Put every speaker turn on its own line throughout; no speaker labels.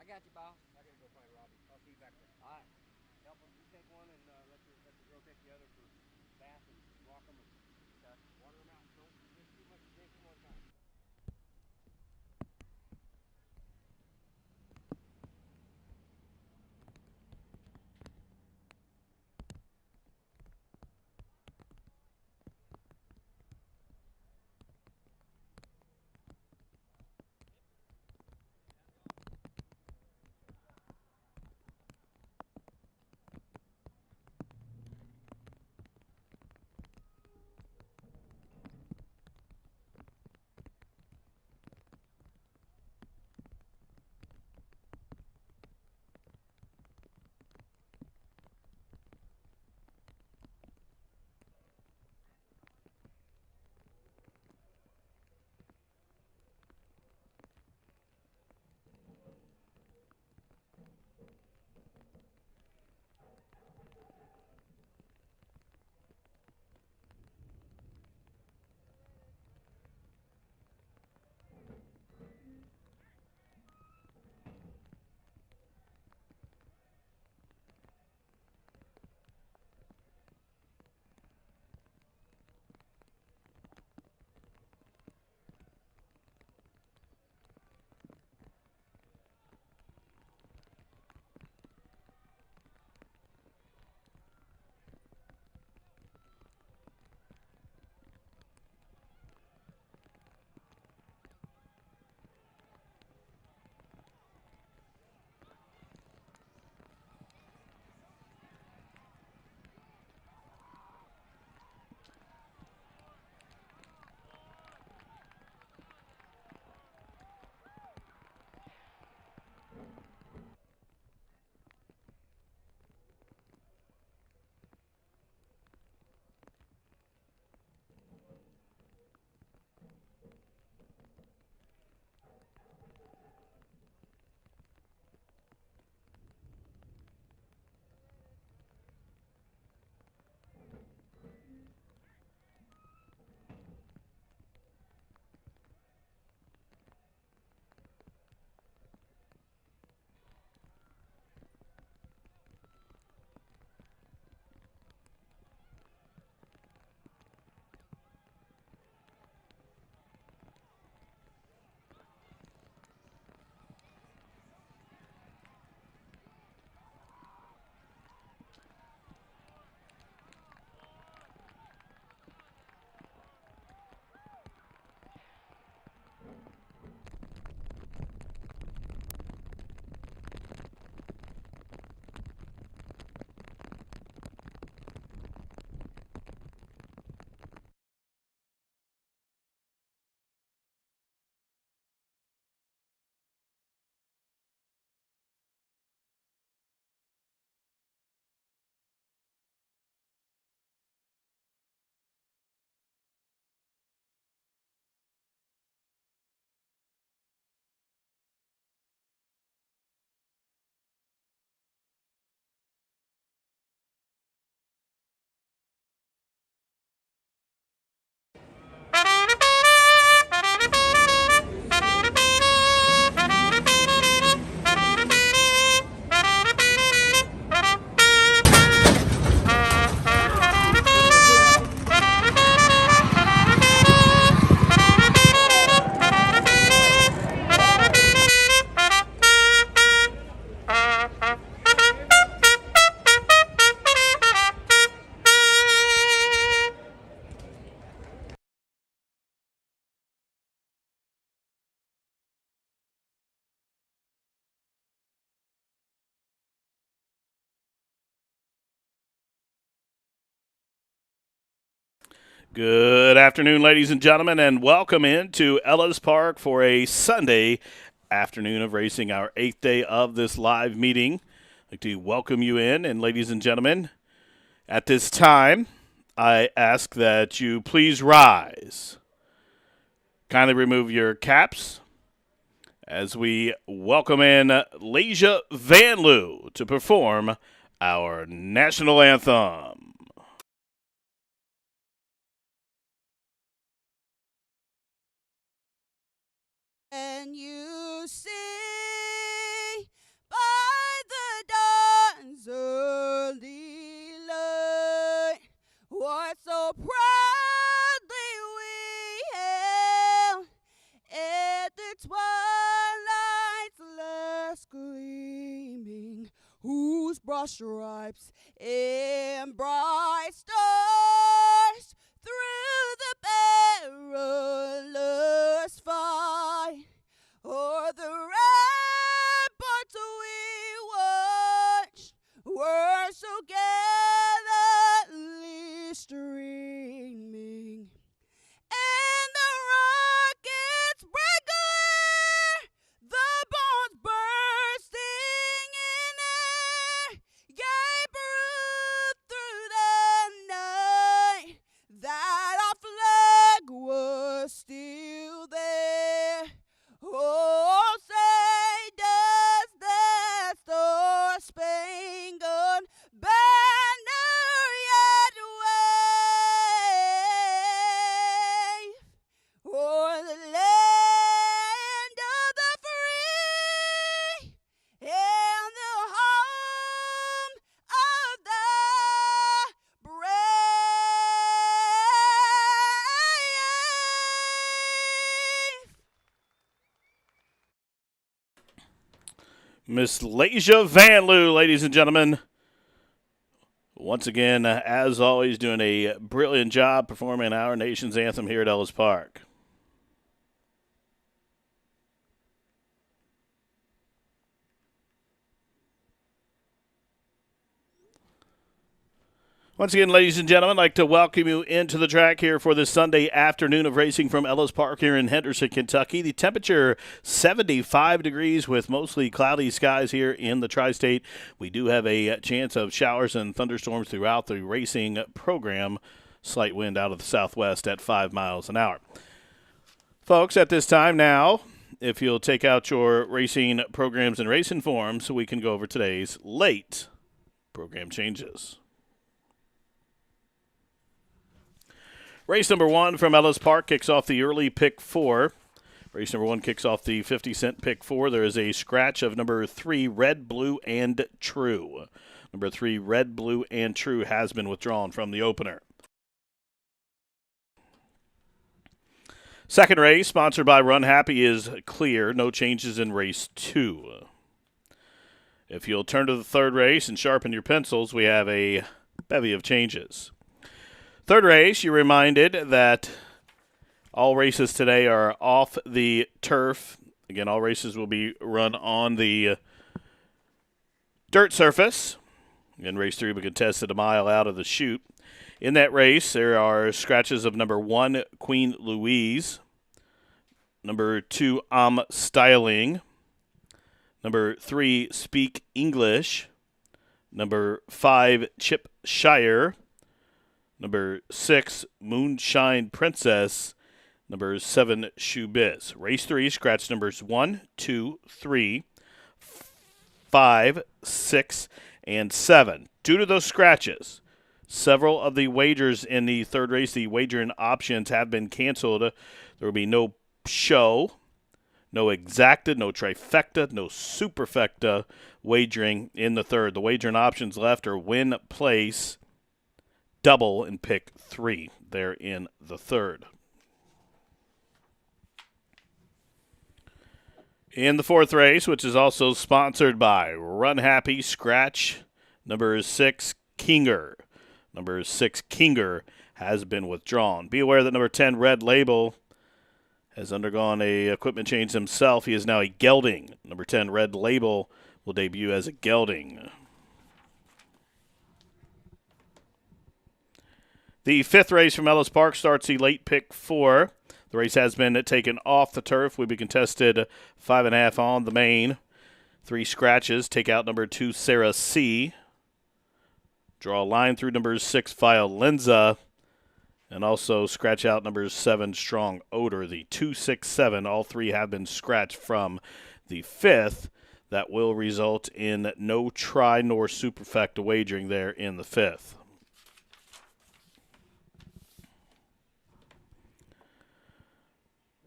got you, boss.
I gotta go find Robbie. I'll see you back there.
All right.
Help him. You take one and let the girl take the other for bath and rock them and water them out. Don't drink too much drinking one time.
Good afternoon, ladies and gentlemen, and welcome into Ellis Park for a Sunday afternoon of racing, our eighth day of this live meeting. I'd like to welcome you in, and ladies and gentlemen, at this time, I ask that you please rise. Kindly remove your caps as we welcome in Leisha Van Loo to perform our national anthem.
And you see
cross stripes and bright stars through the perilous fight. O'er the ramparts we watched were so gallantly streaming, and the rockets break glare, the bombs bursting in air, gave proof through the night that our flag was still there. Oh, say does that star-spangled banner yet wave o'er the land of the free and the home of the brave?
Miss Lasia Van Loo, ladies and gentlemen. Once again, as always, doing a brilliant job performing our nation's anthem here at Ellis Park. Once again, ladies and gentlemen, I'd like to welcome you into the track here for this Sunday afternoon of racing from Ellis Park here in Henderson, Kentucky. The temperature 75 degrees with mostly cloudy skies here in the tri-state. We do have a chance of showers and thunderstorms throughout the racing program. Slight wind out of the southwest at 5 miles an hour. Folks, at this time now, if you'll take out your racing programs and racing forms, we can go over today's late program changes. Race number 1 from Ellis Park kicks off the early pick 4. Race number 1 kicks off the 50-cent pick 4. There is a scratch of number 3, Red, Blue, and True. Number 3, Red, Blue, and True has been withdrawn from the opener. Second race, sponsored by Run Happy, is clear. No changes in race 2. If you'll turn to the third race and sharpen your pencils, we have a bevy of changes. Third race, you're reminded that all races today are off the turf. Again, all races will be run on the dirt surface. In race 3, we contested a mile out of the chute. In that race, there are scratches of number 1, Queen Louise, number 2, Styling, number 3, Speak English, number 5, Chip Shire, number 6, Moonshine Princess, number 7, Shoe Biz. Race 3, scratch numbers 1, 2, 3, 5, 6, and 7. Due to those scratches, several of the wagers in the third race, the wagering options, have been canceled. There will be no show, no exacta, no trifecta, no superfecta wagering in the third. The wagering options left are win, place, double, and pick 3 there in the third. In the fourth race, which is also sponsored by Run Happy, scratch number 6, Kinger. Number 6, Kinger, has been withdrawn. Be aware that number 10, Red Label, has undergone a equipment change himself. He is now a gelding. Number 10, Red Label, will debut as a gelding. The fifth race from Ellis Park starts the late pick 4. The race has been taken off the turf. Will be contested 5.5 on the main. 3 scratches. Take out number 2, Sarah C. Draw a line through number 6, Violenza. And also scratch out number 7, Strong Odor. The 2, 6, 7, all 3 have been scratched from the 5th. That will result in no try nor superfecta wagering there in the 5th.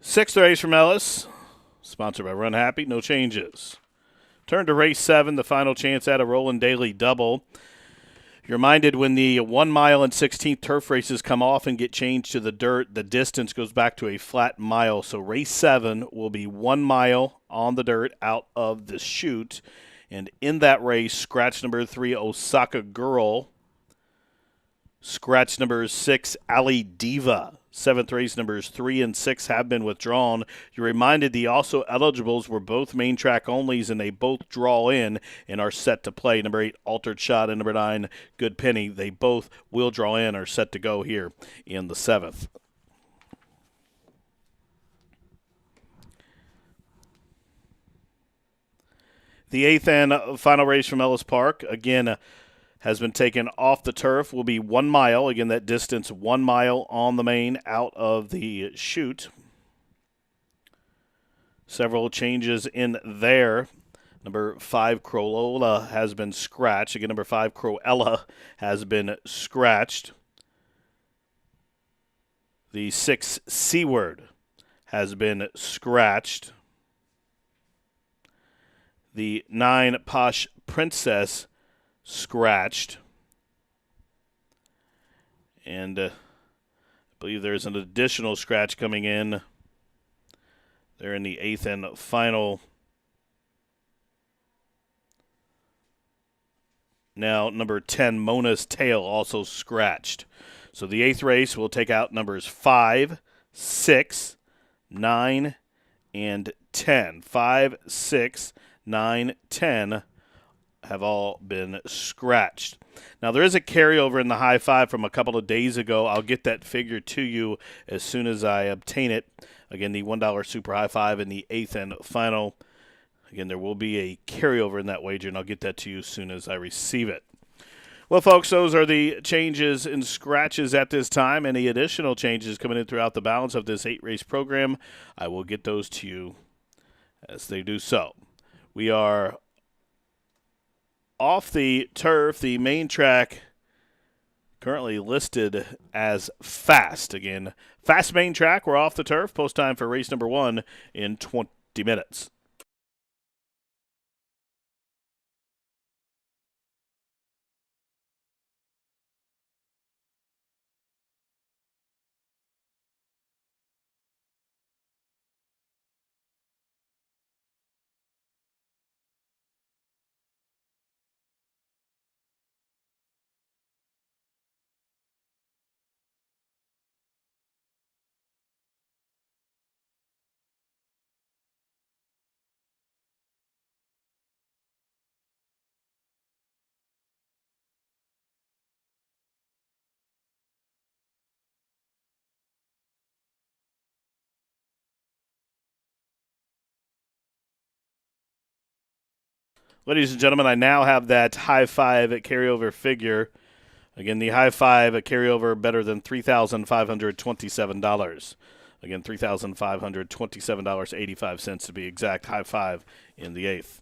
Sixth race from Ellis, sponsored by Run Happy, no changes. Turn to race 7, the final chance at a Roland Daily double. You're reminded when the 1 mile and 16th turf races come off and get changed to the dirt, the distance goes back to a flat mile. So race 7 will be 1 mile on the dirt out of the chute. And in that race, scratch number 3, Osaka Girl. Scratch number 6, Ali Diva. 7th race numbers 3 and 6 have been withdrawn. You're reminded the also eligibles were both main track onlys, and they both draw in and are set to play. Number 8, Altered Shot, and number 9, Good Penny. They both will draw in, are set to go here in the 7th. The 8th and final race from Ellis Park, again, has been taken off the turf, will be 1 mile. Again, that distance 1 mile on the main out of the chute. Several changes in there. Number 5, Corolla, has been scratched. Again, number 5, Cruella, has been scratched. The 6, Seaward, has been scratched. The 9, Posh Princess, scratched. And I believe there's an additional scratch coming in. They're in the 8th and final. Now, number 10, Mona's Tail, also scratched. So the 8th race will take out numbers 5, 6, 9, and 10. 5, 6, 9, 10 have all been scratched. Now, there is a carryover in the high five from a couple of days ago. I'll get that figure to you as soon as I obtain it. Again, the $1 super high five in the 8th and final. Again, there will be a carryover in that wager, and I'll get that to you as soon as I receive it. Well, folks, those are the changes and scratches at this time. Any additional changes coming in throughout the balance of this 8-race program, I will get those to you as they do so. We are off the turf, the main track currently listed as fast. Again, fast main track. We're off the turf. Post time for race number 1 in 20 minutes. Ladies and gentlemen, I now have that high five carryover figure. Again, the high five carryover better than $3,527. Again, $3,527.85 to be exact. High five in the 8th.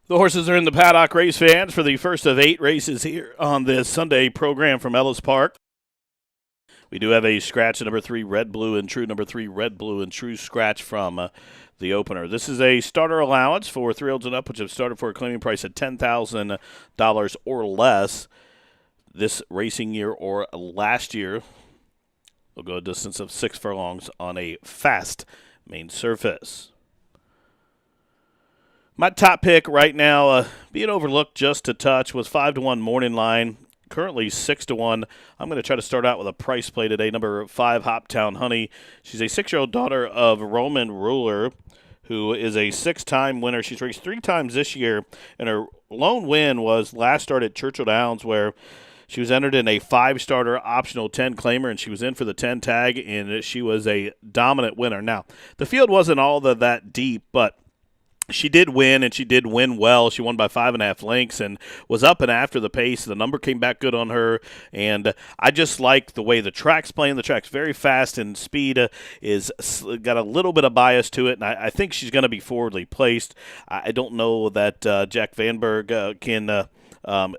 The horses are in the paddock, race fans, for the first of 8 races here on this Sunday program from Ellis Park. We do have a scratch number 3, Red, Blue, and True. Number 3, Red, Blue, and True scratch from the opener. This is a starter allowance for 3-year-olds and up, which have started for a claiming price of $10,000 or less this racing year or last year. They'll go a distance of 6 furlongs on a fast main surface. My top pick right now, being overlooked just a touch, was 5-1 Morning Line. Currently 6-1. I'm going to try to start out with a price play today. Number 5, Hoptown Honey. She's a 6-year-old daughter of Roman Ruler, who is a 6-time winner. She's raced 3 times this year, and her lone win was last start at Churchill Downs, where she was entered in a 5-starter optional 10 claimer, and she was in for the 10 tag, and she was a dominant winner. Now, the field wasn't all that deep, but she did win, and she did win well. She won by 5.5 lengths and was up and after the pace. The number came back good on her, and I just like the way the track's playing. The track's very fast, and speed is got a little bit of bias to it, and I think she's going to be forwardly placed. I don't know that Jack Vanberg can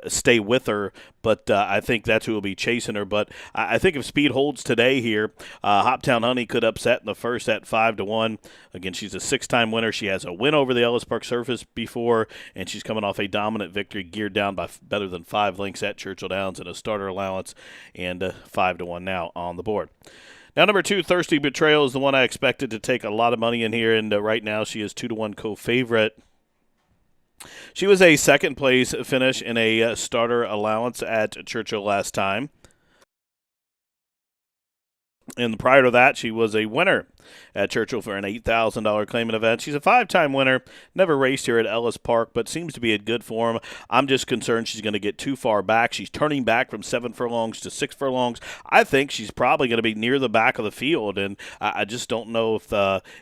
stay with her, but I think that's who will be chasing her. But I think if speed holds today here, Hoptown Honey could upset in the first at 5-1. Again, she's a 6-time winner. She has a win over the Ellis Park Surface before, and she's coming off a dominant victory, geared down by better than 5 lengths at Churchill Downs in a starter allowance, and 5-1 now on the board. Now, number 2, Thirsty Betrayal, is the one I expected to take a lot of money in here, and right now she is 2-1 co-favorite. She was a second-place finish in a starter allowance at Churchill last time. And prior to that, she was a winner at Churchill for an $8,000 claimant event. She's a 5-time winner, never raced here at Ellis Park, but seems to be in good form. I'm just concerned she's going to get too far back. She's turning back from 7 furlongs to 6 furlongs. I think she's probably going to be near the back of the field, and I just don't know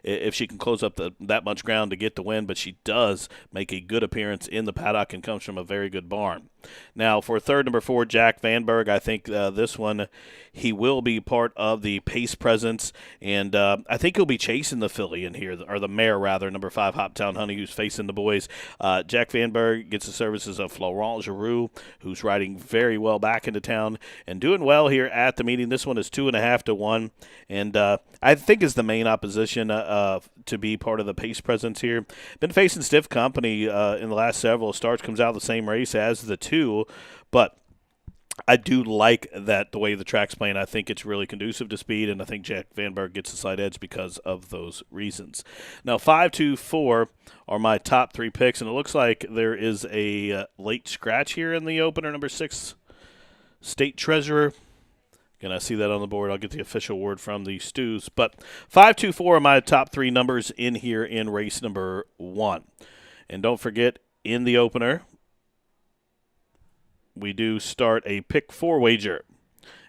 if she can close up that much ground to get the win, but she does make a good appearance in the paddock and comes from a very good barn. Now, for third, number 4, Jack Vanberg, I think this one, he will be part of the pace presence, and I think he'll be chasing the filly in here, or the mare, rather, number 5, Hoptown Honey, who's facing the boys. Jack Vanberg gets the services of Florent Giroux, who's riding very well back into town and doing well here at the meeting. This one is 2.5-1, and I think is the main opposition to be part of the pace presence here. Been facing stiff company in the last several starts, comes out of the same race as the 2, but I do like that the way the track's playing. I think it's really conducive to speed, and I think Jack Vanberg gets a slight edge because of those reasons. Now, 5-4 are my top 3 picks, and it looks like there is a late scratch here in the opener, number 6, State Treasurer. Again, I see that on the board. I'll get the official word from the Stews. But 5-4 are my top 3 numbers in here in race number 1. And don't forget, in the opener, we do start a pick 4 wager.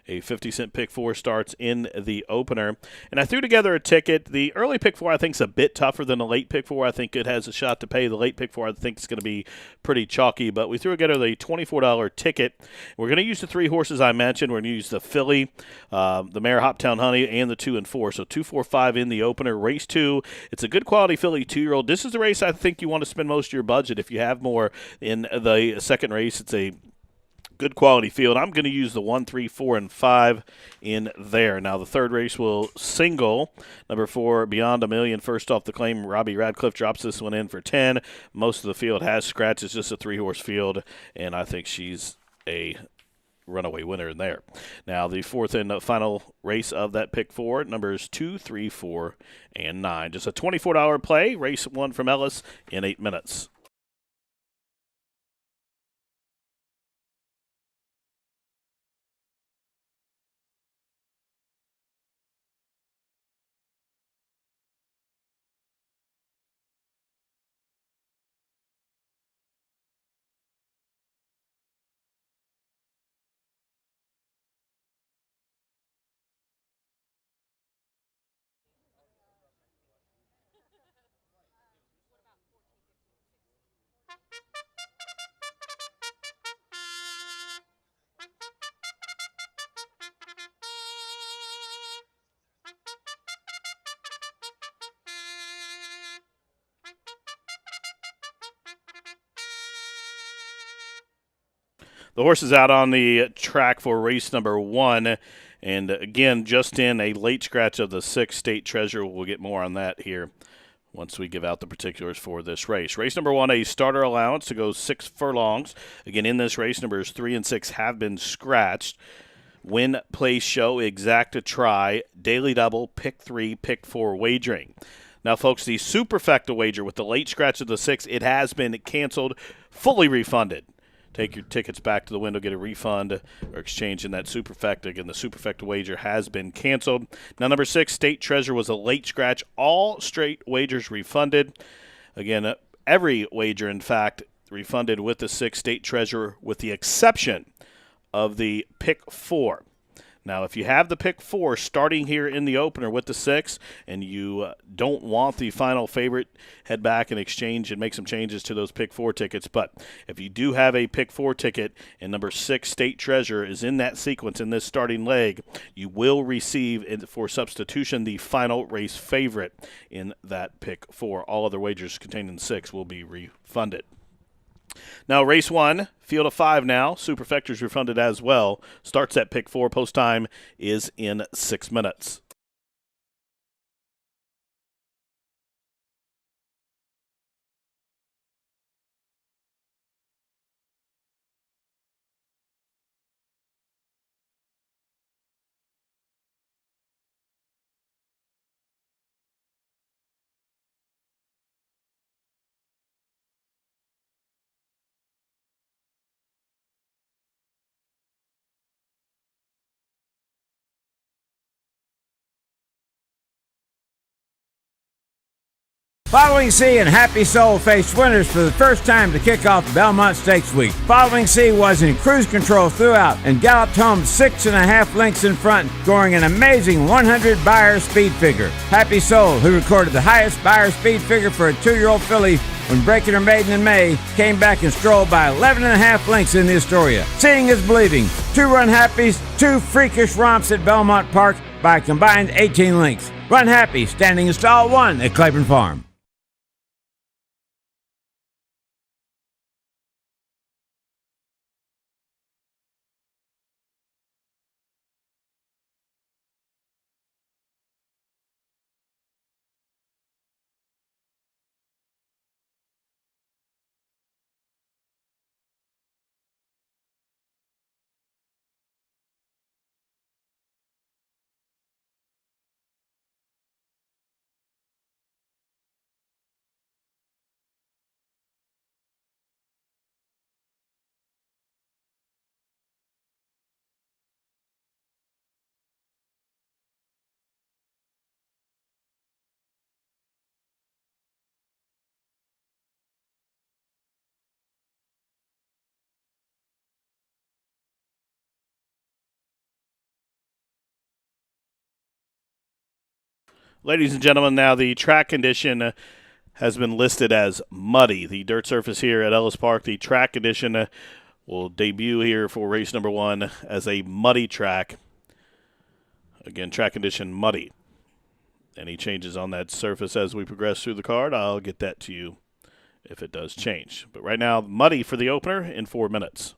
A 50-cent pick 4 starts in the opener. And I threw together a ticket. The early pick 4 I think is a bit tougher than the late pick 4. I think it has a shot to pay. The late pick 4 I think is going to be pretty chalky. But we threw together the $24 ticket. We're going to use the 3 horses I mentioned. We're going to use the filly, the mare Hoptown Honey, and the 2 and 4. So 2, 4, 5 in the opener. Race 2, it's a good quality filly 2-year-old. This is the race I think you want to spend most of your budget. If you have more in the second race, it's a good quality field. I'm going to use the 1, 3, 4, and 5 in there. Now, the third race will single. Number 4, Beyond a Million, first off the claim. Robbie Radcliffe drops this one in for 10. Most of the field has scratch. It's just a 3-horse field, and I think she's a runaway winner in there. Now, the fourth and final race of that pick 4, numbers 2, 3, 4, and 9. Just a $24 play. Race 1 from Ellis in 8 minutes. The horse is out on the track for race number 1. And again, just in a late scratch of the 6 State Treasure. We'll get more on that here once we give out the particulars for this race. Race number 1, a starter allowance to go 6 furlongs. Again, in this race, numbers 3 and 6 have been scratched. Win, place, show, exacta, try, daily double, pick 3, pick 4 wagering. Now, folks, the superfecta wager with the late scratch of the 6, it has been canceled, fully refunded. Take your tickets back to the window, get a refund, or exchange in that superfecta. Again, the superfecta wager has been canceled. Now, number 6, State Treasure, was a late scratch. All straight wagers refunded. Again, every wager, in fact, refunded with the 6 State Treasure, with the exception of the pick 4. Now, if you have the pick 4 starting here in the opener with the 6 and you don't want the final favorite, head back and exchange and make some changes to those pick 4 tickets. But if you do have a pick 4 ticket and number 6 State Treasure is in that sequence in this starting leg, you will receive, for substitution, the final race favorite in that pick 4. All other wagers containing 6 will be refunded. Now, race 1, field of 5 now. Superfecta's refunded as well. Starts at pick 4. Post time is in 6 minutes.
Following C and Happy Soul faced winners for the first time to kick off Belmont Stakes Week. Following C was in cruise control throughout and galloped home 6.5 lengths in front, scoring an amazing 100 Beyer speed figure. Happy Soul, who recorded the highest Beyer speed figure for a 2-year-old filly when breaking her maiden in May, came back and strolled by 11.5 lengths in the Astoria. Seeing is believing. 2 Run Happies, 2 freakish romps at Belmont Park by a combined 18 lengths. Run Happy, standing in stall 1 at Claiborne Farm.
Ladies and gentlemen, now the track condition has been listed as muddy. The dirt surface here at Ellis Park, the track condition will debut here for race number 1 as a muddy track. Again, track condition muddy. Any changes on that surface as we progress through the card, I'll get that to you if it does change. But right now, muddy for the opener in 4 minutes.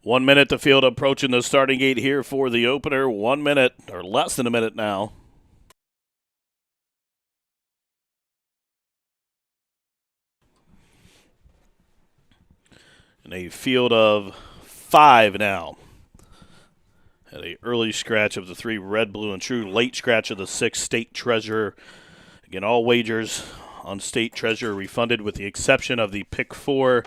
1 minute to field approaching the starting gate here for the opener. 1 minute, or less than a minute now. In a field of 5 now. Had a early scratch of the 3 red, blue, and true. Late scratch of the 6 State Treasure. Again, all wagers on State Treasure refunded with the exception of the pick 4.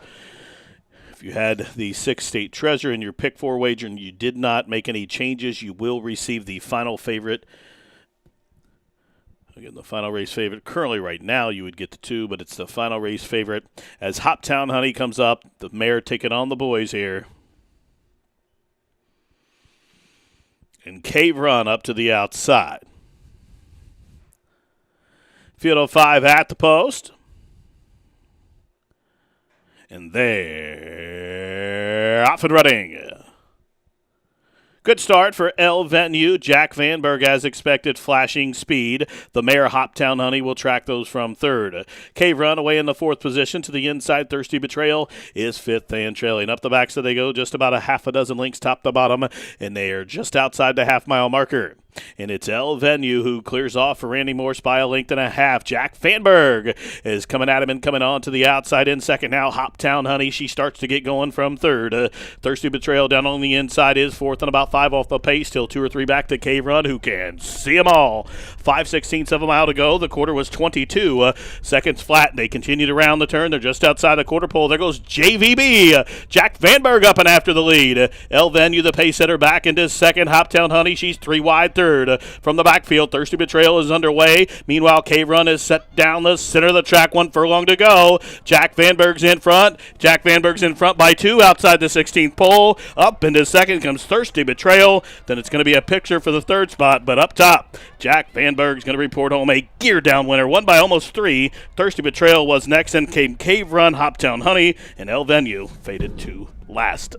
If you had the 6 State Treasure in your pick 4 wager and you did not make any changes, you will receive the final favorite. Again, the final race favorite currently right now, you would get the 2, but it's the final race favorite. As Hoptown Honey comes up, the mare taking on the boys here. And Cave Run up to the outside. Field of 5 at the post. And they're off and running. Good start for El Venue. Jack Vanberg, as expected, flashing speed. The mare Hoptown Honey will track those from 3rd. Cave Run away in the 4th position to the inside. Thirsty Betrayal is 5th and trailing. Up the back so they go, just about a half a dozen lengths top to bottom, and they are just outside the half-mile marker. And it's El Venue who clears off for Randy Morse by a length and a half. Jack Vanberg is coming at him and coming on to the outside in second now. Hoptown Honey, she starts to get going from 3rd. Thirsty Betrayal down on the inside is 4th and about 5 off the pace. Still 2 or 3 back to Cave Run, who can see them all. 5/16 of a mile to go. The quarter was 22 seconds flat. They continue to round the turn. They're just outside the quarter pole. There goes JVB. Jack Vanberg up and after the lead. El Venue, the pace setter, back into second. Hoptown Honey, she's 3 wide third. From the backfield, Thirsty Betrayal is underway. Meanwhile, Cave Run is set down the center of the track, 1 furlong to go. Jack Vanberg's in front. Jack Vanberg's in front by 2 outside the 16th pole. Up into second comes Thirsty Betrayal. Then it's going to be a picture for the 3rd spot, but up top, Jack Vanberg's going to report home a gear down winner, won by almost 3. Thirsty Betrayal was next, and came Cave Run, Hoptown Honey, and El Venue faded to last.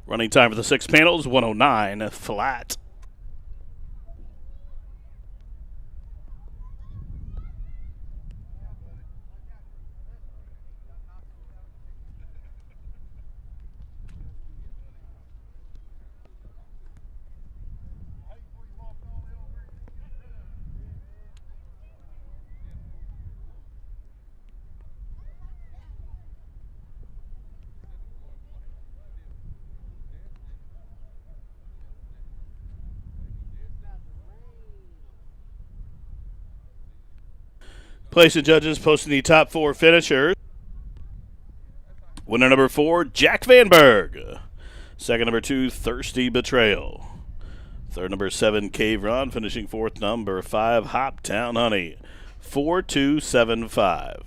Running time for the 6 panels, 109 flat. Place of judges posting the top 4 finishers. Winner number 4, Jack Vanberg. Second, number 2, Thirsty Betrayal. Third, number 7, Cave Run. Finishing 4th, number 5, Hoptown Honey. 4-2-7-5.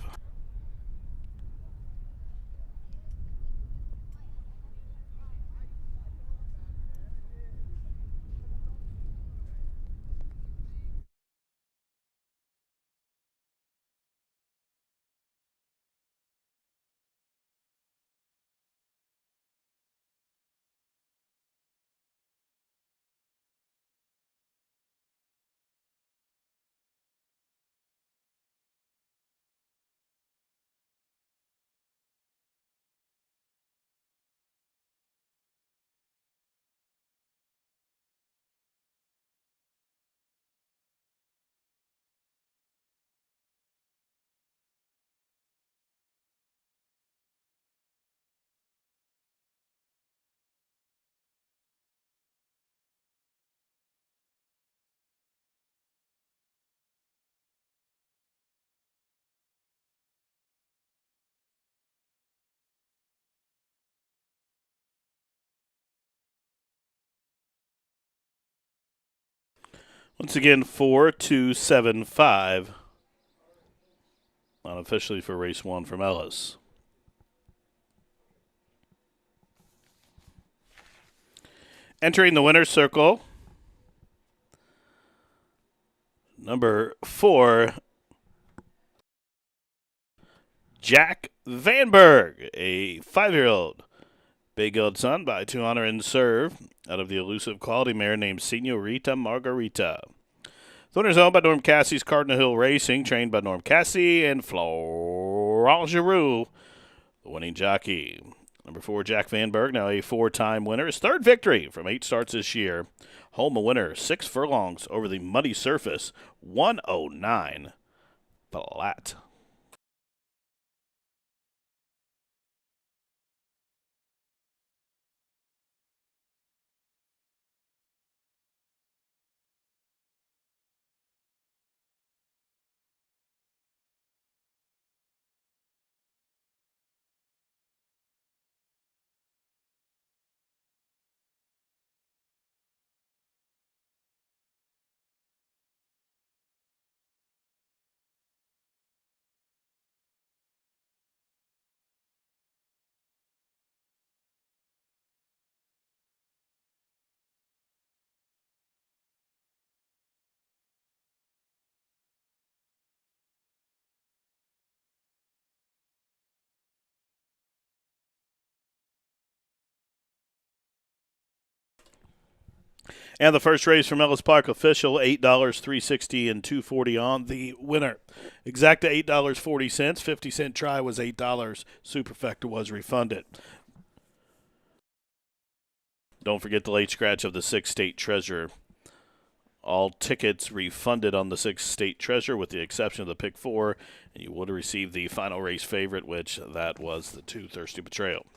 Once again, 4-2-7-5. Unofficially for race 1 from Ellis. Entering the winner's circle, number 4, Jack Vanberg, a 5-year-old Big Gold Son by 2 Honor and Serve out of the elusive quality mare named Senorita Margarita. The winner's owned by Norm Cassie's Cardinal Hill Racing, trained by Norm Cassie and Florent Giroux. The winning jockey, number 4, Jack Van Berg, now a 4-time winner. His third victory from 8 starts this year. Home a winner, 6 furlongs over the muddy surface, 109 flat. And the first race from Ellis Park official, $8, $3.60, and $2.40 on the winner. Exacta $8.40, 50-cent try was $8. Superfecta was refunded. Don't forget the late scratch of the 6 State Treasure. All tickets refunded on the 6 State Treasure with the exception of the pick 4, and you would have received the final race favorite, which that was the 2 Thirsty Betrayal.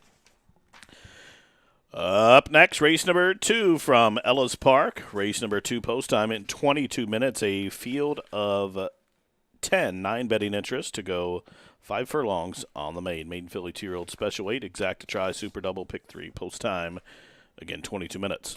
Up next, race number 2 from Ellis Park. Race number 2 post time in 22 minutes. A field of 10, 9 betting interest to go 5 furlongs on the maiden filly 2-year-old special weight. Exacta try, super double, pick 3 post time. Again, 22 minutes.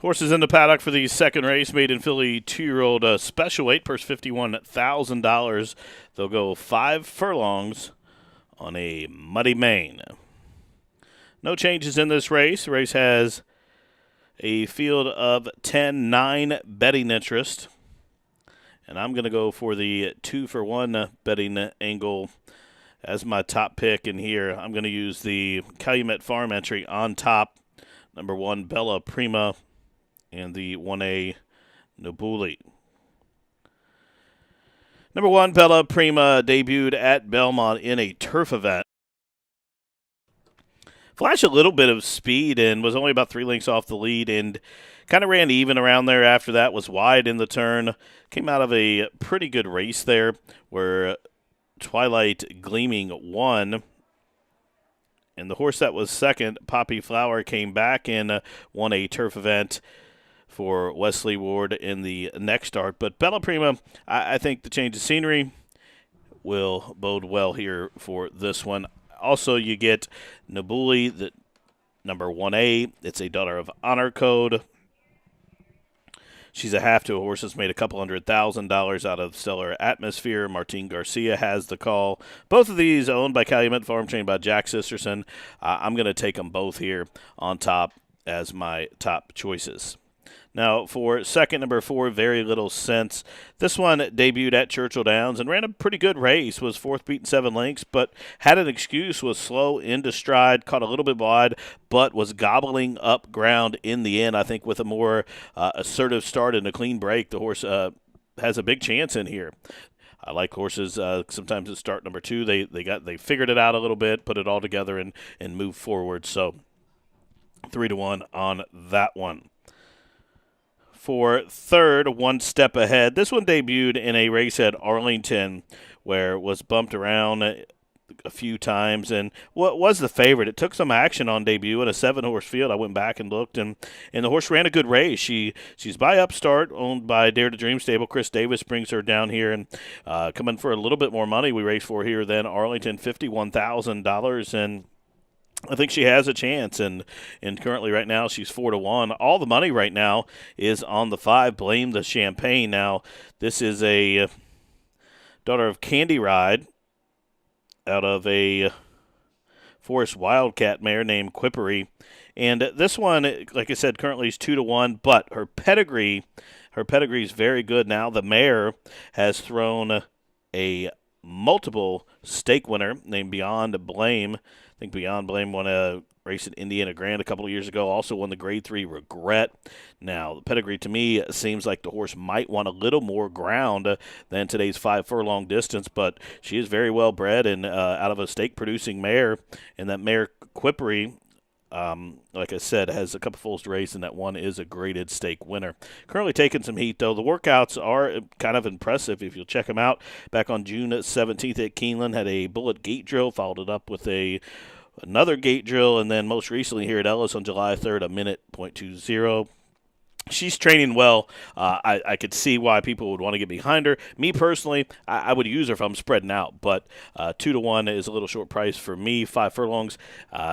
Horses in the paddock for the second race, maiden filly 2-year-old special weight, purse $51,000. They'll go 5 furlongs on a muddy mane. No changes in this race. The race has a field of 10-9 betting interest. And I'm going to go for the 2-for-1 betting angle as my top pick in here. I'm going to use the Calumet Farm entry on top. Number 1, Bella Prima, and the 1A Nobuli. Number 1, Bella Prima, debuted at Belmont in a turf event. Flashed a little bit of speed and was only about 3 lengths off the lead and kind of ran even around there after that, was wide in the turn. Came out of a pretty good race there where Twilight Gleaming won. And the horse that was second, Poppy Flower, came back and won a turf event for Wesley Ward in the next start. But Bella Prima, I think the change of scenery will bode well here for this one. Also, you get Nabuli, the number 1A. It's a Daughter of Honor code. She's a half to a horse that's made a couple $100,000 out of Stellar Atmosphere. Martin Garcia has the call. Both of these owned by Calumet Farm, trained by Jack Sisterson. I'm going to take them both here on top as my top choices. Now, for second, number 4, Very Little Sense. This one debuted at Churchill Downs and ran a pretty good race, was 4th beaten 7 lengths, but had an excuse, was slow into stride, caught a little bit wide, but was gobbling up ground in the end. I think with a more assertive start and a clean break, the horse has a big chance in here. I like horses sometimes at start number 2. They figured it out a little bit, put it all together, and move forward. So 3-1 on that one. For third, One Step Ahead. This one debuted in a race at Arlington where it was bumped around a few times and what was the favorite. It took some action on debut in a 7-horse field. I went back and looked, and the horse ran a good race. She's by Upstart, owned by Dare to Dream Stable. Chris Davis brings her down here and coming for a little bit more money. We raced for here then Arlington, $51,000, and I think she has a chance, and currently right now she's 4-1. All the money right now is on the 5, Blame the Champagne. Now, this is a Daughter of Candy Ride out of a Forest Wildcat mare named Quippery. And this one, like I said, currently is 2-1, but her pedigree is very good now. The mare has thrown a multiple stake winner named Beyond Blame. I think Beyond Blame won a race at Indiana Grand a couple of years ago. Also won the Grade 3 Regret. Now, the pedigree to me seems like the horse might want a little more ground than today's 5 furlong distance, but she is very well bred and out of a stake-producing mare. And that mare, Quippery, like I said, has a couple foals to race, and that one is a graded stake winner. Currently taking some heat, though. The workouts are kind of impressive if you'll check them out. Back on June 17th at Keeneland, had a bullet gate drill, followed it up with another gate drill, and then most recently here at Ellis on July 3rd, a minute .20. She's training well. I could see why people would want to get behind her. Me personally, I would use her if I'm spreading out, but 2-1 is a little short price for me. 5 furlongs,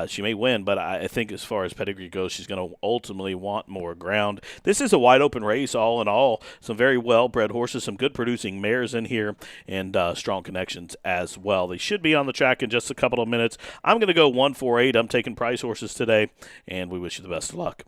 she may win, but I think as far as pedigree goes, she's going to ultimately want more ground. This is a wide open race, all in all. Some very well-bred horses, some good producing mares in here, and strong connections as well. They should be on the track in just a couple of minutes. I'm going to go 1-4-8. I'm taking price horses today, and we wish you the best of luck.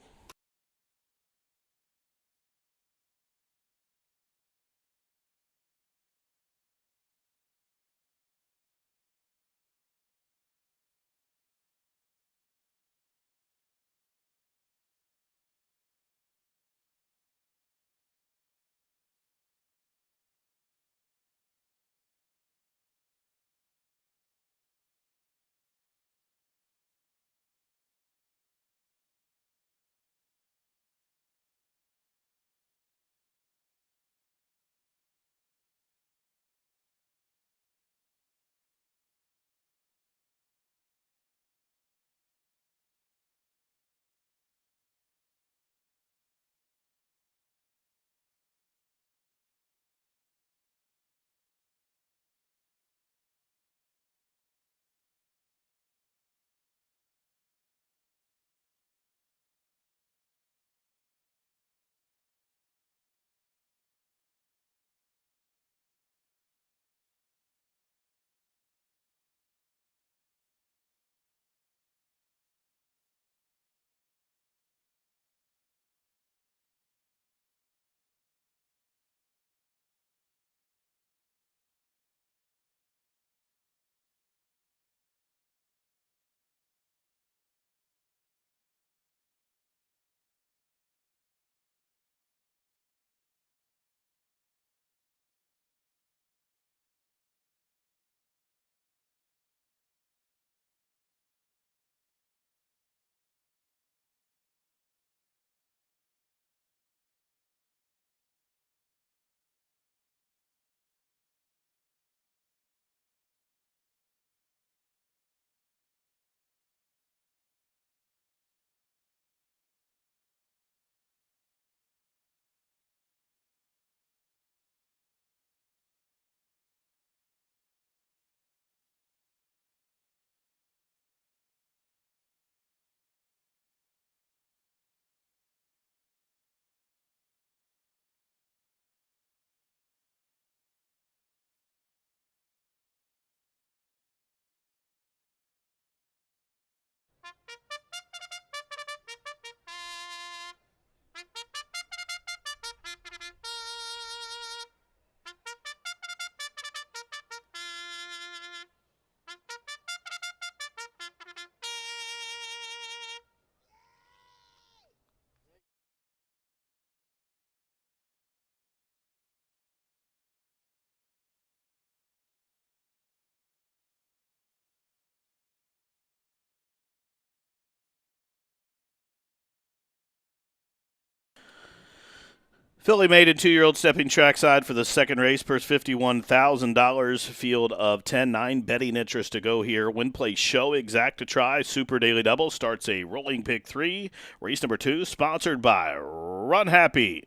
Philly made and 2-year-old stepping trackside for the second race. Purse $51,000. Field of 10. 9 betting interest to go here. Win, play, show, exact to try. Super Daily Double starts a rolling pick 3. Race number 2 sponsored by Run Happy.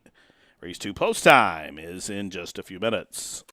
Race 2 post time is in just a few minutes.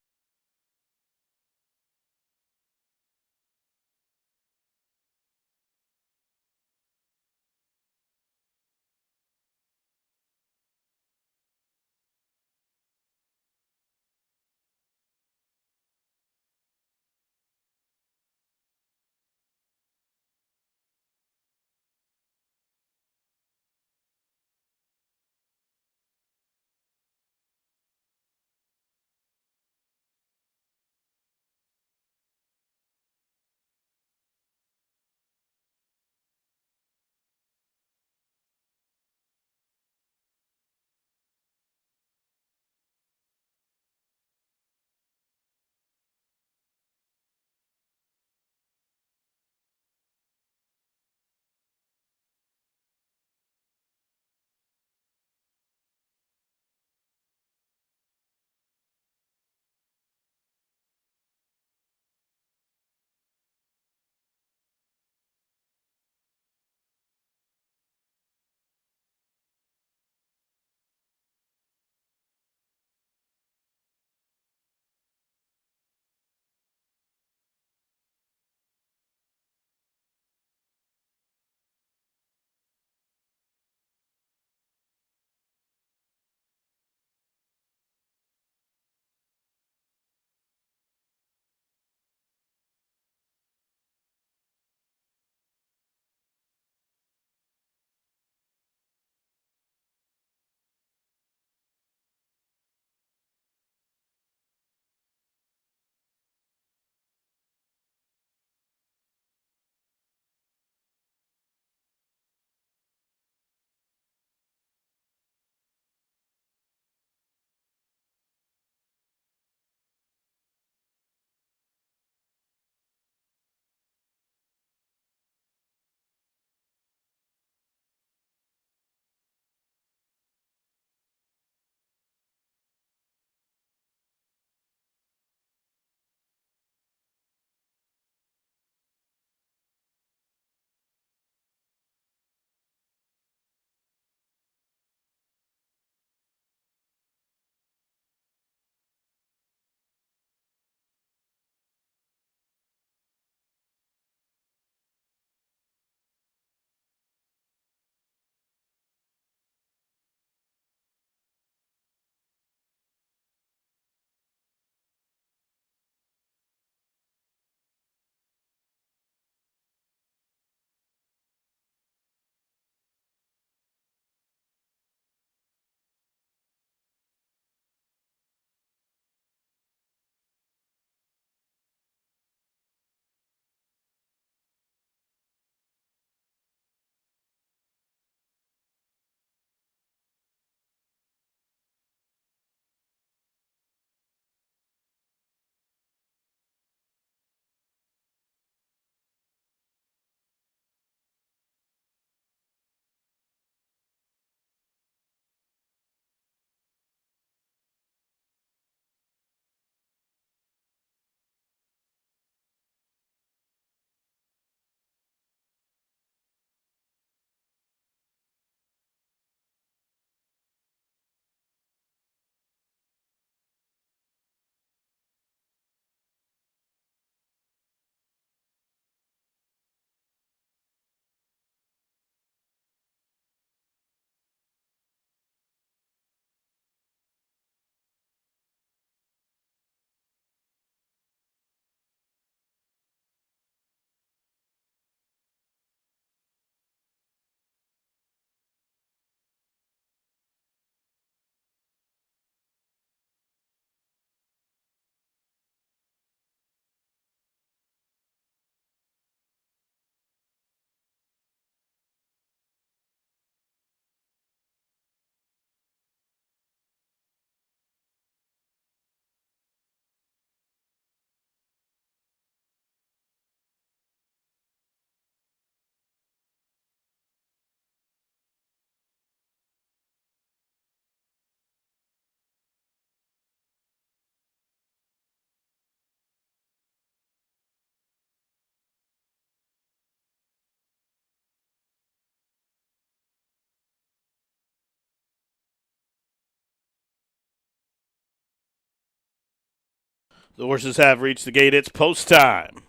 The horses have reached the gate. It's post time.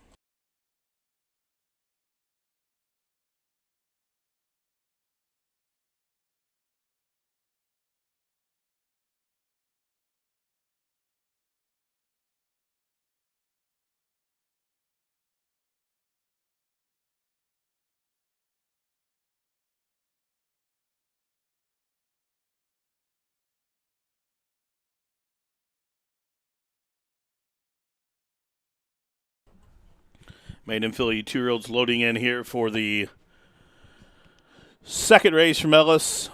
Maiden filly 2-year-olds loading in here for the second race from Ellis.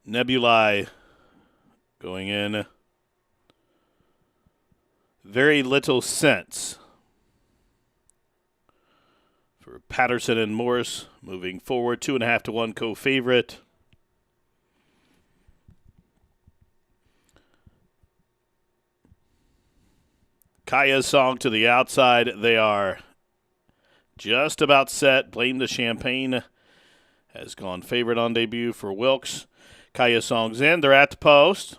Nebulae going in. Very little sense for Patterson and Morris moving forward. 2.5 to 1 co-favorite. Kaya's song to the outside. They are just about set. Blame the Champagne has gone favorite on debut for Wilkes. Kaya Song's in. They're at the post.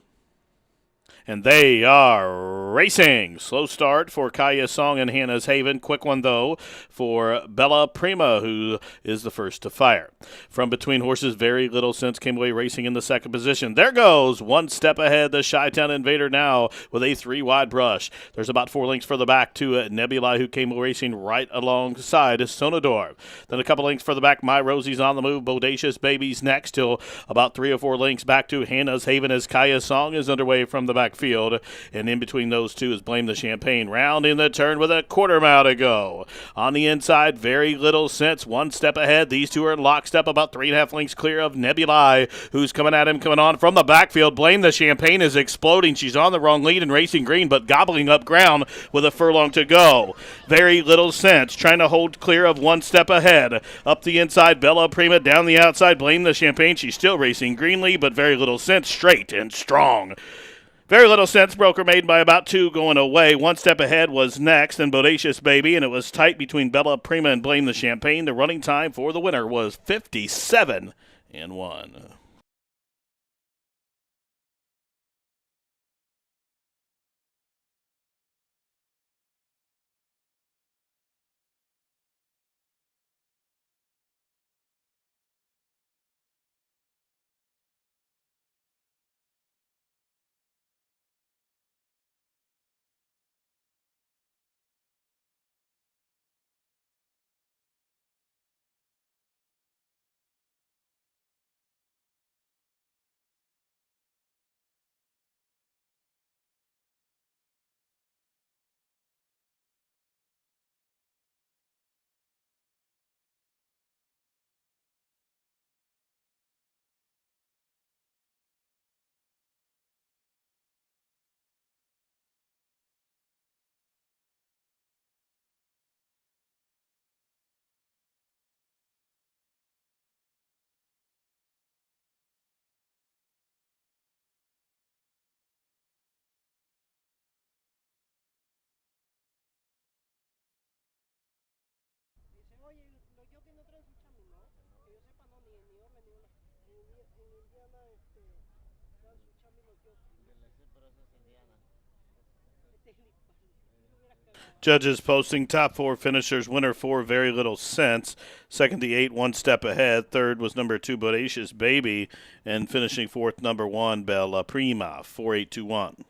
And they are racing. Slow start for Kaya Song and Hannah's Haven. Quick one, though, for Bella Prima, who is the first to fire. From between horses, Very Little Sense came away racing in the second position. There goes. One step ahead, the Chi-Town Invader now with a 3-wide brush. There's about 4 lengths further back to Nebula, who came racing right alongside Sonador. Then a couple lengths further back, My Rosie's on the move. Bodacious Baby's next, till about 3 or 4 lengths back to Hannah's Haven as Kaya Song is underway from the back field, and in between those two is Blame the Champagne. Round in the turn with a quarter mile to go. On the inside, Very Little Sense, 1 step ahead. These two are in lockstep, about 3.5 lengths clear of Nebulae, who's coming at him, coming on from the backfield. Blame the Champagne is exploding. She's on the wrong lead and racing green, but gobbling up ground with a furlong to go. Very Little Sense trying to hold clear of 1 step ahead. Up the inside, Bella Prima down the outside. Blame the Champagne. She's still racing greenly, but Very Little Sense straight and strong. Very Little Sense, broker made by about 2 going away. 1 step ahead was next, and Bodacious Baby, and it was tight between Bella Prima and Blame the Champagne. The running time for the winner was 57 and 1.
Dice, oye, los jockeys no traen su chami, ¿no? Que yo sepa, no, ni en New Orleans, en Indiana, traen su chami los jockeys.
Judges posting top 4 finishers. Winner 4, Very Little Sense. Second, the 8, 1 step ahead. Third was number 2, Bodacious Baby. And finishing fourth, number 1, Bella Prima, 4-8-2-1.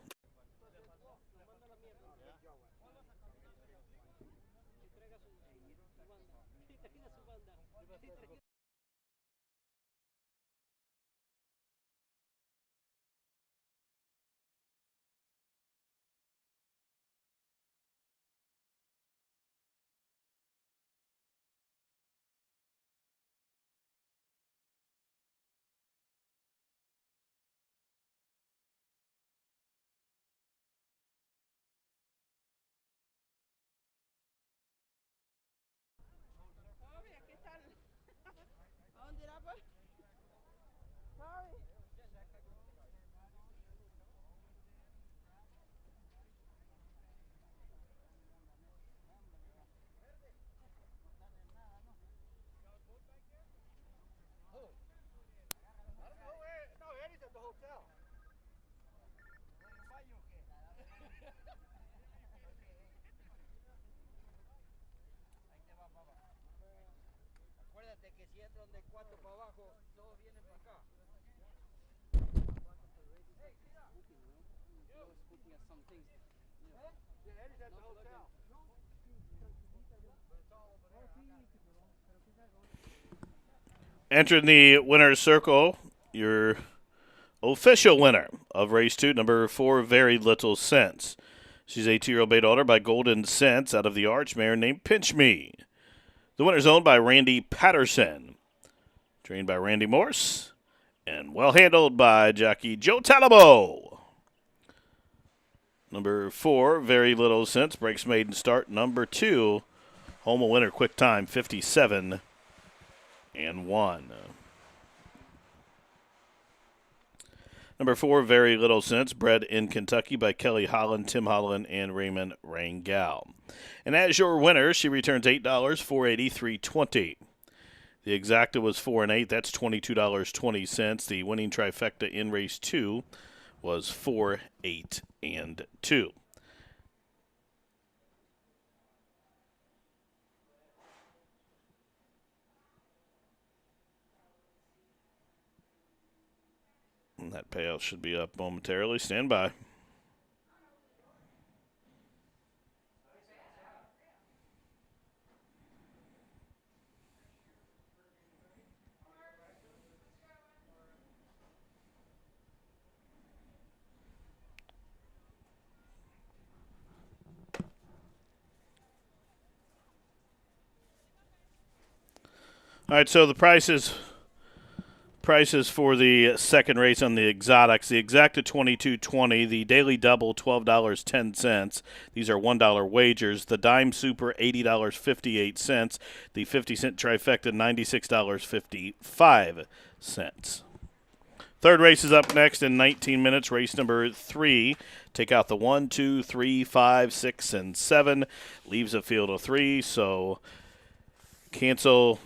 si entran de 4 para abajo, todos vienen para acá. Yeah, Eddie's at the hotel.
Entering the winner's circle, your official winner of race 2, number 4, Very Little Sense. She's a 2-year-old bay daughter by Golden Sense out of the Arch mare named Pinch Me. The winner's owned by Randy Patterson, trained by Randy Morse, and well handled by jockey Joe Talabo. Number 4, Very Little Sense, breaks maiden start. Number 2, home a winner, quick time, 57 and 1. Number 4, Very Little Sense, bred in Kentucky by Kelly Holland, Tim Holland, and Raymond Rangel. And as your winner, she returns $8, $4.80, $3.20. The exacta was 4 and 8. That's $22.20. The winning trifecta in race 2 was 4, 8, and 2. And that payout should be up momentarily. Stand by. All right, so the prices for the second race on the exotics. The exacta $22.20, the daily double $12.10. These are $1 wagers. The dime super $80.58. The 50-cent trifecta $96.55. Third race is up next in 19 minutes. Race number 3. Take out the 1, 2, 3, 5, 6, and 7. Leaves a field of 3, so cancel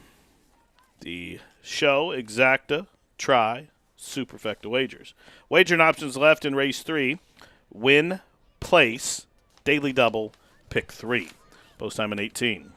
the show, exacta, try, superfecta wagers. Wagering options left in race 3. Win, place, daily double, pick 3. Post time in 18.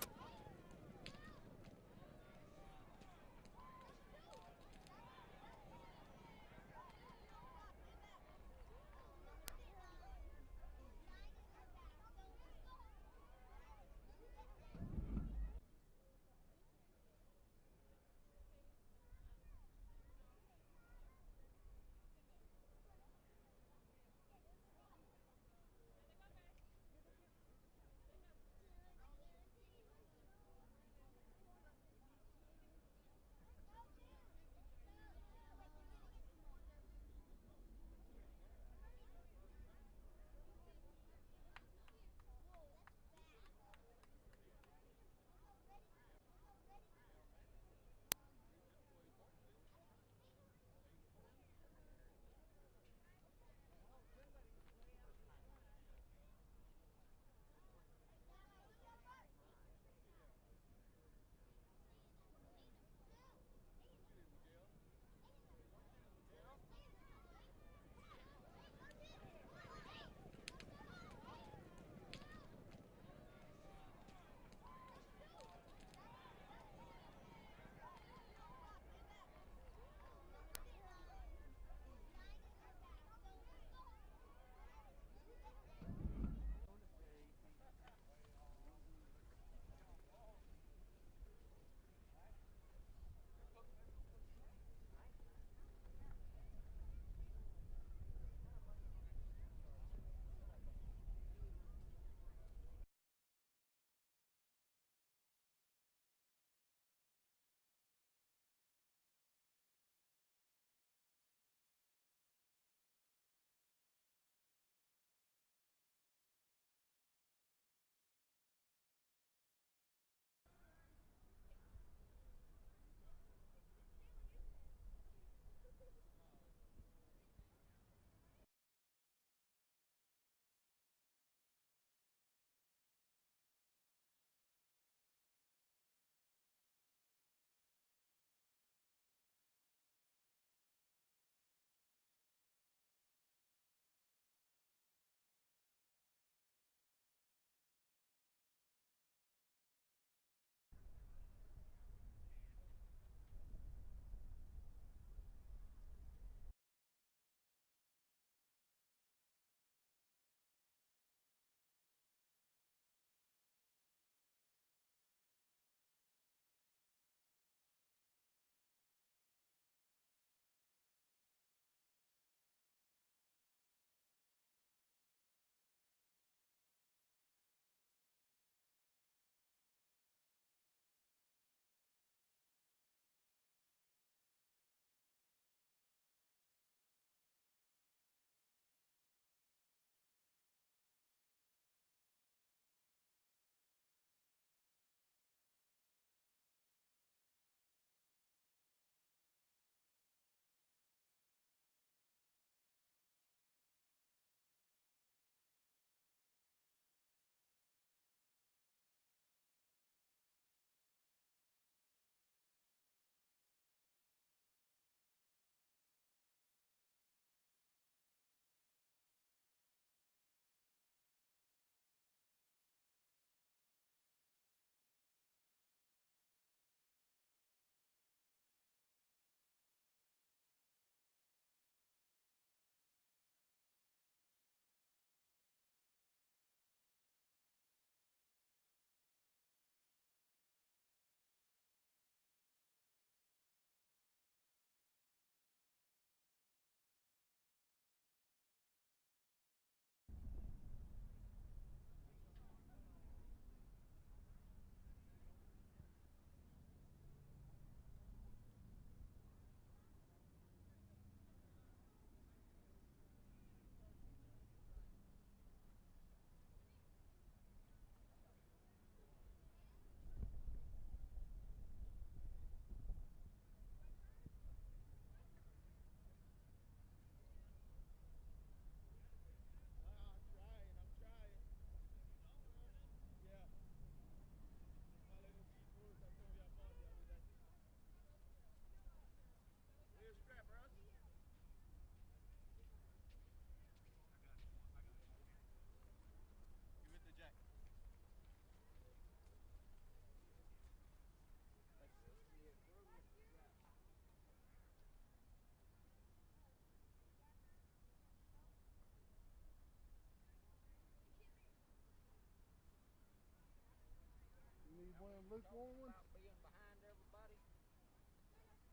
one of them lukewarm ones? Being behind everybody.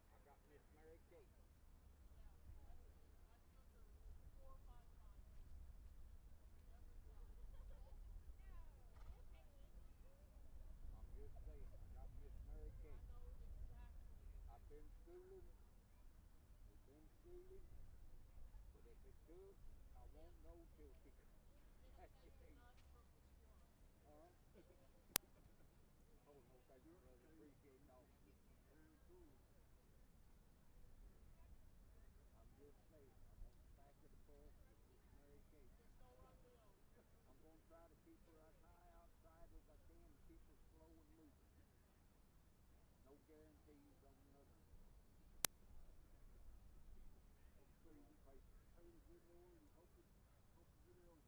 I got Miss Mary Kate. I'm just saying, I got Miss Mary Kate. I've been schooling. We've been schooling. But if it's good, I won't know till she huh? Oh, no, thank you, brother. Appreciate talking to you. Very cool. I'm just saying, I'm on the back of the bus with Miss Mary Kate. I'm going to try to keep her as high outside as I can and keep her slow and moving. No guarantees on nothing. So you pray the good Lord and hope you get it over with.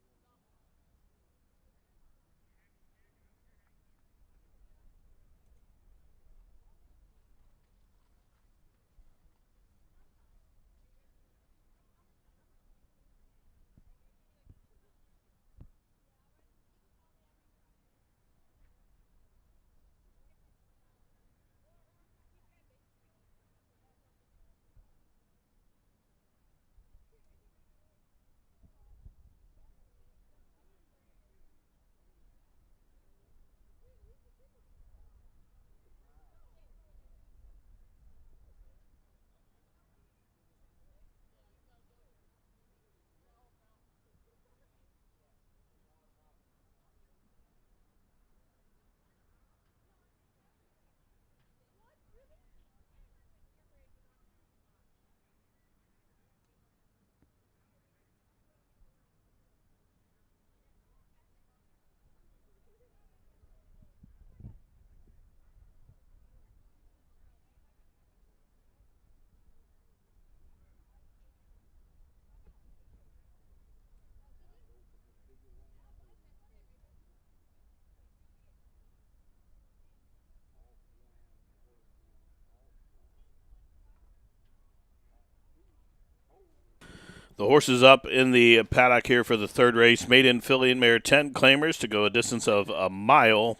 The horses up in the paddock here for the third race. Maiden, filly, and mare 10 claimers to go a distance of a mile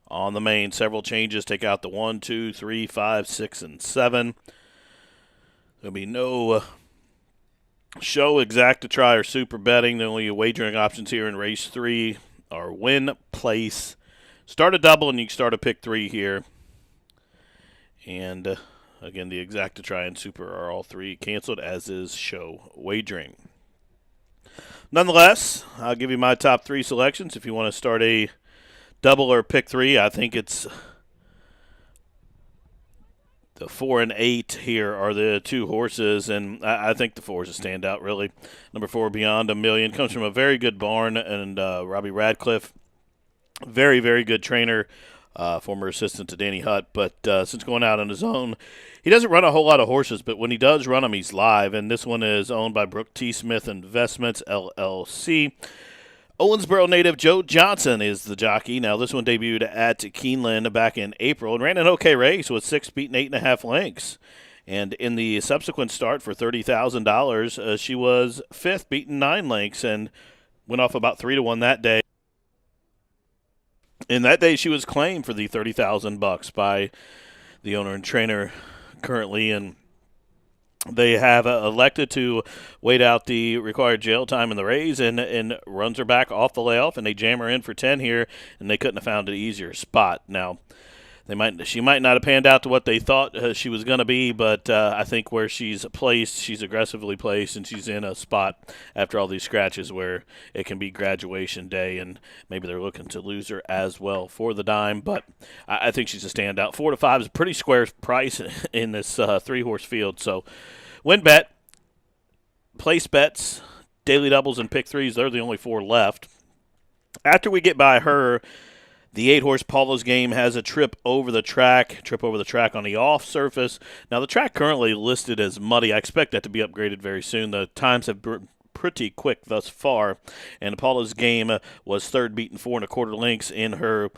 on the main. Several changes. Take out the 1, 2, 3, 5, 6, and 7. There'll be no show, exact to try, or super betting. The only wagering options here in race 3 are win, place, start a double, and you can start a pick 3 here. And again, the exact to try and super are all 3 canceled, as is show wagering. Nonetheless, I'll give you my top 3 selections. If you want to start a double or pick 3, I think it's the 4 and 8 here are the 2 horses, and I think the 4 is a standout, really. Number 4, Beyond a Million, comes from a very good barn, and Robbie Radcliffe, very, very good trainer, former assistant to Danny Hutt, but since going out on his own, he doesn't run a whole lot of horses, but when he does run them, he's live, and this one is owned by Brooke T. Smith Investments, LLC. Owensboro native Joe Johnson is the jockey. Now, this one debuted at Keeneland back in April and ran an okay race with 6 beaten 8.5 lengths. And in the subsequent start for $30,000, she was 5th, beaten 9 lengths, and went off about 3-1 that day. And that day, she was claimed for the $30,000 by the owner and trainer currently, and they have elected to wait out the required jail time in the race and runs her back off the layoff, and they jam her in for 10 here, and they couldn't have found an easier spot. Now, she might not have panned out to what they thought she was going to be, but I think where she's placed, she's aggressively placed, and she's in a spot after all these scratches where it can be graduation day, and maybe they're looking to lose her as well for the dime. But I think she's a standout. 4 to 5 is a pretty square price in this 3-horse field. So win bet, place bets, daily doubles, and pick 3s. They're the only 4 left. After we get by her, the 8-horse Paula's Game has a trip over the track on the off surface. Now, the track currently listed as muddy. I expect that to be upgraded very soon. The times have been pretty quick thus far, and Paula's Game was 3rd, beaten 4 1/4 lengths in her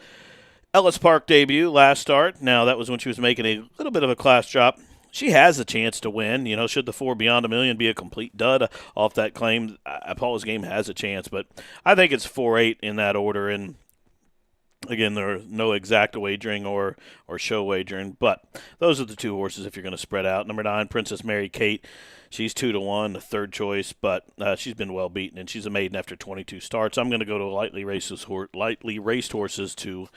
Ellis Park debut last start. Now, that was when she was making a little bit of a class drop. She has a chance to win. Should the 4 Beyond a Million be a complete dud off that claim, Paula's Game has a chance. But I think it's 4-8 in that order, and Again, there are no exact wagering or show wagering, but those are the two horses if you're going to spread out. Number 9, Princess Mary Kate. She's 2-1, the third choice, but she's been well beaten, and she's a maiden after 22 starts. I'm going to go to lightly raced horses to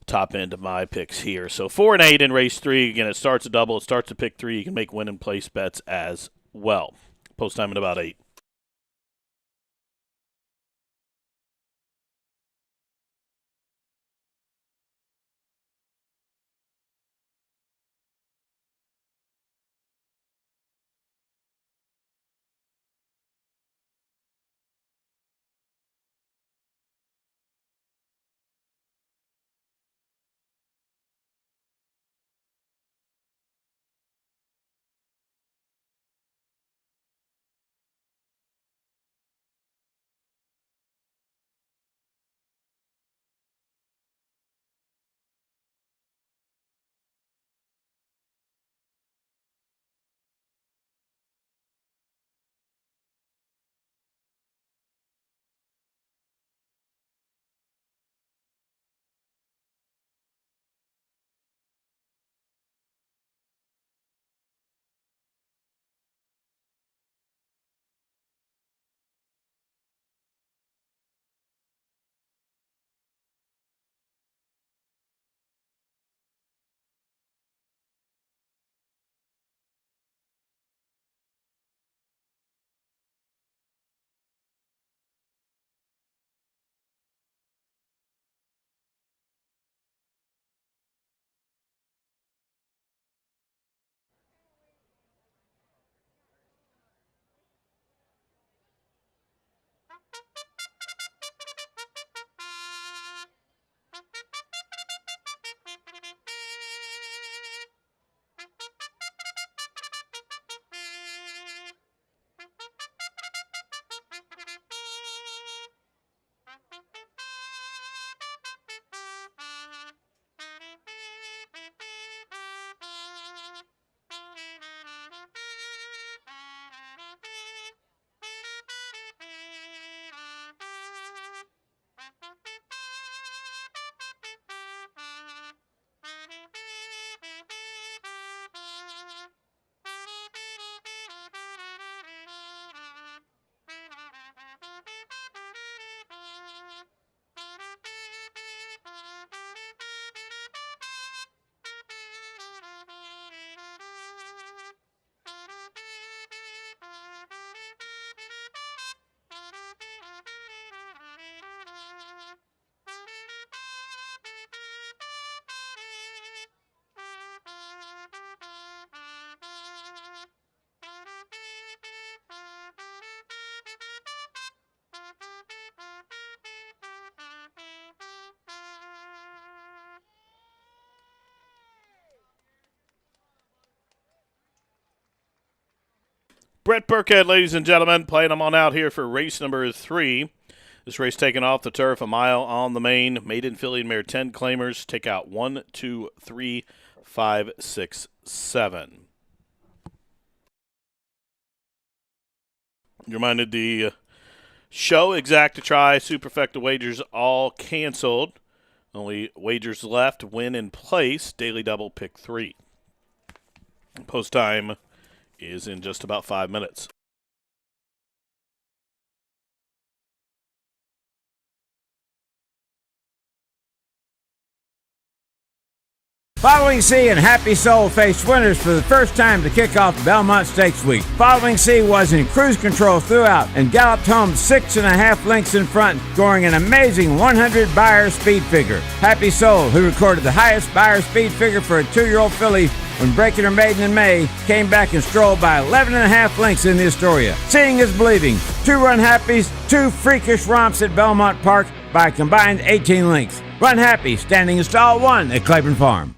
top end of my picks here. So 4 and 8 in race 3. Again, it starts a double. It starts a pick 3. You can make win and place bets as well. Post time in about 8. Brett Burkhead, ladies and gentlemen, playing them on out here for race number 3. This race taking off the turf, a mile on the main. Maiden filly and mare 10 claimers. Take out 1, 2, 3, 5, 6, 7. You're reminded the show, exact to try, superfecta wagers all canceled. Only wagers left, win in place, daily double pick 3. Post time is in just about 5 minutes.
Following Sea and Happy Soul faced winners for the first time to kick off Belmont Stakes Week. Following Sea was in cruise control throughout and galloped home 6.5 lengths in front, scoring an amazing 100 Beyer speed figure. Happy Soul, who recorded the highest Beyer speed figure for a 2-year-old filly when breaking her maiden in May, came back and strolled by 11.5 lengths in the Astoria. Seeing is believing. 2 Run Happies, 2 freakish romps at Belmont Park by a combined 18 lengths. Run Happy, standing in stall 1 at Claiborne Farm.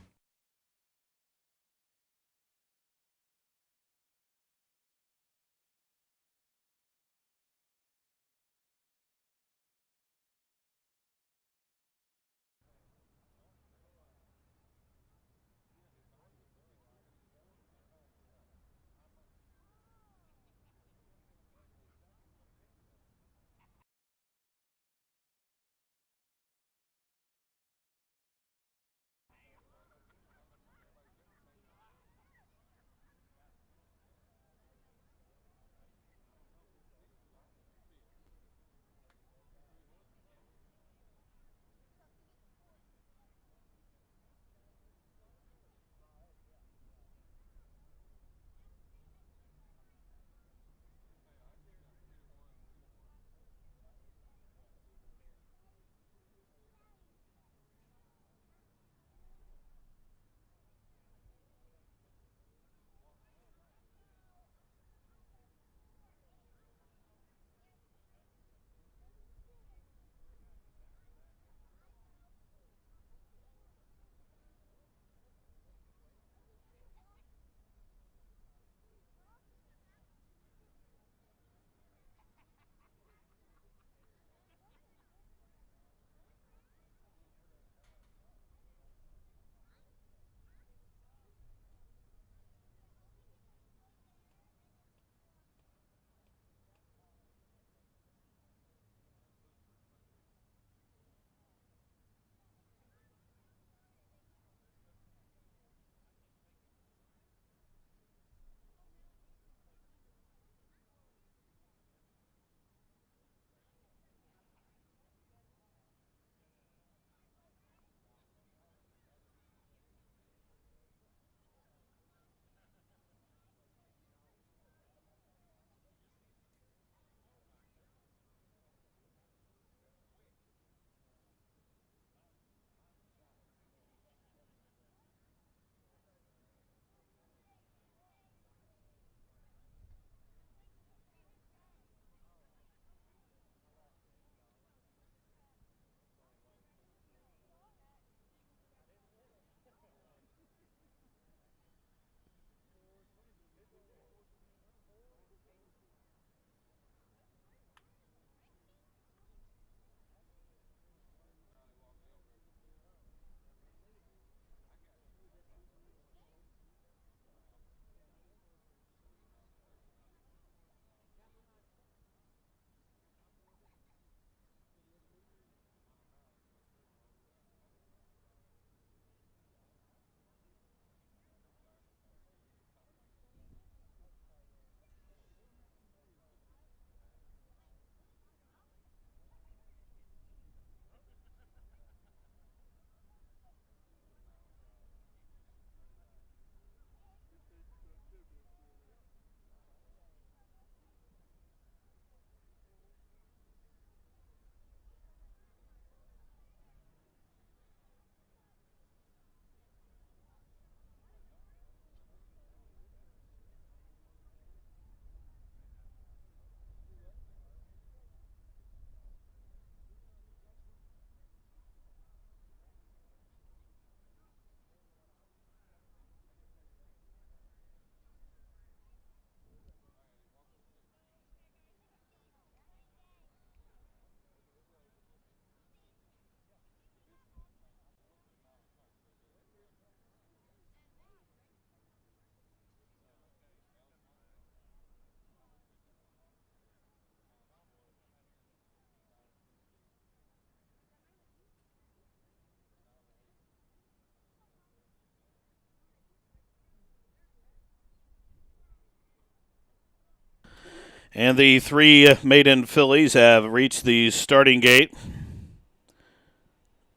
And the three maiden fillies have reached the starting gate.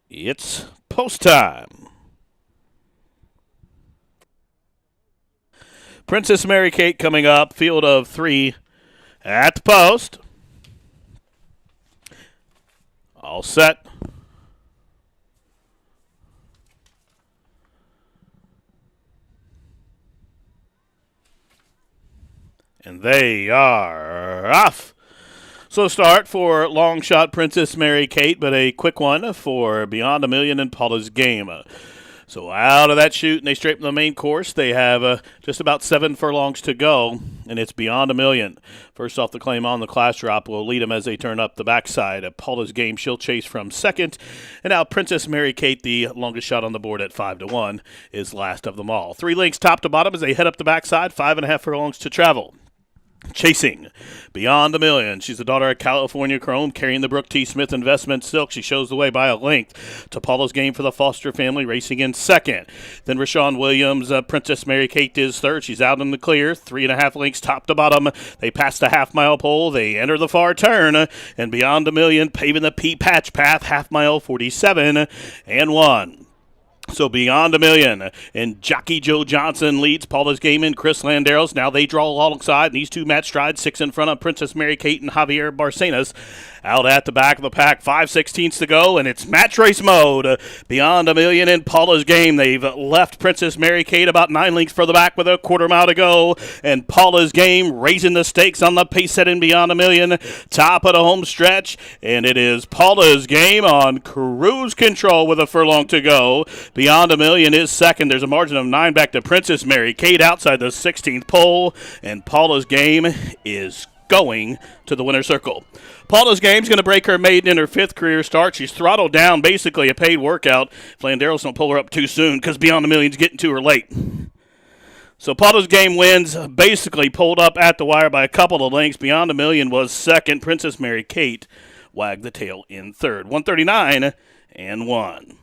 It's post time. Princess Mary Kate coming up, field of three at the post. All set. And they are off. So start for long shot Princess Mary Kate, but a quick one for Beyond a Million and Paula's Game. So out of that chute, and they straighten the main course. They have just about 7 furlongs to go, and it's Beyond a Million. First off the claim on the class drop will lead them as they turn up the backside. Paula's Game, she'll chase from second. And now Princess Mary Kate, the longest shot on the board at 5-1, is last of them all. 3 lengths top to bottom as they head up the backside, 5.5 furlongs to travel. Chasing Beyond a Million. She's the daughter of California Chrome, carrying the Brooke T. Smith Investment Silk. She shows the way by a length to Paula's Game for the Foster family, racing in second. Then Rashawn Williams, Princess Mary Kate is third. She's out in the clear, 3.5 lengths top to bottom. They pass the half-mile pole. They enter the far turn, and Beyond a Million paving the Pea Patch path, half-mile 47 and 1. So Beyond a Million, and Jockey Joe Johnson leads Paula's Game in Chris Landeros. Now they draw alongside, and these two match stride, 6 in front of Princess Mary Kate and Javier Barcenas. Out at the back of the pack, 5/16 to go, and it's match race mode. Beyond a Million in Paula's Game. They've left Princess Mary Kate about 9 lengths further back with a quarter mile to go, and Paula's Game raising the stakes on the pace set in Beyond a Million. Top of the home stretch, and it is Paula's Game on cruise control with a furlong to go. Beyond a Million is second. There's a margin of 9 back to Princess Mary Kate outside the 16th pole, and Paula's Game is going to the winner's circle. Paula's Game's going to break her maiden in her 5th career start. She's throttled down, basically a paid workout. If Landeros don't pull her up too soon, because Beyond a Million's getting to her late. So Paula's Game wins, basically pulled up at the wire by a couple of lengths. Beyond a Million was second. Princess Mary Kate wagged the tail in third. 139 and 1.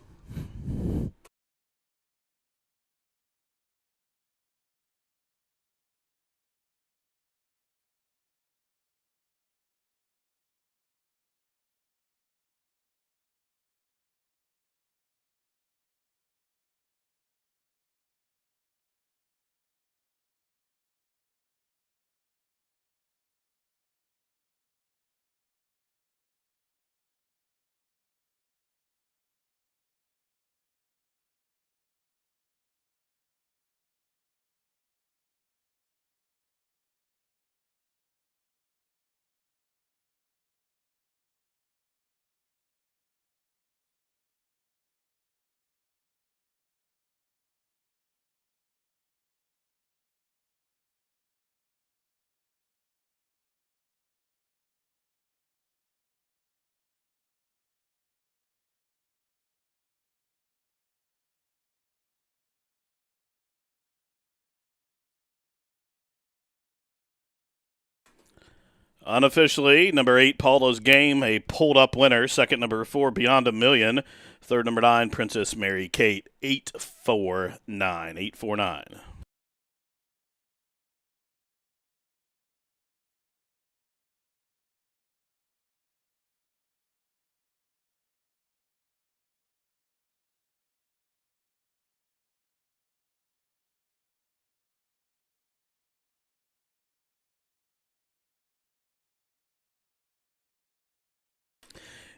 Unofficially, number 8, Paula's Game, a pulled-up winner. Second, number 4, Beyond a Million. Third, number 9, Princess Mary Kate. 849. 849.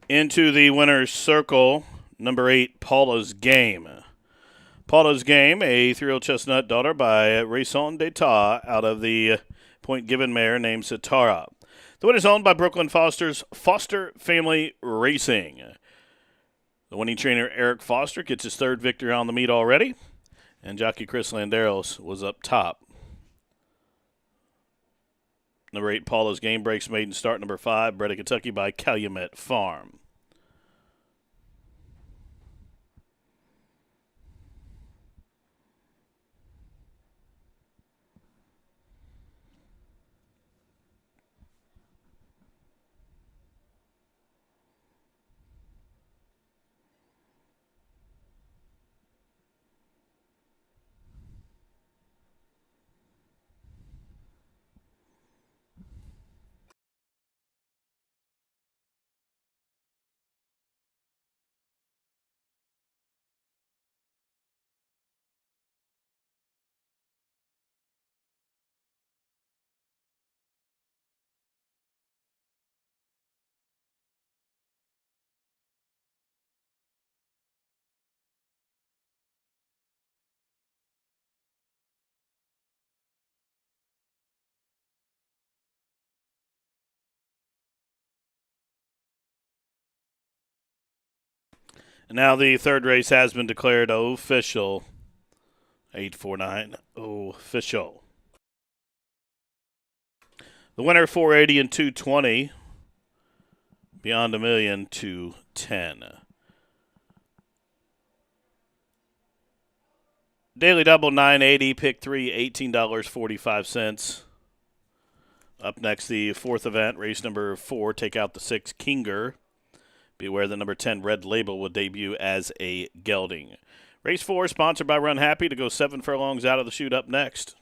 Into the winner's circle, number 8, Paula's Game. Paula's Game, a 3-year-old chestnut daughter by Raison d'Etat out of the Point Given mare named Satara. The winner's owned by Brooklyn Foster's Foster Family Racing. The winning trainer, Eric Foster, gets his 3rd victory on the meet already, and jockey Chris Landeros was up top. Number 8, Paula's Game, breaks maiden start. Number 5, bred in Kentucky by Calumet Farm. Now the third race has been declared official. 849 official. The winner 480 and 220. Beyond a million 210. Daily double 980, pick 3 $18.45. Up next, the fourth event, race number 4, take out the 6 Kinger. Beware the number 10 Red Label will debut as a gelding. Race 4 sponsored by Run Happy to go 7 furlongs out of the chute up next.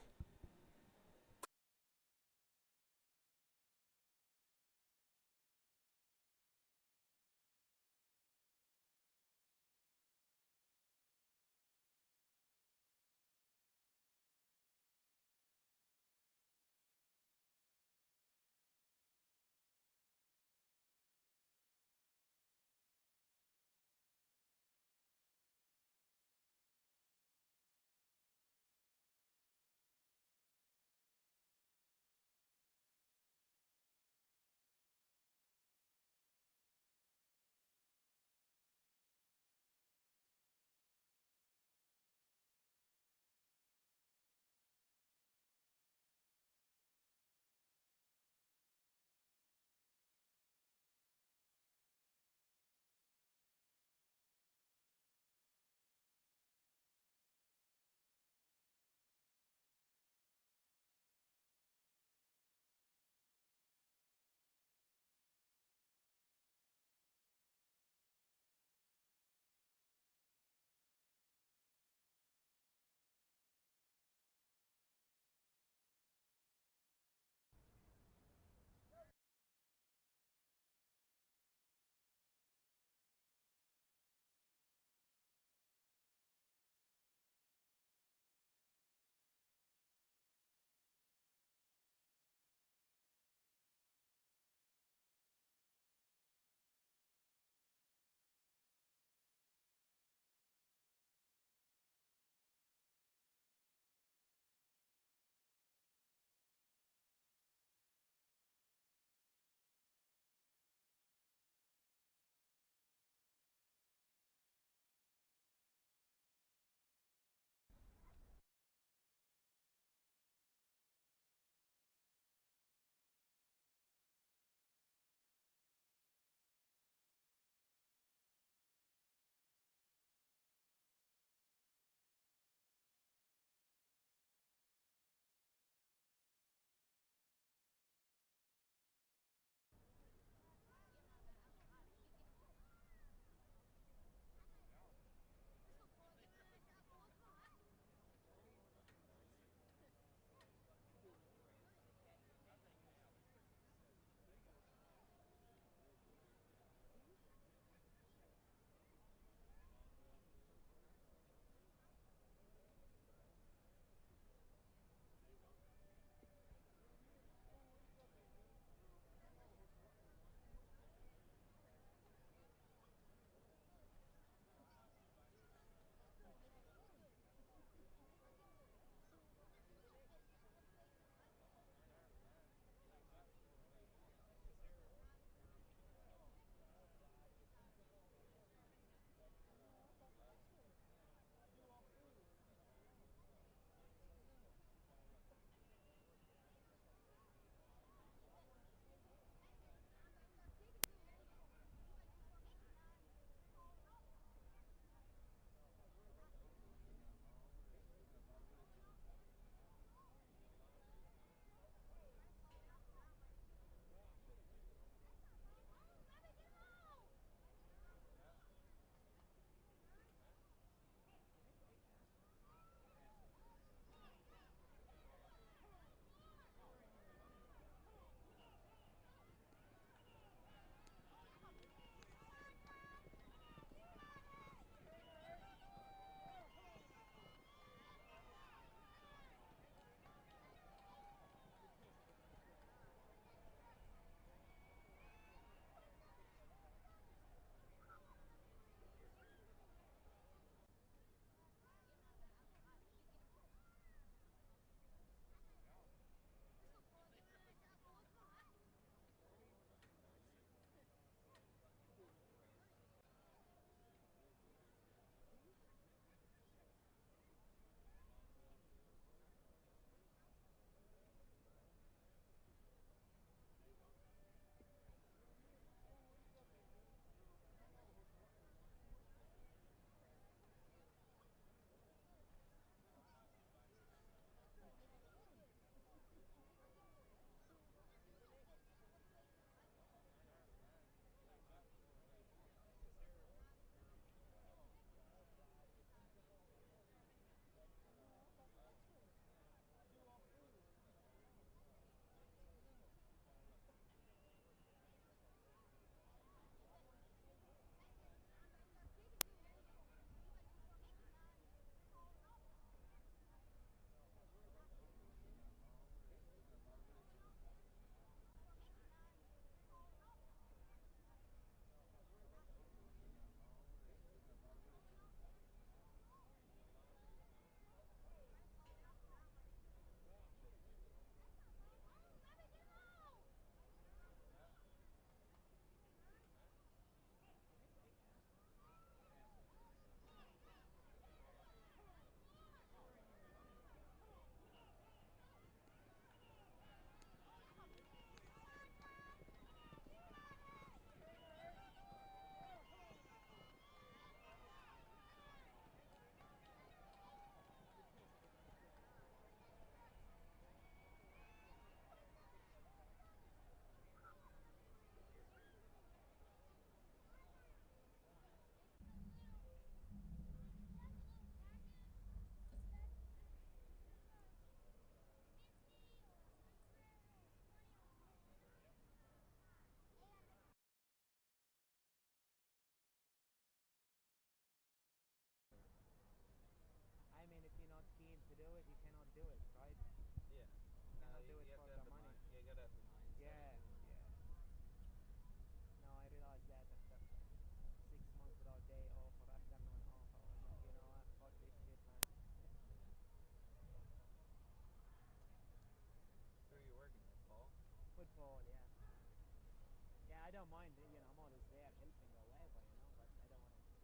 don't mind, I'm always there helping or whatever, but I don't want to be put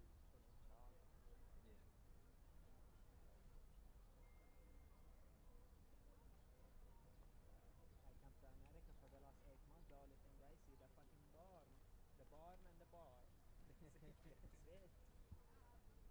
in charge. Yeah. I come to America for the last 8 months. The only thing I see the fucking barn, the barn and the bar. That's it. Johnny Chance here. This one. This one.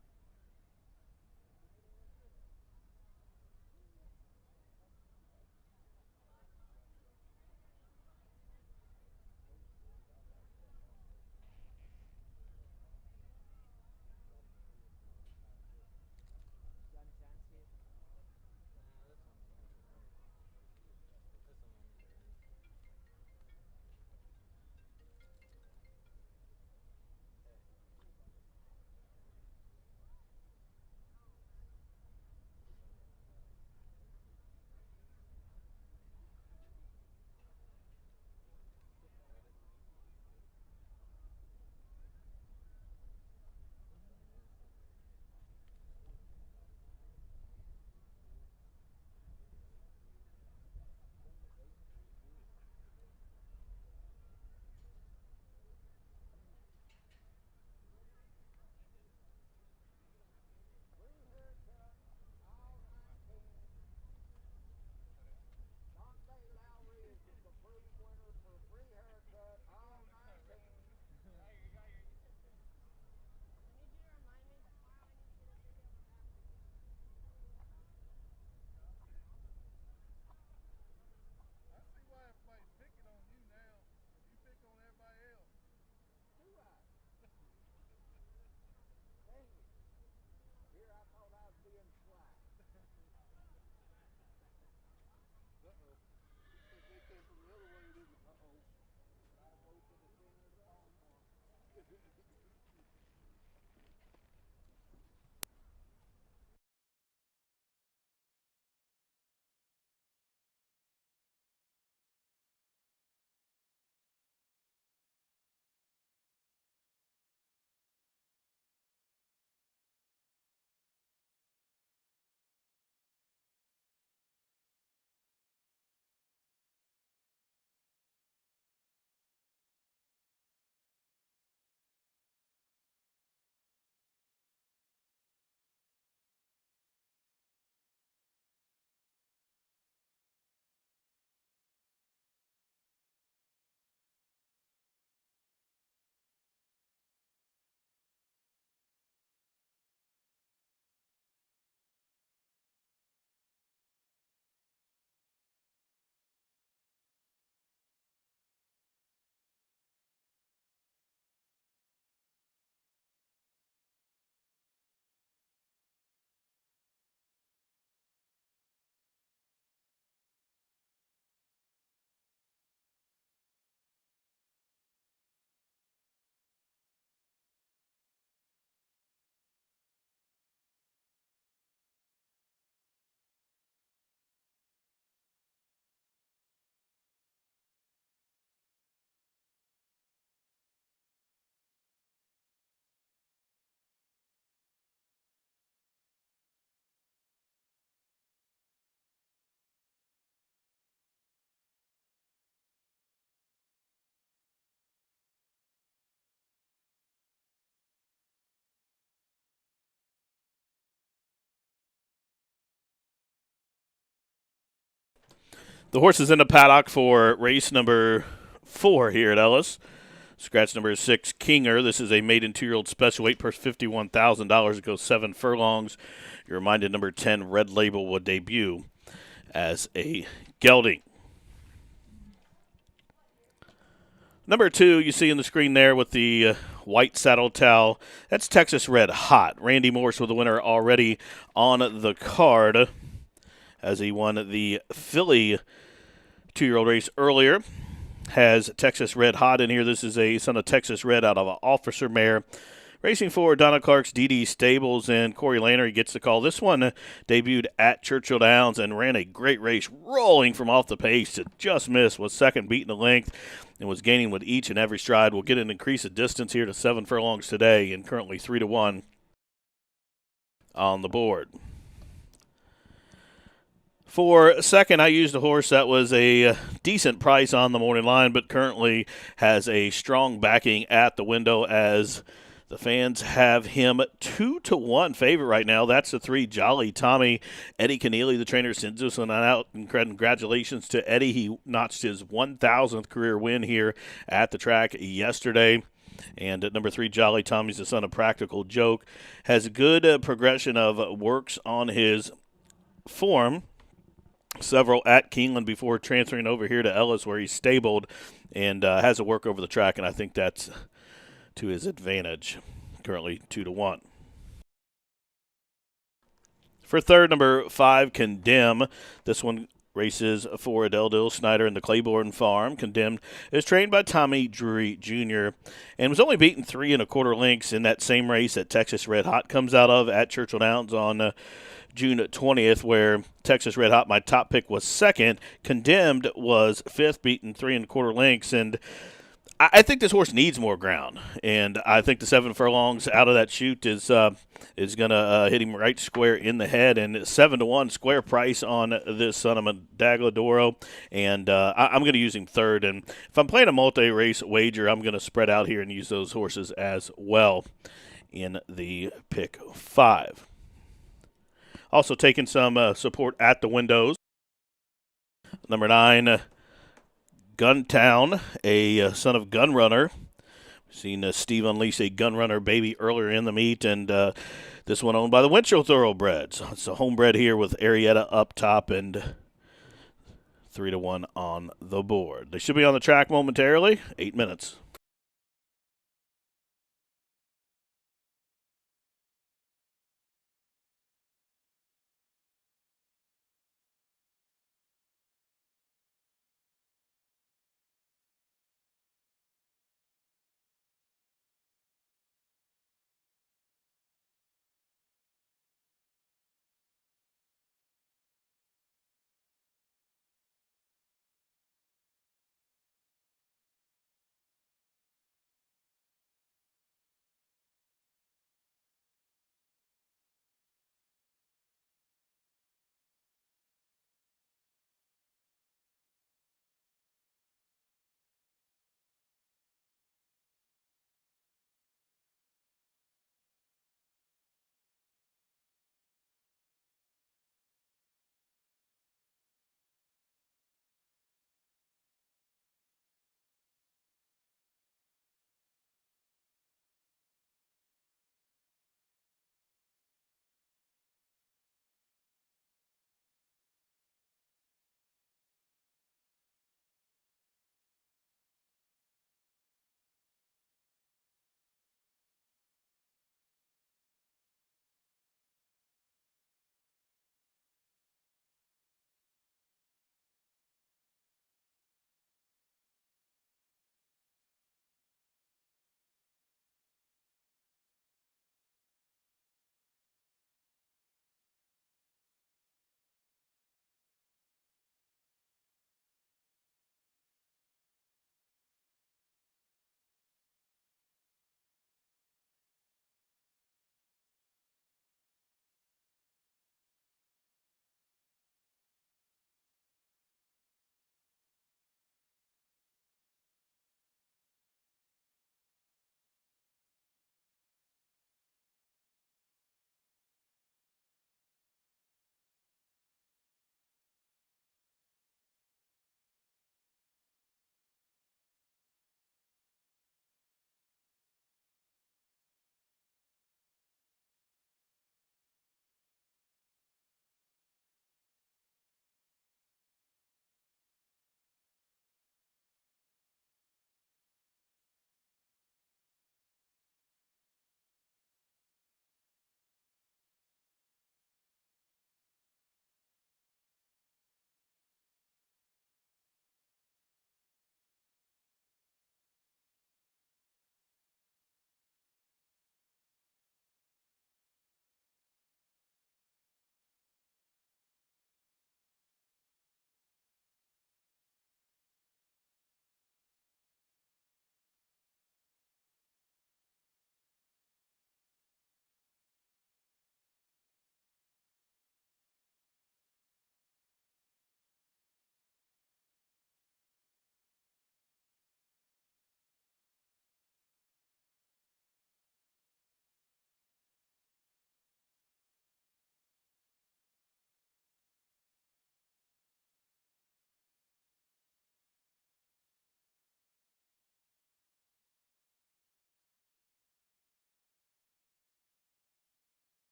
The horse is in the paddock for race number 4 here at Ellis. Scratch number 6, Kinger. This is a maiden 2-year-old special weight, purse $51,000. It goes 7 furlongs. You're reminded number 10, Red Label, will debut as a gelding. Number 2, you see on the screen there with the white saddle towel. That's Texas Red Hot. Randy Morse with the winner already on the card as he won the Philly 2-year-old race earlier. Has Texas Red Hot in here. This is a son of Texas Red out of an Officer Mare. Racing for Donna Clark's DD Stables, and Corey Lanner, he gets the call. This one debuted at Churchill Downs and ran a great race, rolling from off the pace to just miss, was second, beating the length, and was gaining with each and every stride. Will get an increase of distance here to 7 furlongs today, and currently 3-1 on the board. For second, I used a horse that was a decent price on the morning line, but currently has a strong backing at the window as the fans have him 2-1 favorite right now. That's the 3 Jolly Tommy. Eddie Keneally, the trainer, sends this one out. Congratulations to Eddie. He notched his 1,000th career win here at the track yesterday. And at number 3, Jolly Tommy's the son of Practical Joke. Has a good progression of works on his form. Several at Keeneland before transferring over here to Ellis, where he's stabled and has a work over the track, and I think that's to his advantage. Currently 2-1. For third, number 5, Condemn. This one races for Adele Snyder and the Claiborne Farm. Condemned is trained by Tommy Drury Jr. and was only beaten 3 1/4 lengths in that same race that Texas Red Hot comes out of at Churchill Downs on June 20th, where Texas Red Hot, my top pick, was second. Condemned was fifth, beaten 3 1/4 lengths, and I think this horse needs more ground, and I think the 7 furlongs out of that chute is going to hit him right square in the head. And 7-1 square price on this son of Dagadoro, and I'm going to use him third. And if I'm playing a multi-race wager, I'm going to spread out here and use those horses as well in the pick 5. Also taking some support at the windows. Number 9. Guntown, a son of Gunrunner. We've seen Steve unleash a Gunrunner baby earlier in the meet, and this one owned by the Winchell Thoroughbreds. It's a homebred here with Arietta up top and 3-1 on the board. They should be on the track momentarily. 8 minutes.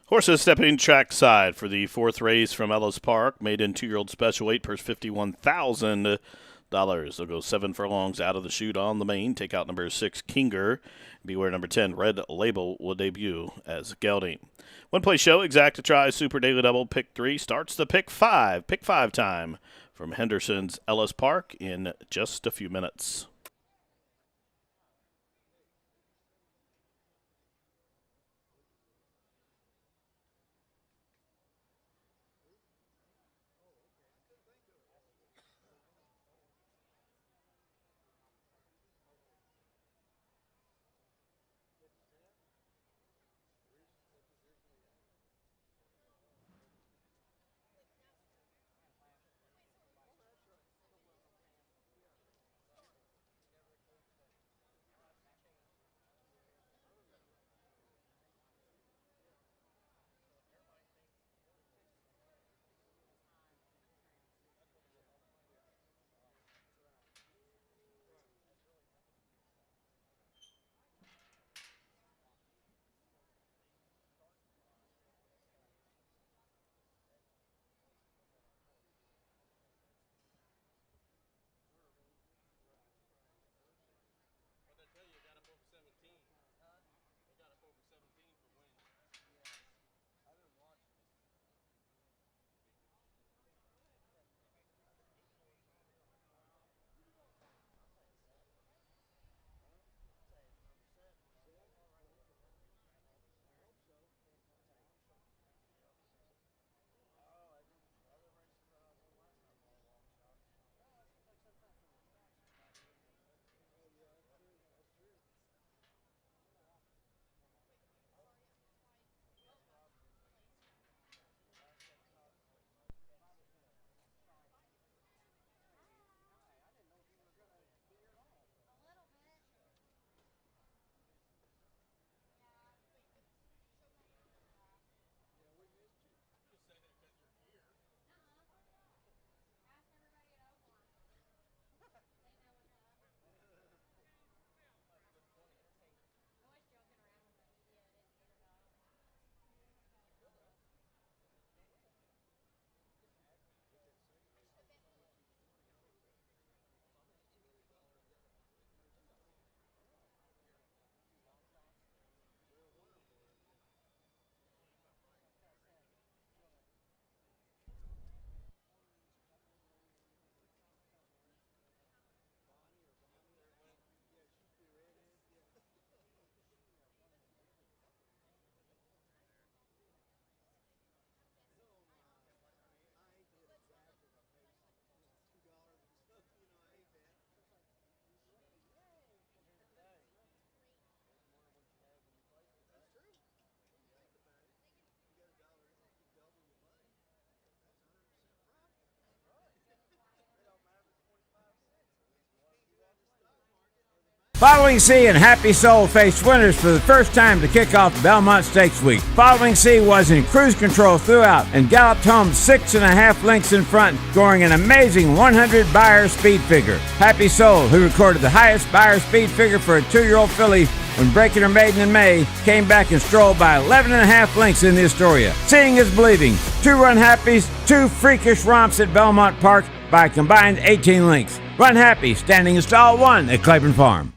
Horses stepping trackside for the fourth race from Ellis Park, made in 2-year-old special weight, purse $51,000. They'll go 7 furlongs out of the chute on the main. Take out number 6, Kinger. Beware number 10, Red Label, will debut as gelding. One play show, exact to try, Super Daily Double, pick 3. Starts the pick 5. Pick 5 time from Henderson's Ellis Park in just a few minutes.
Following C and Happy Soul faced winners for the first time to kick off Belmont Stakes Week. Following C was in cruise control throughout and galloped home 6.5 lengths in front, scoring an amazing 100 Beyer speed figure. Happy Soul, who recorded the highest Beyer speed figure for a 2-year-old filly when breaking her maiden in May, came back and strolled by 11.5 lengths in the Astoria. Seeing is believing. 2 Run Happies, 2 freakish romps at Belmont Park by a combined 18 lengths. Run Happy, standing in stall 1 at Claiborne Farm.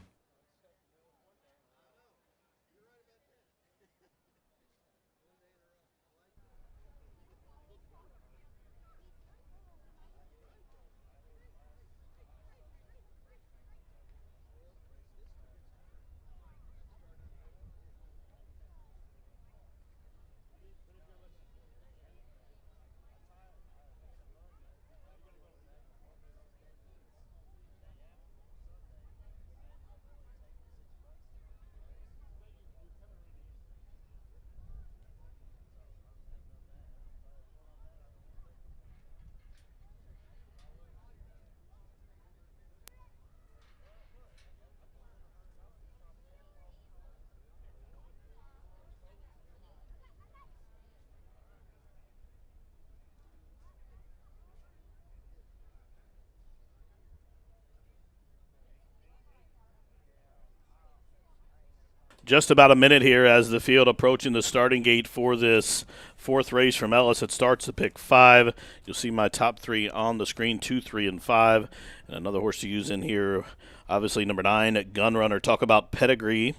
Just about a minute here as the field approaching the starting gate for this fourth race from Ellis. It starts at pick 5. You'll see my top 3 on the screen, 2, 3, and 5. And another horse to use in here, obviously number 9, Gun Runner. Talk about pedigree.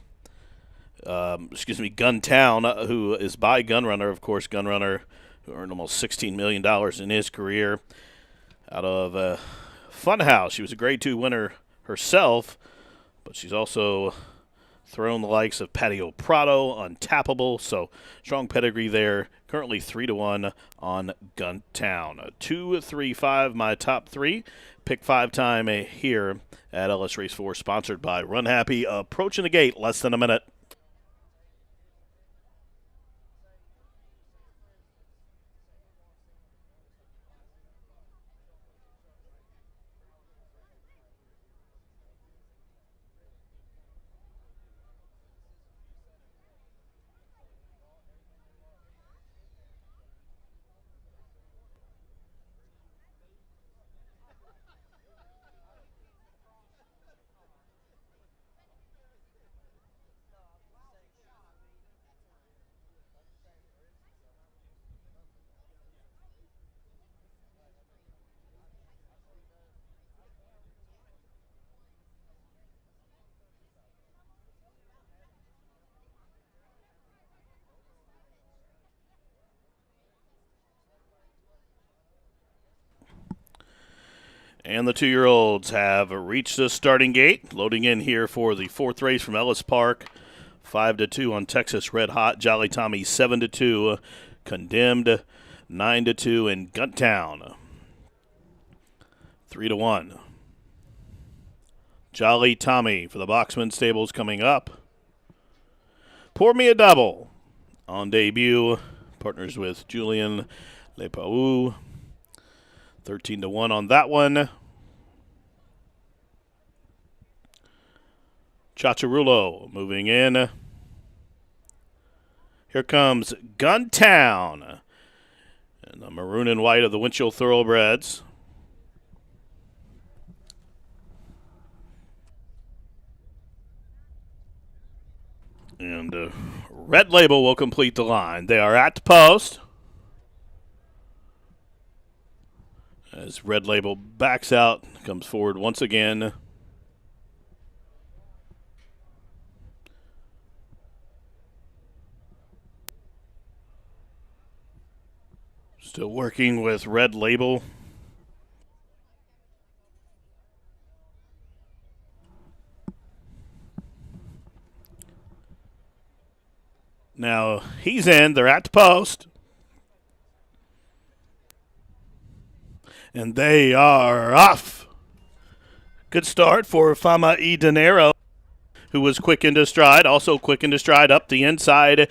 Gun Town, who is by Gun Runner. Of course, Gun Runner, who earned almost $16 million in his career out of Funhouse. She was a Grade 2 winner herself, but she's also thrown the likes of Patio Prado, Untappable, so strong pedigree there. Currently 3-1 on Gun Town. 2, 3, 5, my top 3. Pick 5 time here at Ellis Race 4, sponsored by Run Happy. Approaching the gate, less than a minute. And the 2-year-olds have reached the starting gate. Loading in here for the fourth race from Ellis Park. 5-2 on Texas Red Hot. Jolly Tommy 7-2. Condemned 9-2 in Guntown. 3-1. Jolly Tommy for the Boxman Stables coming up. Pour Me a Double on debut. Partners with Julian Lepau. 13-1 on that one. Chacharulo moving in. Here comes Guntown. And the maroon and white of the Winchell Thoroughbreds. And Red Label will complete the line. They are at the post. As Red Label backs out, comes forward once again. Still working with Red Label. Now he's in. They're at the post. And they are off. Good start for Fama y Dinero, who was quick into stride. Also quick into stride up the inside.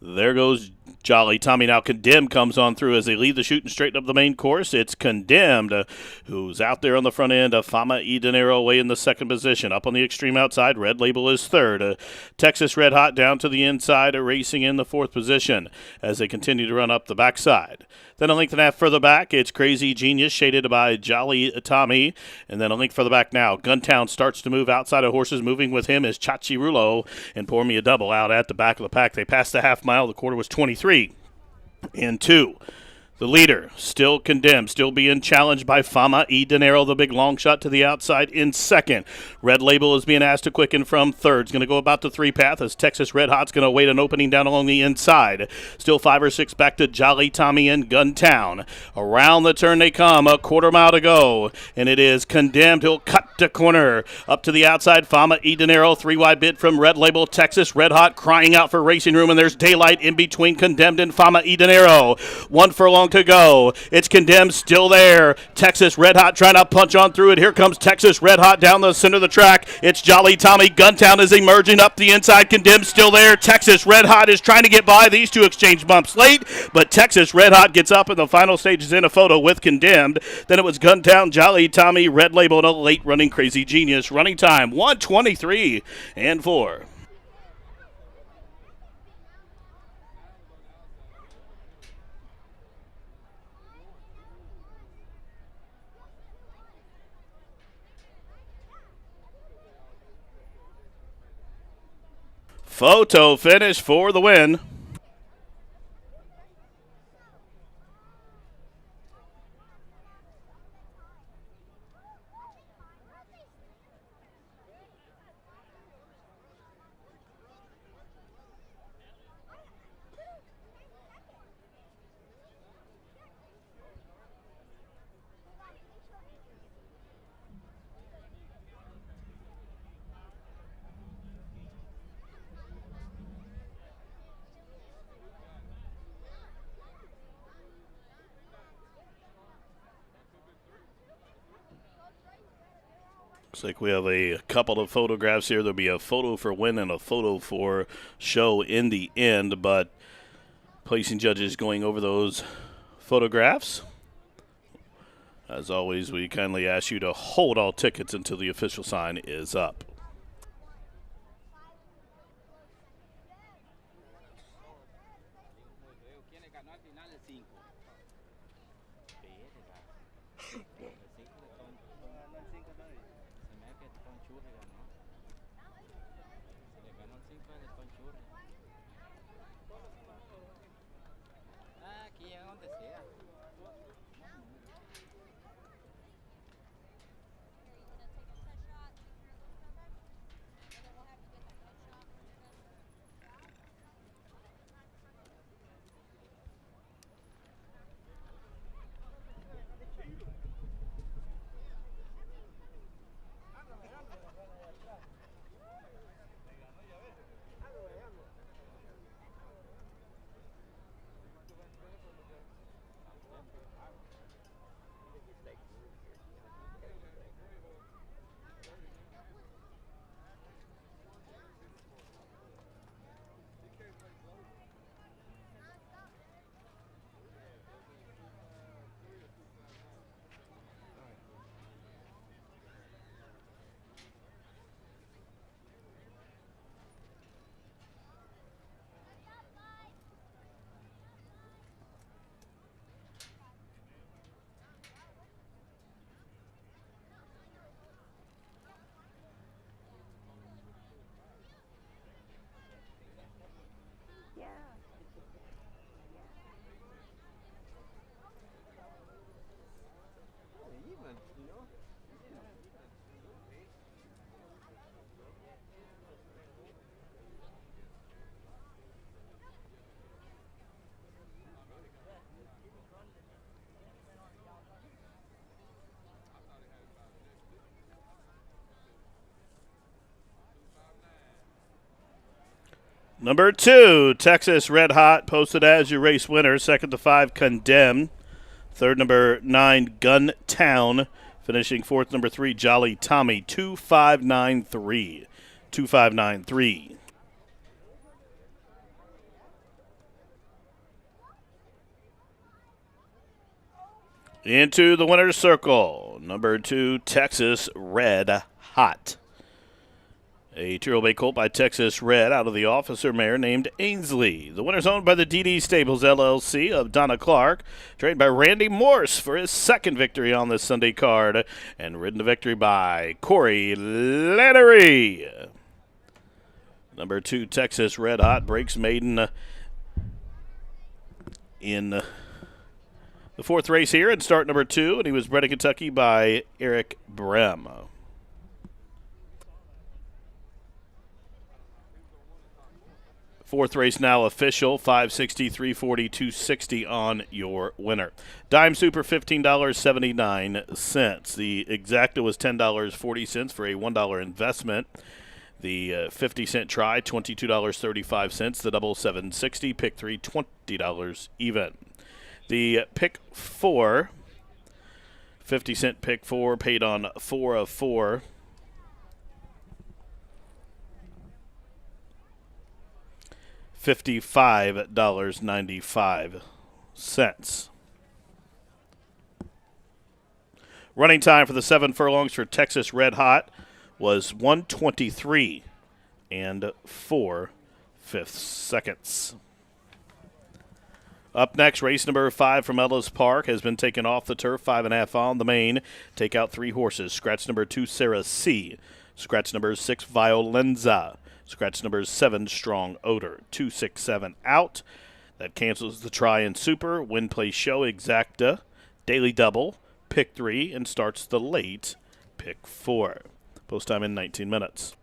There goes Jolly Tommy. Now Condemned comes on through as they lead the shooting straight up the main course. It's Condemned, who's out there on the front end. Fama y Dinero away in the second position. Up on the extreme outside, Red Label is third. Texas Red Hot down to the inside, racing in the fourth position as they continue to run up the backside. Then a length and a half further back, it's Crazy Genius, shaded by Jolly Tommy. And then a length further back now, Guntown starts to move outside of horses. Moving with him is Chachirulo and Pour Me a Double out at the back of the pack. They passed the half mile. The quarter was 23-2. The leader, still Condemned, still being challenged by Fama y Dinero, the big long shot to the outside in second. Red Label is being asked to quicken from third. It's going to go about the 3 path as Texas Red Hot's going to wait an opening down along the inside. Still 5 or 6 back to Jolly Tommy and Guntown. Around the turn they come, a quarter mile to go, and it is Condemned. He'll cut to corner. Up to the outside, Fama y Dinero, 3 wide bid from Red Label. Texas Red Hot crying out for racing room, and there's daylight in between Condemned and Fama y Dinero. 1 furlong to go. It's Condemned still there. Texas Red Hot trying to punch on through it. Here comes Texas Red Hot down the center of the track. It's Jolly Tommy. Guntown is emerging up the inside. Condemned still there. Texas Red Hot is trying to get by. These two exchange bumps late, but Texas Red Hot gets up in the final stages in a photo with Condemned. Then it was Guntown, Jolly Tommy, Red Label, and a late running Crazy Genius. Running time 1:23.4. Photo finish for the win. Looks like we have a couple of photographs here. There'll be a photo for win and a photo for show in the end, but placing judges going over those photographs. As always, we kindly ask you to hold all tickets until the official sign is up. Number 2, Texas Red Hot, posted as your race winner. Second to 5, Condemned. Third, number 9, Gun Town. Finishing fourth, number 3, Jolly Tommy. 2593. 2593. Into the winner's circle. Number 2, Texas Red Hot. A two-year-old bay colt by Texas Red out of the officer mare named Ainsley. The winner's owned by the DD Stables LLC of Donna Clark, trained by Randy Morse for his second victory on this Sunday card, and ridden to victory by Corey Lannery. Number 2, Texas Red Hot, breaks maiden in the fourth race here in start number 2, and he was bred in Kentucky by Eric Brem. Fourth race now official, 560, 340, 260 on your winner. Dime Super, $15.79. The Exacta was $10.40 for a $1 investment. The 50-cent try, $22.35. The double, $7.60. Pick 3, $20 even. The pick 4, 50-cent pick 4, paid on 4 of 4. $55.95. Running time for the 7 furlongs for Texas Red Hot was 1:23 and 4/5 seconds. Up next, race number 5 from Ellis Park has been taken off the turf, 5.5 on the main. Take out 3 horses. Scratch number 2, Sarah C. Scratch number 6, Violenza. Scratch number 7, Strong Odor. 267 out. That cancels the try and super. Win, play, show, exacta. Daily double. Pick 3 and starts the late pick 4. Post time in 19 minutes.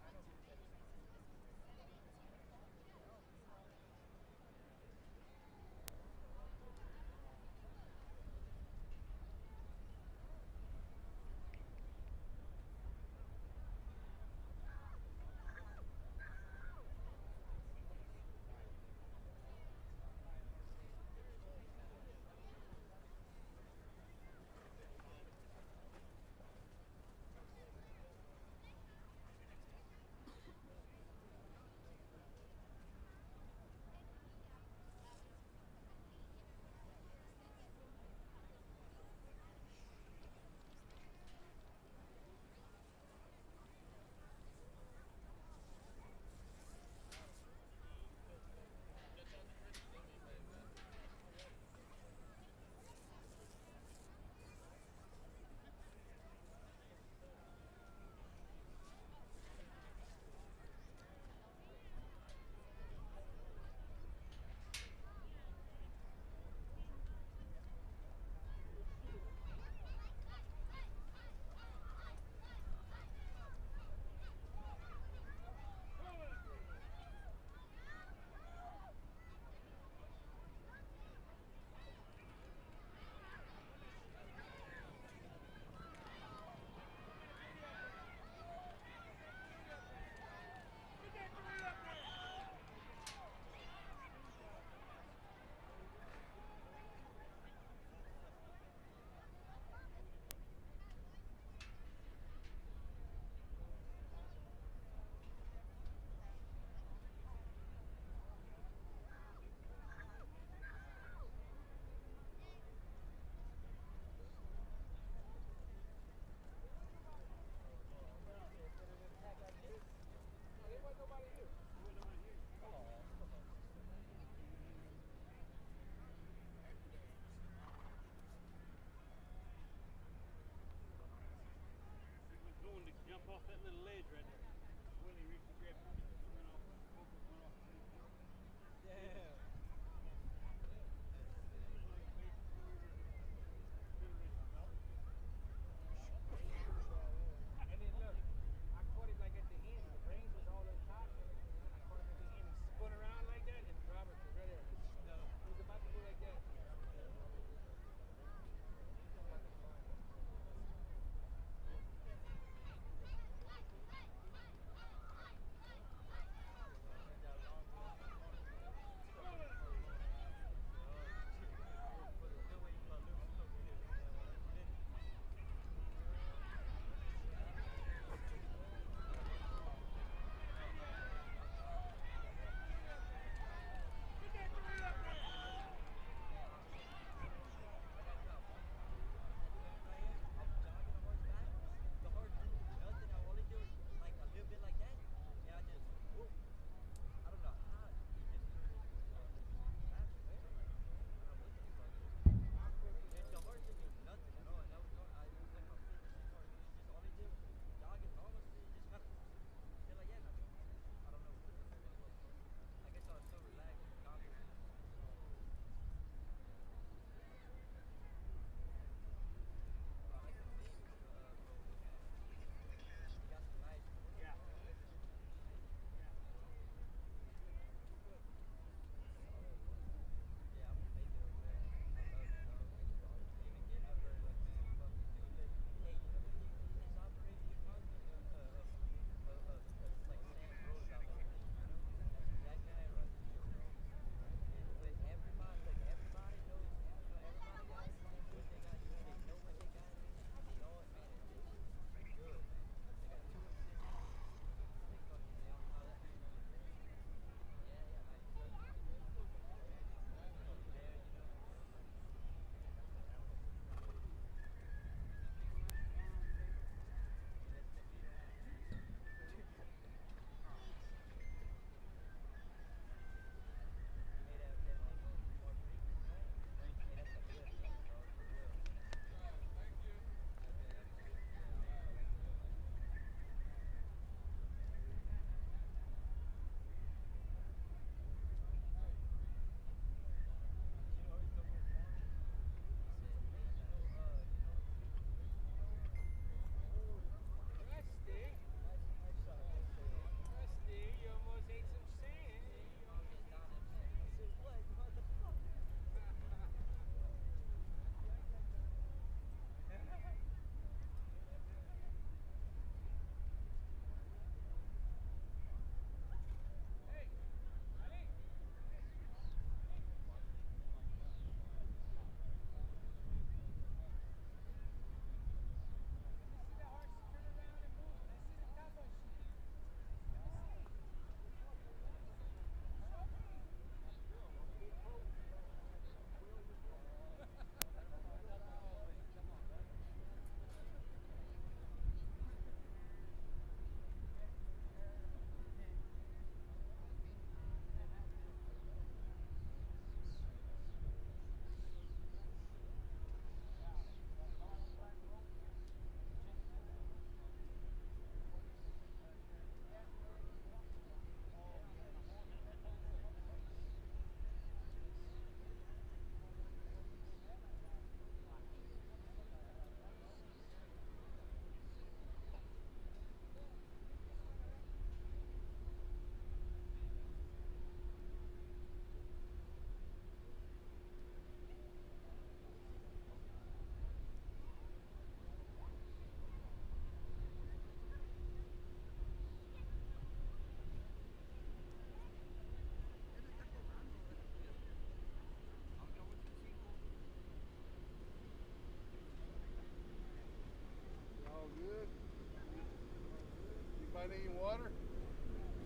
any water?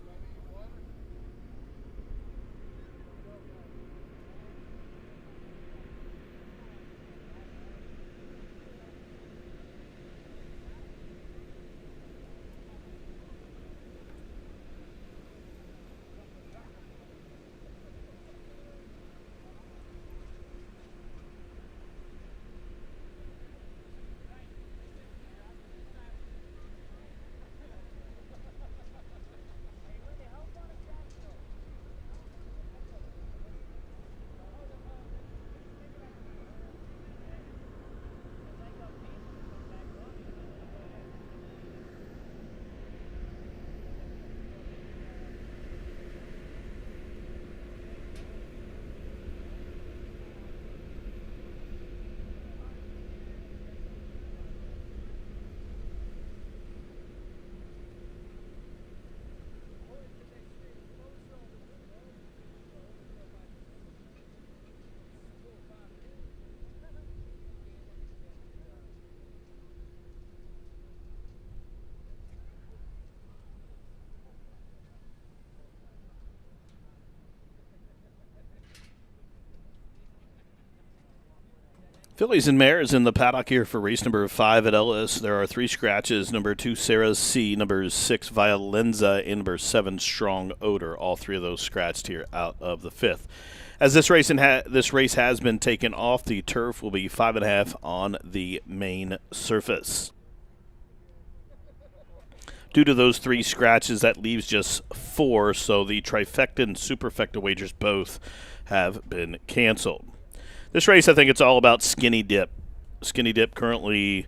Any water?
Fillies and Mares in the paddock here for race number 5 at Ellis. There are 3 scratches: number 2, Sarah C., number 6, Violenza, and number 7, Strong Odor. All 3 of those scratched here out of the 5th. As this race has been taken off the turf, will be 5.5 on the main surface. Due to those 3 scratches, that leaves just 4, so the trifecta and superfecta wagers both have been canceled. This race, I think it's all about Skinny Dip. Skinny Dip currently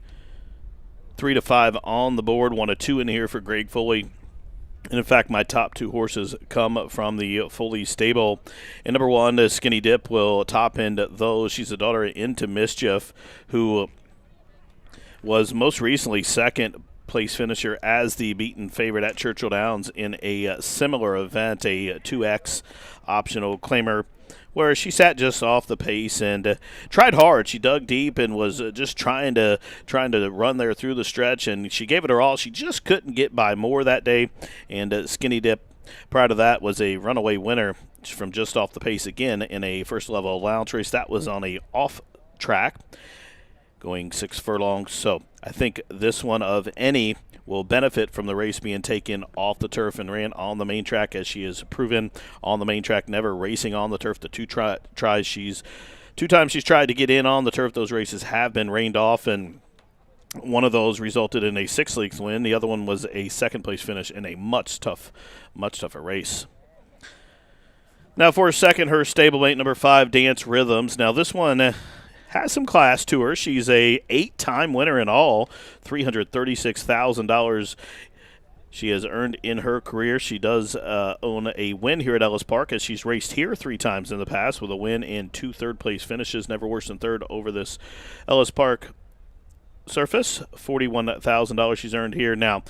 3-5 on the board, 1-2 in here for Greg Foley. And in fact, my top 2 horses come from the Foley stable. And number 1, Skinny Dip, will top end those. She's a daughter Into Mischief, who was most recently second place finisher as the beaten favorite at Churchill Downs in a similar event, a 2X optional claimer, where she sat just off the pace and tried hard. She dug deep and was just trying to run there through the stretch, and she gave it her all. She just couldn't get by more that day, and Skinny Dip, prior to that, was a runaway winner from just off the pace again in a first-level allowance race. That was on a off track, going 6 furlongs. So I think this one of any will benefit from the race being taken off the turf and ran on the main track, as she has proven on the main track, never racing on the turf. The 2 times she's tried to get in on the turf, those races have been rained off, and one of those resulted in a 6-length win. The other one was a second-place finish in a much tougher race. Now for a second, her stablemate, number 5, Dance Rhythms. Now this one has some class to her. She's a 8-time winner in all, $336,000 she has earned in her career. She does own a win here at Ellis Park, as she's raced here 3 times in the past with a win and 2 third-place finishes, never worse than third over this Ellis Park surface. $41,000 she's earned here. Now,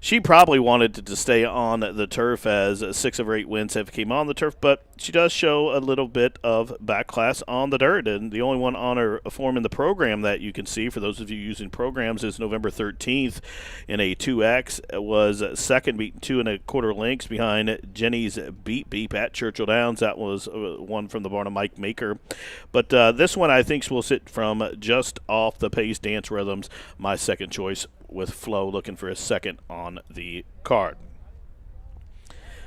she probably wanted to stay on the turf, as 6 of her 8 wins have came on the turf, but she does show a little bit of back class on the dirt, and the only one on her form in the program that you can see, for those of you using programs, is November 13th in a 2X. It was second, beaten 2 1/4 lengths behind Jenny's Beep Beep at Churchill Downs. That was one from the barn of Mike Maker. But this one I think will sit from just off the pace. Dance Rhythms, my second choice, with Flo looking for a second on the card.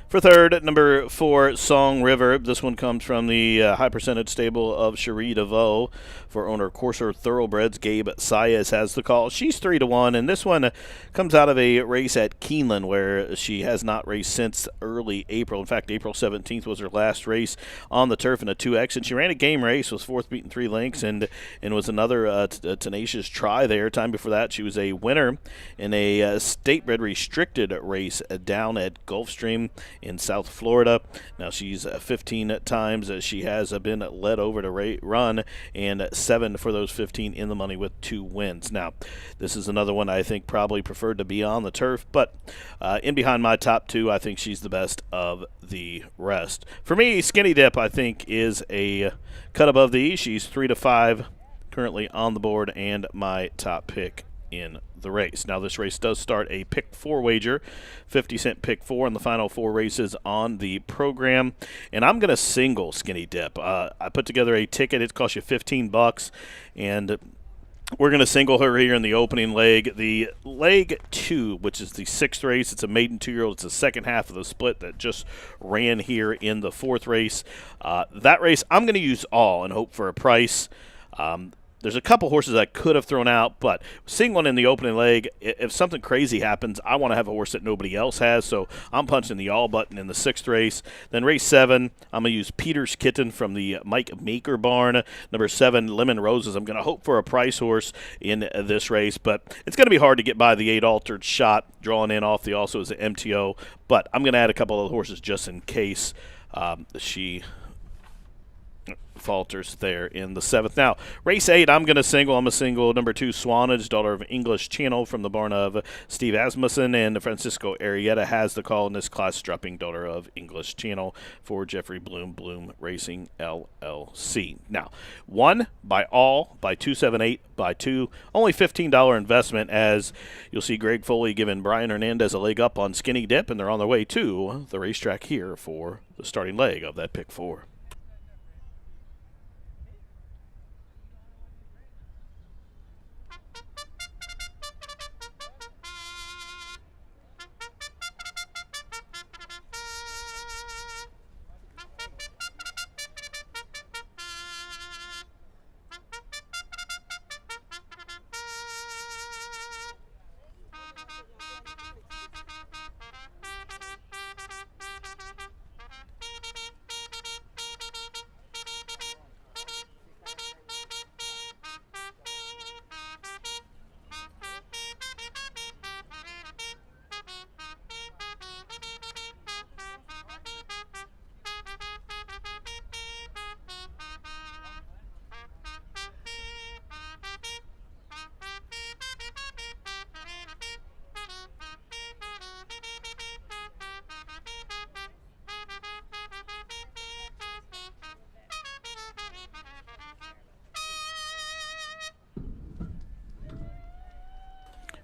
For third, number 4, Song River. This one comes from the high percentage stable of Cherie DeVoe. For owner Courser Thoroughbreds, Gabe Saez has the call. She's 3-1, and this one comes out of a race at Keeneland, where she has not raced since early April. In fact, April 17th was her last race on the turf in a 2X, and she ran a game race, was 4th, beaten 3 lengths, and was another tenacious try there. Time before that, she was a winner in a state-bred restricted race down at Gulfstream in South Florida. Now she's 15 times she has been led over to run, and 7 for those 15 in the money with 2 wins. Now this is another one I think probably preferred to be on the turf, but in behind my top 2, I think she's the best of the rest. For me, Skinny Dip I think is a cut above these. She's 3-5 currently on the board, and my top pick in the race. Now, this race does start a pick four wager, 50-cent pick four in the final four races on the program. And I'm going to single Skinny Dip. I put together a ticket. It costs you $15, and we're going to single her here in the opening leg. The leg 2, which is the 6th race, it's a maiden 2-year-old. It's the second half of the split that just ran here in the 4th race. That race, I'm going to use all and hope for a price. There's a couple horses I could have thrown out, but seeing one in the opening leg, if something crazy happens, I want to have a horse that nobody else has, so I'm punching the all button in the 6th race. Then race 7, I'm going to use Peter's Kitten from the Mike Maker barn. Number 7, Lemon Roses. I'm going to hope for a price horse in this race, but it's going to be hard to get by the 8 Altered Shot, drawing in off the also as an MTO, but I'm going to add a couple of horses just in case she falters there in the 7th. Now, race 8, I'm going to single. I'm a single number 2, Swanage, daughter of English Channel from the barn of Steve Asmussen, and Francisco Arietta has the call in this class, dropping daughter of English Channel for Jeffrey Bloom Racing LLC. Now, 1 by all, by 278, by 2, only $15 investment, as you'll see Greg Foley giving Brian Hernandez a leg up on Skinny Dip, and they're on their way to the racetrack here for the starting leg of that pick 4.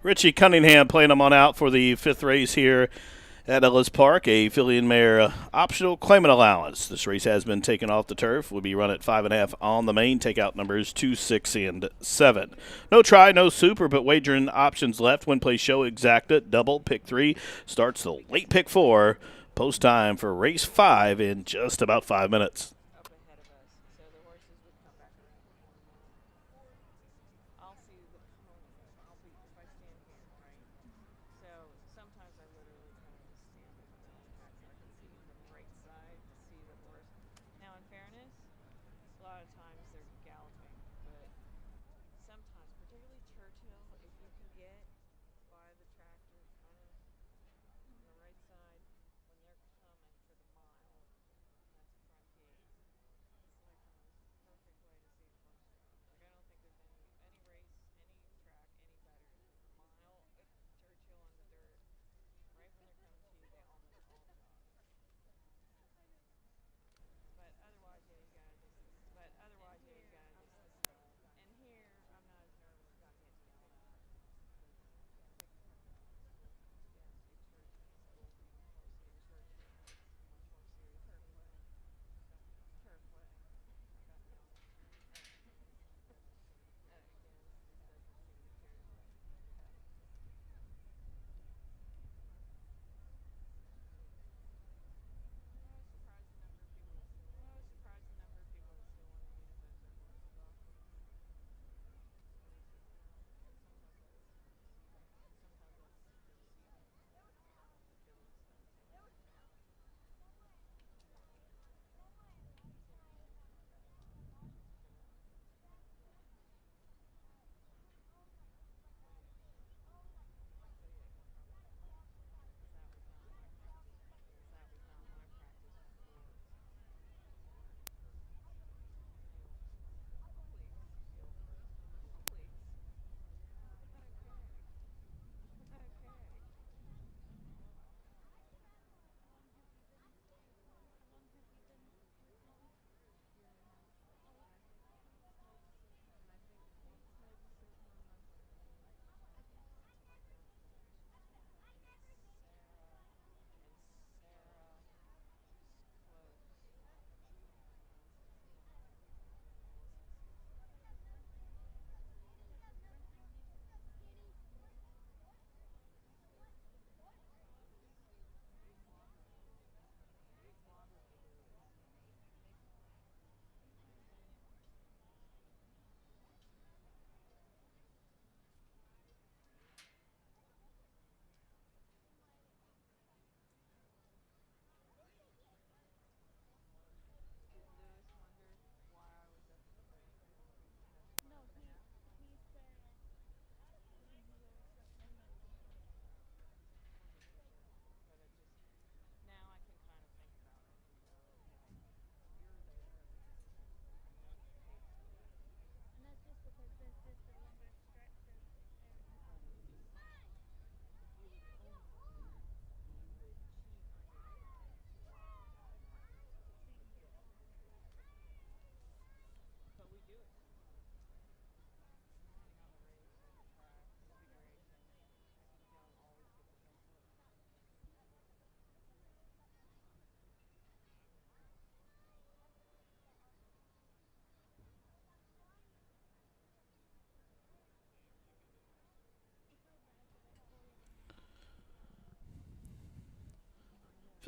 Richie Cunningham playing them on out for the 5th race here at Ellis Park, a filly and mare optional claimant allowance. This race has been taken off the turf. Will be run at 5.5 on the main. Takeout numbers 2, 6, and 7. No try, no super, but wagering options left. Win, play, show, exacta, double, pick 3. Starts the late pick 4. Post time for race 5 in just about 5 minutes.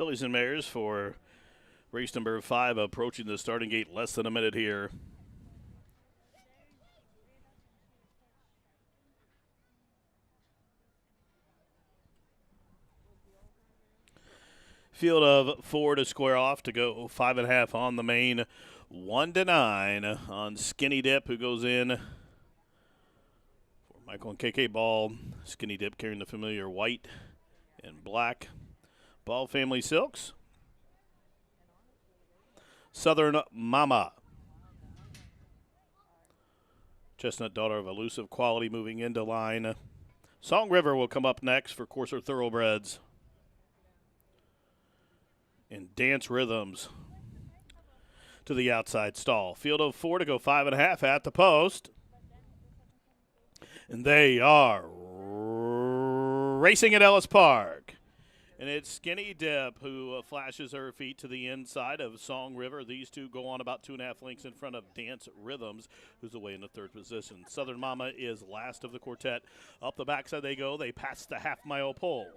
Fillies and Mares for race number 5 approaching the starting gate, less than a minute here. Field of 4 to square off to go 5.5 on the main. 1 to 9 on Skinny Dip, who goes in for Michael and KK Ball. Skinny Dip carrying the familiar white and black. Ball Family Silks. Southern Mama. Chestnut Daughter of Elusive Quality moving into line. Song River will come up next for Courser Thoroughbreds. And Dance Rhythms to the outside stall. Field of 4 to go 5.5 at the post. And they are racing at Ellis Park. And it's Skinny Dip who flashes her feet to the inside of Song River. These two go on about 2.5 lengths in front of Dance Rhythms, who's away in the 3rd position. Southern Mama is last of the quartet. Up the backside they go. They pass the half-mile pole.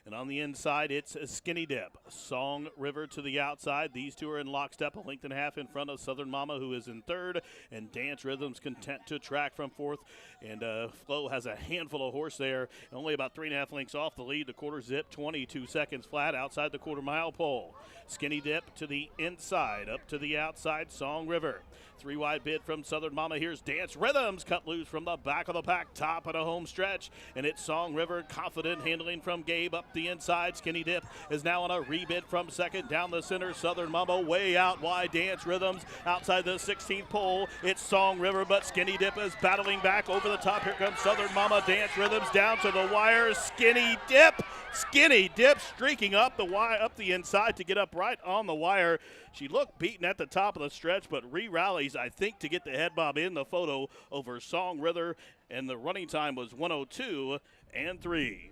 And on the inside, it's a Skinny Dip. Song River to the outside. These two are in lockstep, a length and a half in front of Southern Mama, who is in 3rd. And Dance Rhythms content to track from 4th. And Flo has a handful of horse there. Only about 3.5 lengths off the lead. The quarter zip, 22 seconds flat outside the quarter-mile pole. Skinny Dip to the inside, up to the outside, Song River. 3 wide bid from Southern Mama. Here's Dance Rhythms, cut loose from the back of the pack, top of the home stretch. And it's Song River, confident handling from Gabe up the inside. Skinny Dip is now on a rebid from 2nd. Down the center, Southern Mama way out wide. Dance Rhythms outside the 16th pole. It's Song River, but Skinny Dip is battling back over the top. Here comes Southern Mama. Dance Rhythms down to the wire. Skinny Dip streaking up the wire, up the inside to get up right on the wire. She looked beaten at the top of the stretch, but re-rallies, I think, to get the head bob in the photo over Song River, and the running time was 1:02 and 3.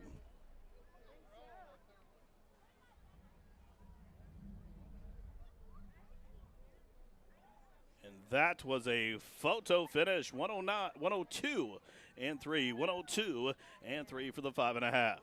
And that was a photo finish, 102 and 3, 102 and 3 for the 5.5.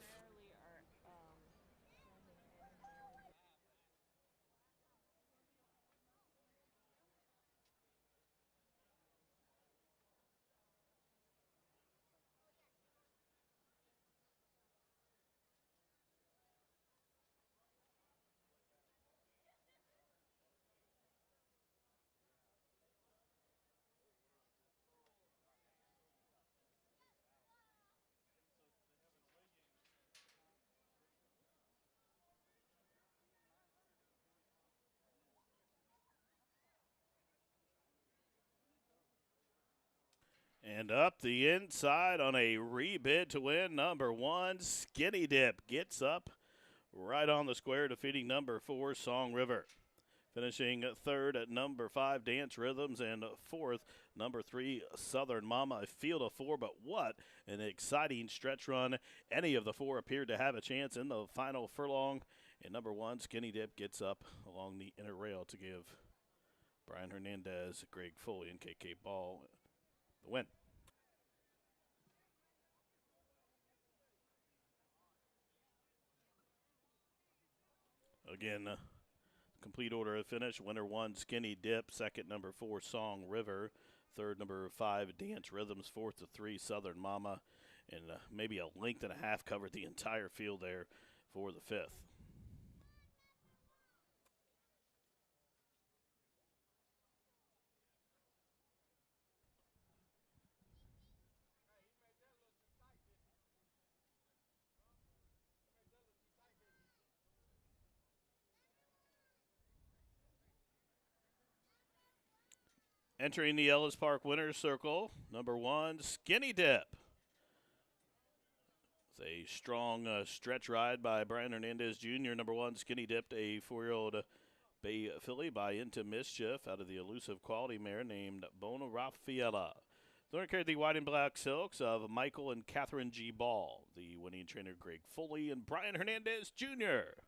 And up the inside on a rebid to win, number 1, Skinny Dip gets up right on the square, defeating number 4, Song River. Finishing 3rd at number 5, Dance Rhythms, and 4th, number 3, Southern Mama. A field of 4, but what an exciting stretch run. Any of the 4 appeared to have a chance in the final furlong. And number 1, Skinny Dip, gets up along the inner rail to give Brian Hernandez, Greg Foley, and KK Ball the win. Again, complete order of finish. Winner 1, Skinny Dip. 2nd, number 4, Song River. 3rd, number 5, Dance Rhythms. 4th to 3, Southern Mama. And maybe a length and a half covered the entire field there for the 5th. Entering the Ellis Park Winners Circle, number 1, Skinny Dip. It's a strong stretch ride by Brian Hernandez Jr. Number 1, Skinny Dipped, a 4-year-old Bay filly by Into Mischief out of the Elusive Quality mare named Bona Raffaella. The winner carried the white and black silks of Michael and Catherine G. Ball. The winning trainer Greg Foley and Brian Hernandez Jr.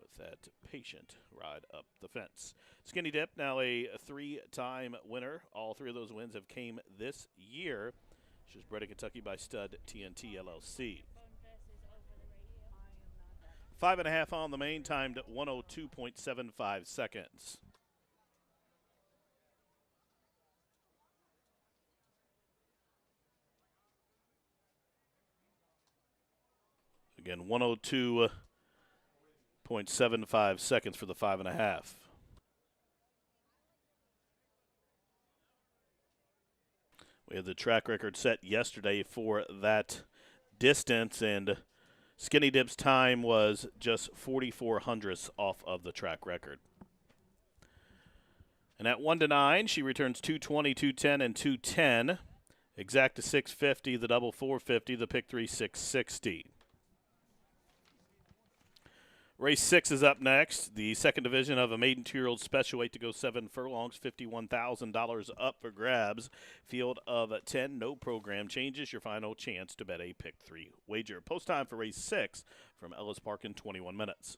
with that patient ride up the fence. Skinny Dip, now a 3-time winner. All 3 of those wins have came this year. She was bred in Kentucky by Stud TNT LLC. 5.5 on the main, timed at 102.75 seconds. Again, 102.75 seconds for the 5.5. We had the track record set yesterday for that distance, and Skinny Dip's time was just 44 hundredths off of the track record. And at 1 to 9, she returns 220, 210, and 210. Exacta 650, the double 450, the pick 3 660. Race 6 is up next. The second division of a maiden 2-year-old special weight to go 7 furlongs, $51,000 up for grabs. Field of 10, no program changes. Your final chance to bet a pick 3 wager. Post time for race 6 from Ellis Park in 21 minutes.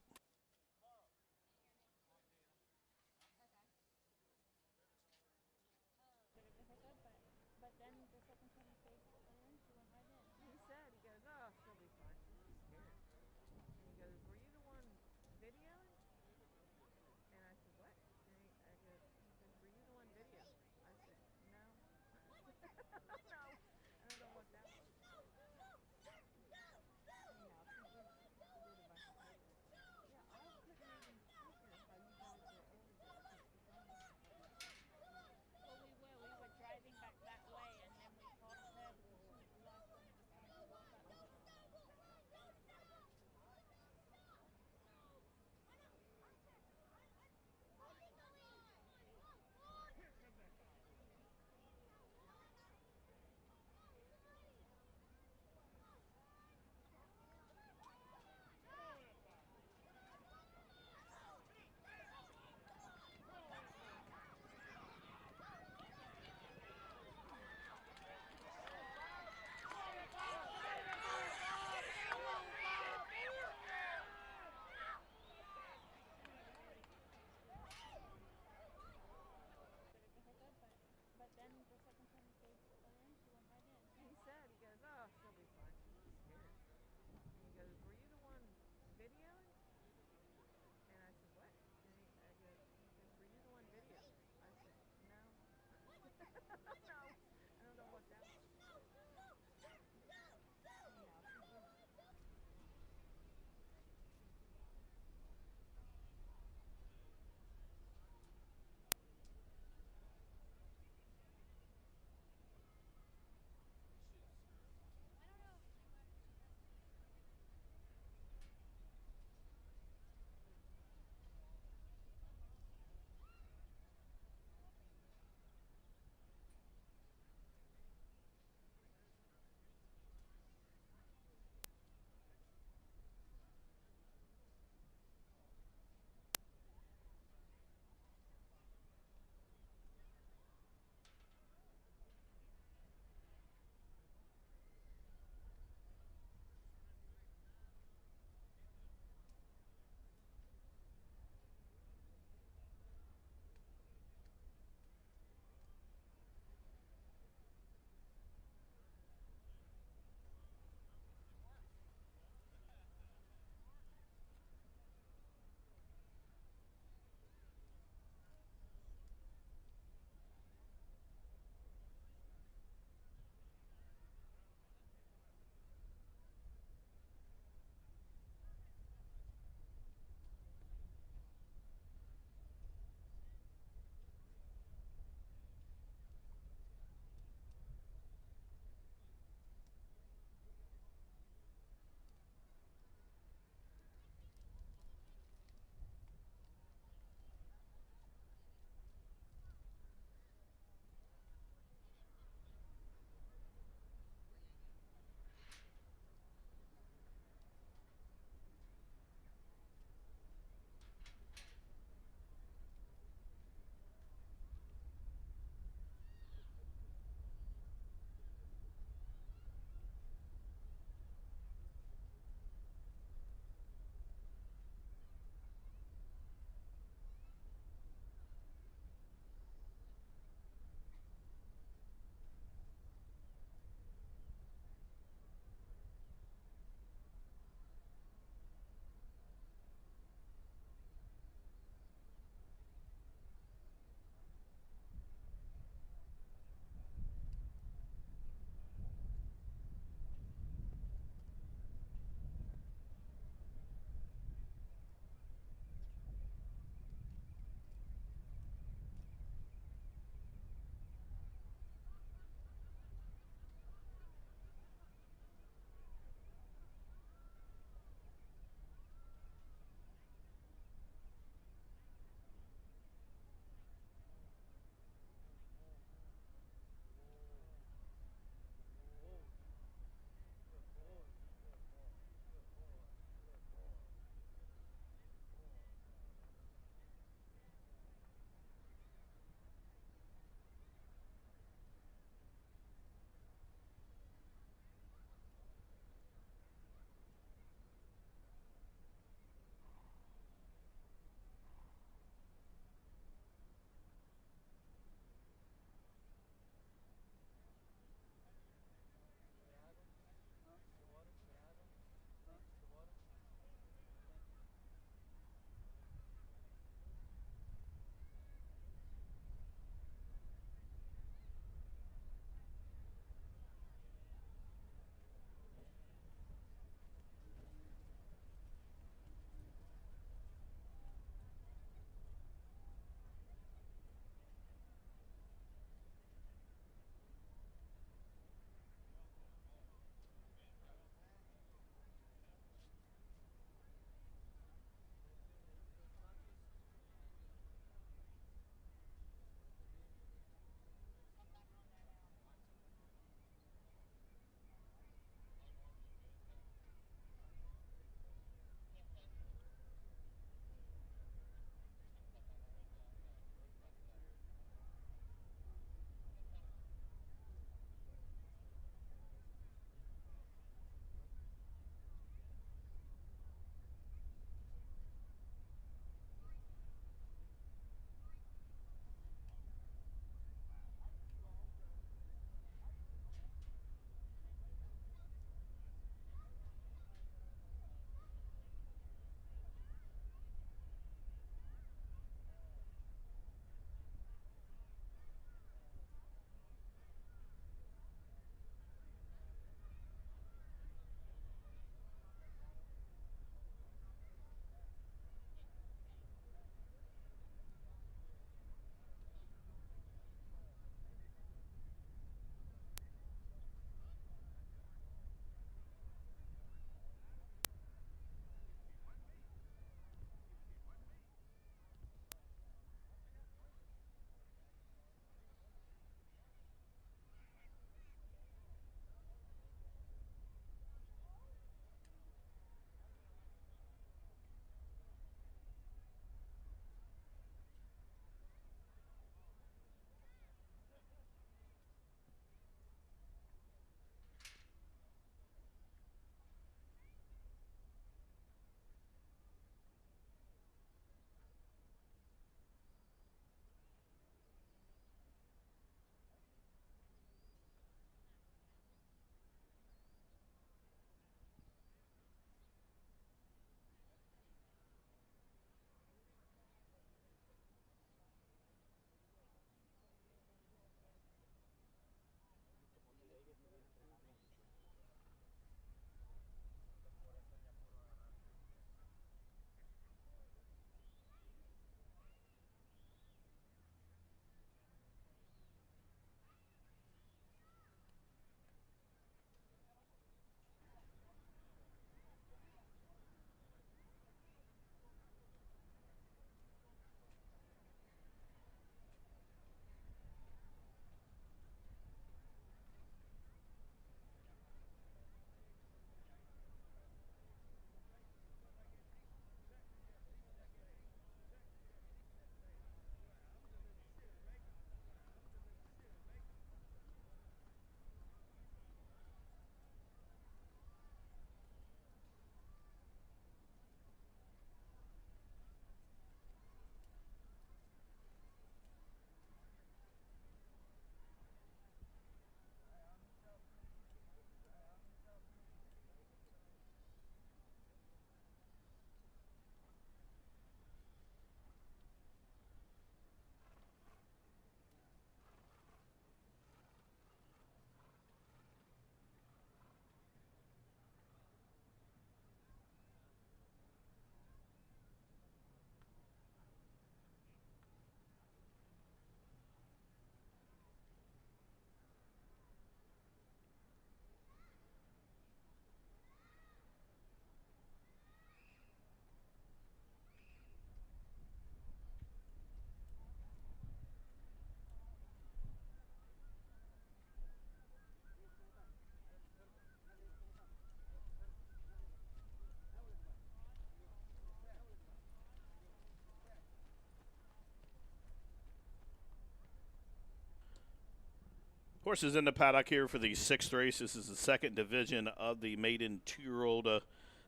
Horses in the paddock here for the sixth race. This is the second division of the maiden 2-year-old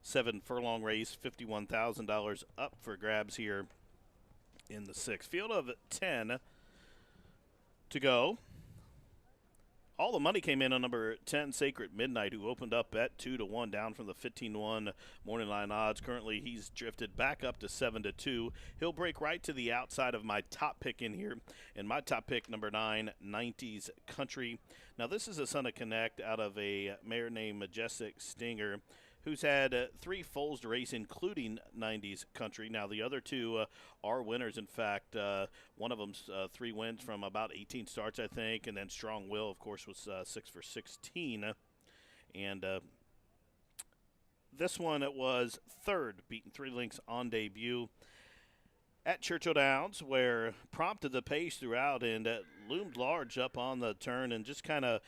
7 furlong race. $51,000 up for grabs here in the sixth. Field of 10 to go. All the money came in on number 10, Sacred Midnight, who opened up at 2-1, down from the 15-1 morning line odds. Currently, he's drifted back up to 7-2. He'll break right to the outside of my top pick in here, and my top pick, number 9, 90s Country. Now, this is a son of Connect out of a mare named Majestic Stinger, who's had 3 foals to race, including 90s Country. Now, the other 2 are winners. In fact, one of them's 3 wins from about 18 starts, I think, and then Strong Will, of course, was 6 for 16. And this one, it was third, beaten 3 lengths on debut at Churchill Downs, where prompted the pace throughout and loomed large up on the turn and just kind of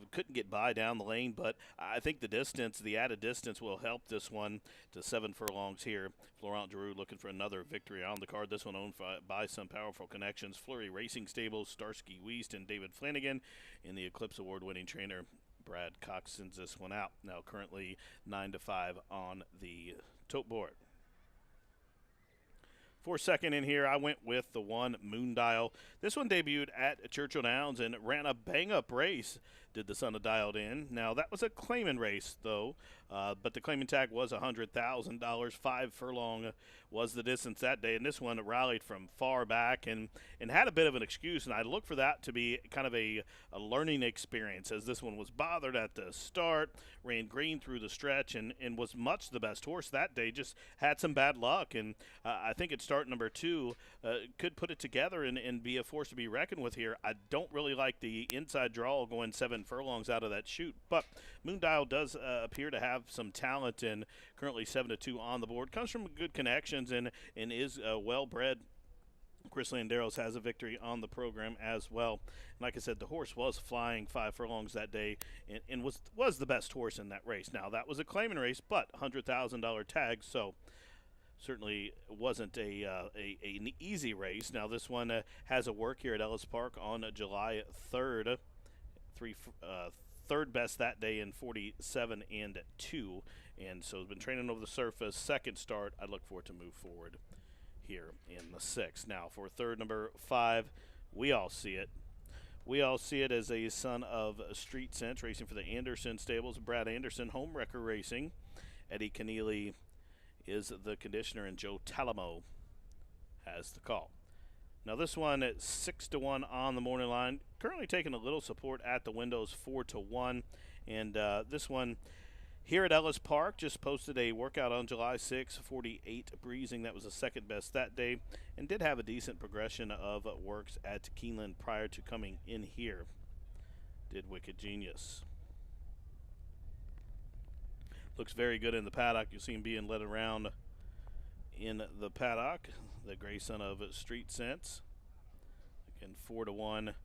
couldn't get by down the lane. But I think the distance, the added distance, will help this one to 7 furlongs here. Florent Giroux looking for another victory on the card. This one owned by some powerful connections. Fleury Racing Stables, Starsky Weast, and David Flanagan, in the Eclipse Award-winning trainer Brad Cox sends this one out. Now currently 9-5 on the tote board. For second in here, I went with the 1 Moondial. This one debuted at Churchill Downs and ran a bang-up race, did the son of Dialed In. Now, that was a claiming race, though, but the claiming tag was $100,000. 5 furlong was the distance that day, and this one rallied from far back and had a bit of an excuse, and I look for that to be kind of a learning experience, as this one was bothered at the start, ran green through the stretch, and was much the best horse that day, just had some bad luck, and I think at start number 2 could put it together and be a force to be reckoned with here. I don't really like the inside draw going 7 furlongs out of that chute, but Moondial does appear to have some talent, and currently 7-2 on the board. Comes from good connections and is well-bred. Chris Landeros has a victory on the program as well. And like I said, the horse was flying 5 furlongs that day and was the best horse in that race. Now, that was a claiming race, but $100,000 tag, so certainly wasn't an easy race. Now, this one has a work here at Ellis Park on July 3rd. Third best that day in 47-2, and so has been training over the surface. Second start, I'd look for it to move forward here in the 6th. Now, for third, number 5, we all see it. We all see it as a son of Street Sense, racing for the Anderson Stables. Brad Anderson, Home Wrecker Racing. Eddie Keneally is the conditioner, and Joe Talamo has the call. Now, this one at 6-1 on the morning line. Currently taking a little support at the windows, 4-1. And this one here at Ellis Park just posted a workout on July 6, 48 breezing. That was the second best that day, and did have a decent progression of works at Keeneland prior to coming in here. Did Wicked Genius. Looks very good in the paddock. You see him being led around in the paddock. The gray son of Street Sense. Again, 4-1. And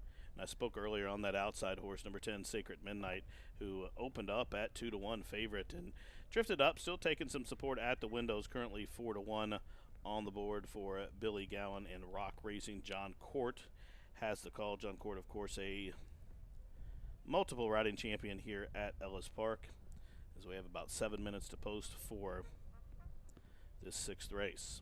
I spoke earlier on that outside horse, number 10, Sacred Midnight, who opened up at 2-1 favorite and drifted up, still taking some support at the windows. Currently 4-1 on the board for Billy Gowan and Rock Racing. John Court has the call. John Court, of course, a multiple riding champion here at Ellis Park, as we have about 7 minutes to post for this 6th race.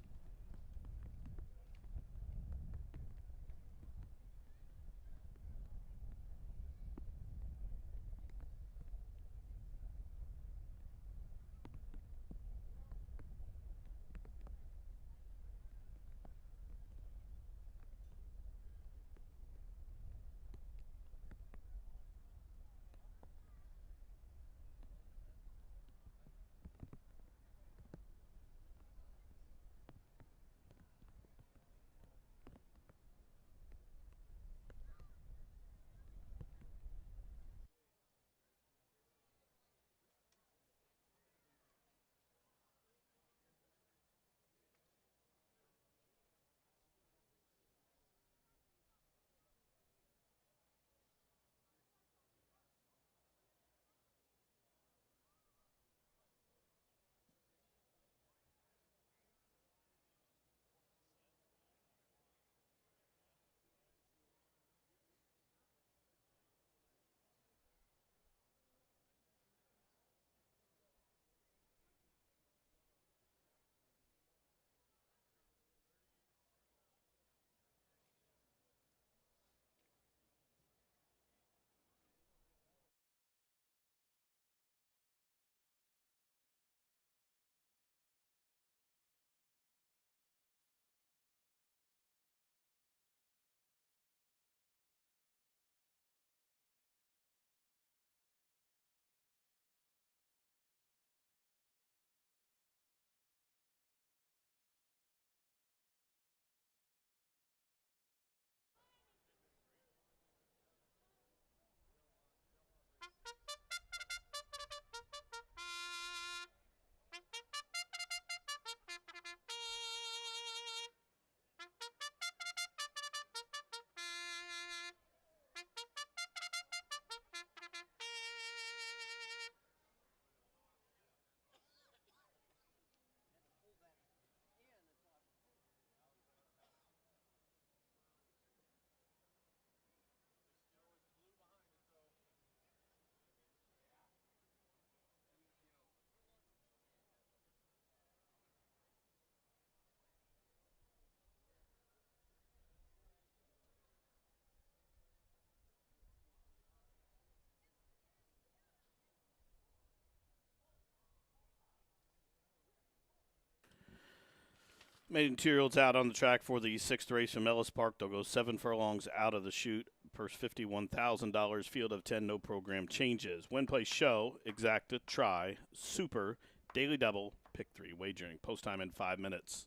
Maiden 2-year-olds out on the track for the sixth race from Ellis Park. They'll go 7 furlongs out of the chute. Purse $51,000. Field of 10, no program changes. Win, play, show, exacta, try, super, daily double, pick 3. Wagering. Post time in 5 minutes.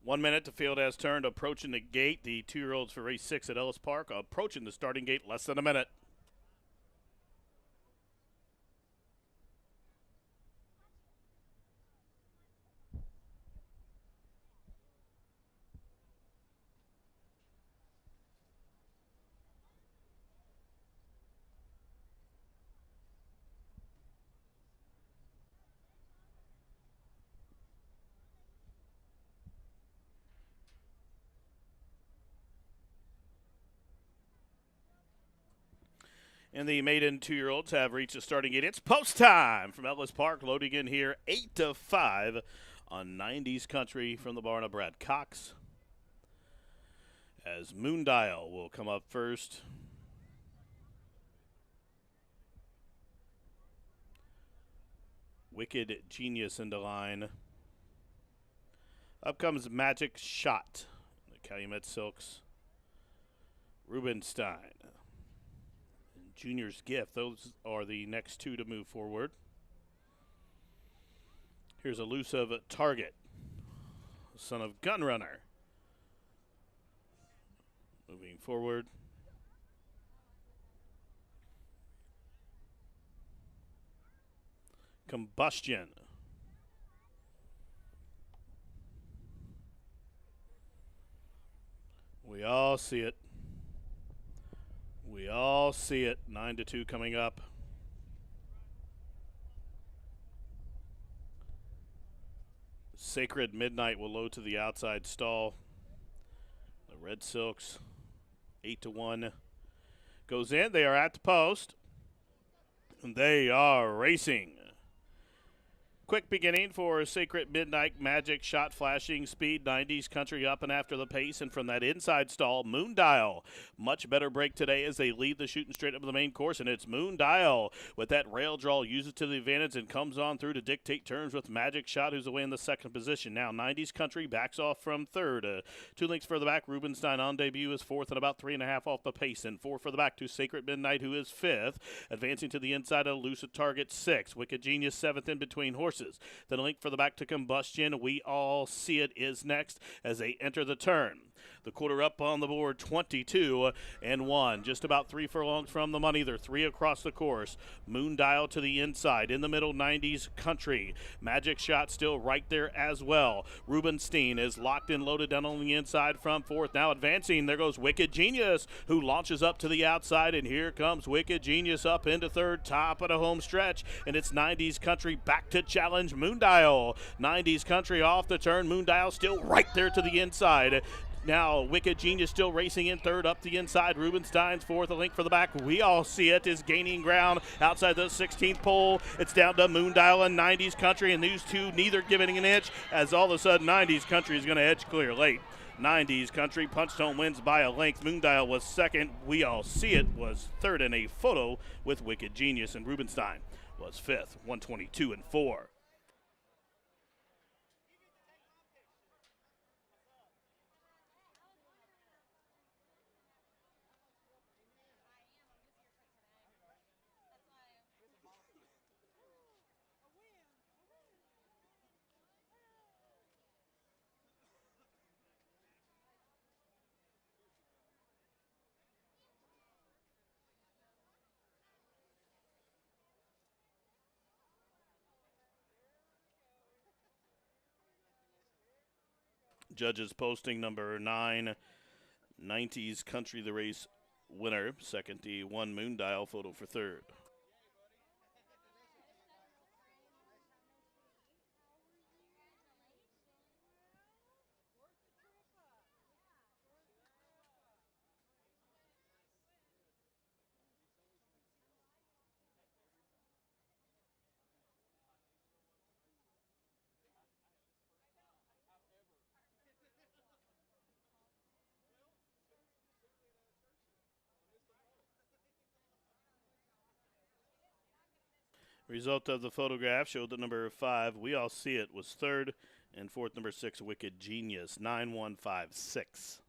One minute, the field has turned, approaching the gate. The 2-year-olds for race 6 at Ellis Park approaching the starting gate less than a minute. And the maiden 2-year-olds have reached the starting gate. It's post time from Ellis Park, loading in here 8-5 on 90s Country from the barn of Brad Cox. As Moondial will come up first. Wicked Genius into line. Up comes Magic Shot. The Calumet Silks. Rubenstein. And Junior's Gift. Those are the next two to move forward. Here's Elusive Target. Son of Gunrunner. Moving forward. Combustion. We all see it. We all see it. 9-2 coming up. Sacred Midnight will load to the outside stall. The Red Silks, 8-1, goes in. They are at the post. And they are racing. Quick beginning for Sacred Midnight. Magic Shot flashing speed. 90s Country up and after the pace. And from that inside stall, Moondial. Much better break today as they lead the shooting straight up to the main course. And it's Moondial with that rail draw. Uses to the advantage and comes on through to dictate terms with Magic Shot, who's away in the second position. Now 90s Country backs off from third. 2 lengths further back, Rubenstein on debut is fourth and about 3.5 off the pace. And 4 further back to Sacred Midnight, who is fifth. Advancing to the inside, Elusive Target 6. Wicked Genius seventh in between horses. Then a link for the back to Combustion. We all see it is next as they enter the turn. The quarter up on the board, 22-1. Just about 3 furlongs from the money. They're 3 across the course. Moondial to the inside. In the middle, 90s Country. Magic Shot still right there as well. Rubenstein is locked and loaded down on the inside from fourth. Now advancing. There goes Wicked Genius, who launches up to the outside. And here comes Wicked Genius up into third, top of the home stretch. And it's 90s Country back to challenge Moondial. 90s Country off the turn. Moondial still right there to the inside. Now, Wicked Genius still racing in third up the inside. Rubenstein's fourth, a link for the back. We all see it is gaining ground outside the 16th pole. It's down to Moondial and 90s Country, and these two neither giving an inch as all of a sudden 90s Country is going to edge clear late. 90s Country, Punchstone wins by a length. Moondial was second. We all see it was third in a photo with Wicked Genius, and Rubenstein was fifth, 122-4. Judges posting number 9, 90s Country, the race winner. Second, the 1 Moondial photo for third. Result of the photograph showed that number 5, We All See It, was third, and fourth, number 6, Wicked Genius, 9-1-5-6.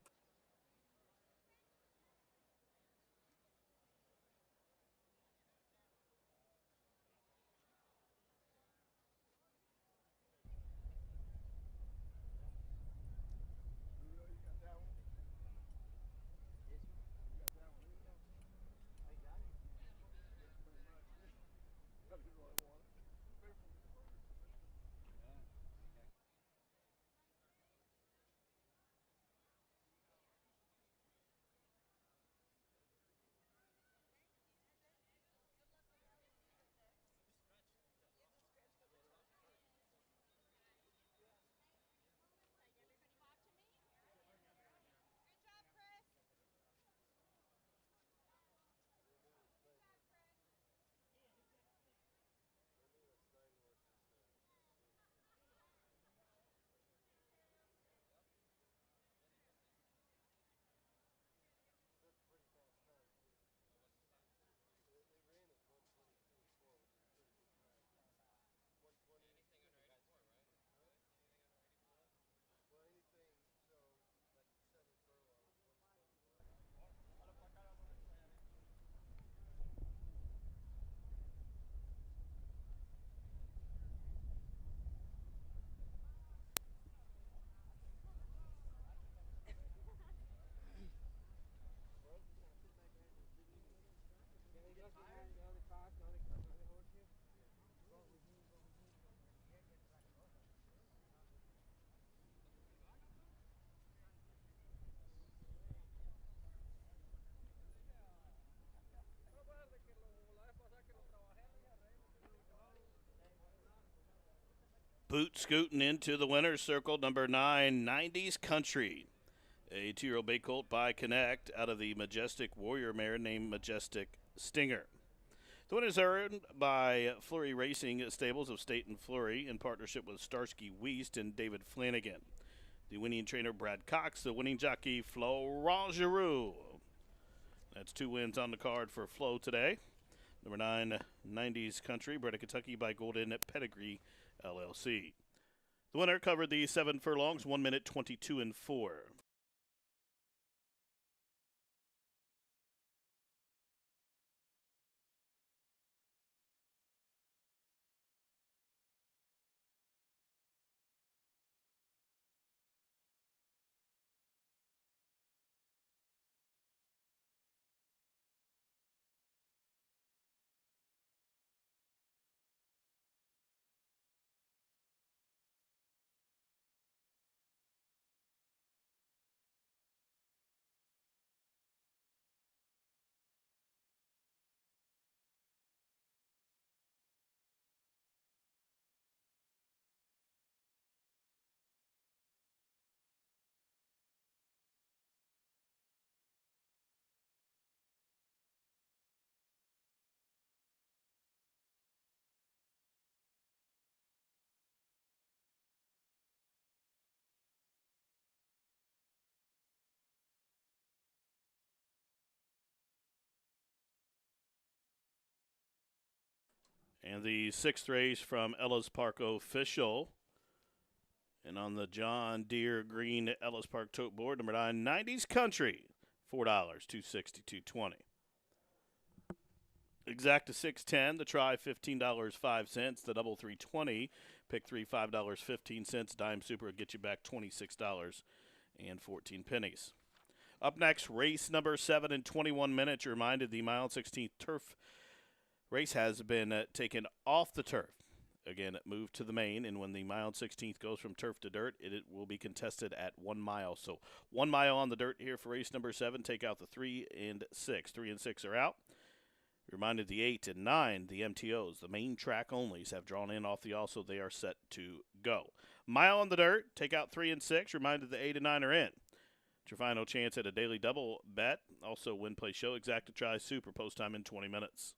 Boot scooting into the winner's circle, number 9, 90s Country. A 2-year-old bay colt by Connect out of the Majestic Warrior mare named Majestic Stinger. The win is earned by Fleury Racing Stables of State and Fleury in partnership with Starsky Weist and David Flanagan. The winning trainer, Brad Cox. The winning jockey, Florent Giroux. That's 2 wins on the card for Flo today. Number 9, 90s Country, bred in Kentucky by Golden Pedigree LLC. The winner covered the 7 furlongs, 1 minute 22 and 4. And the 6th race from Ellis Park Official. And on the John Deere Green Ellis Park tote board, number 9, 90s Country, $4, $260, $220. Exacta 610, the try $15.05, the double 320, pick 3 $5.15, dime super will get you back $26.14. Up next, race number 7 in 21 minutes. You're reminded the mile 16th turf race has been taken off the turf. Again, it moved to the main, and when the mile 16th goes from turf to dirt, it will be contested at 1 mile. So 1 mile on the dirt here for race number 7. Take out the 3 and 6. 3 and 6 are out. Reminded the 8 and 9, the MTOs, the main track onlys, have drawn in off the also. They are set to go. Mile on the dirt, take out 3 and 6. Reminded the 8 and 9 are in. It's your final chance at a daily double bet. Also, win, play, show, exacta, try, super, post time in 20 minutes.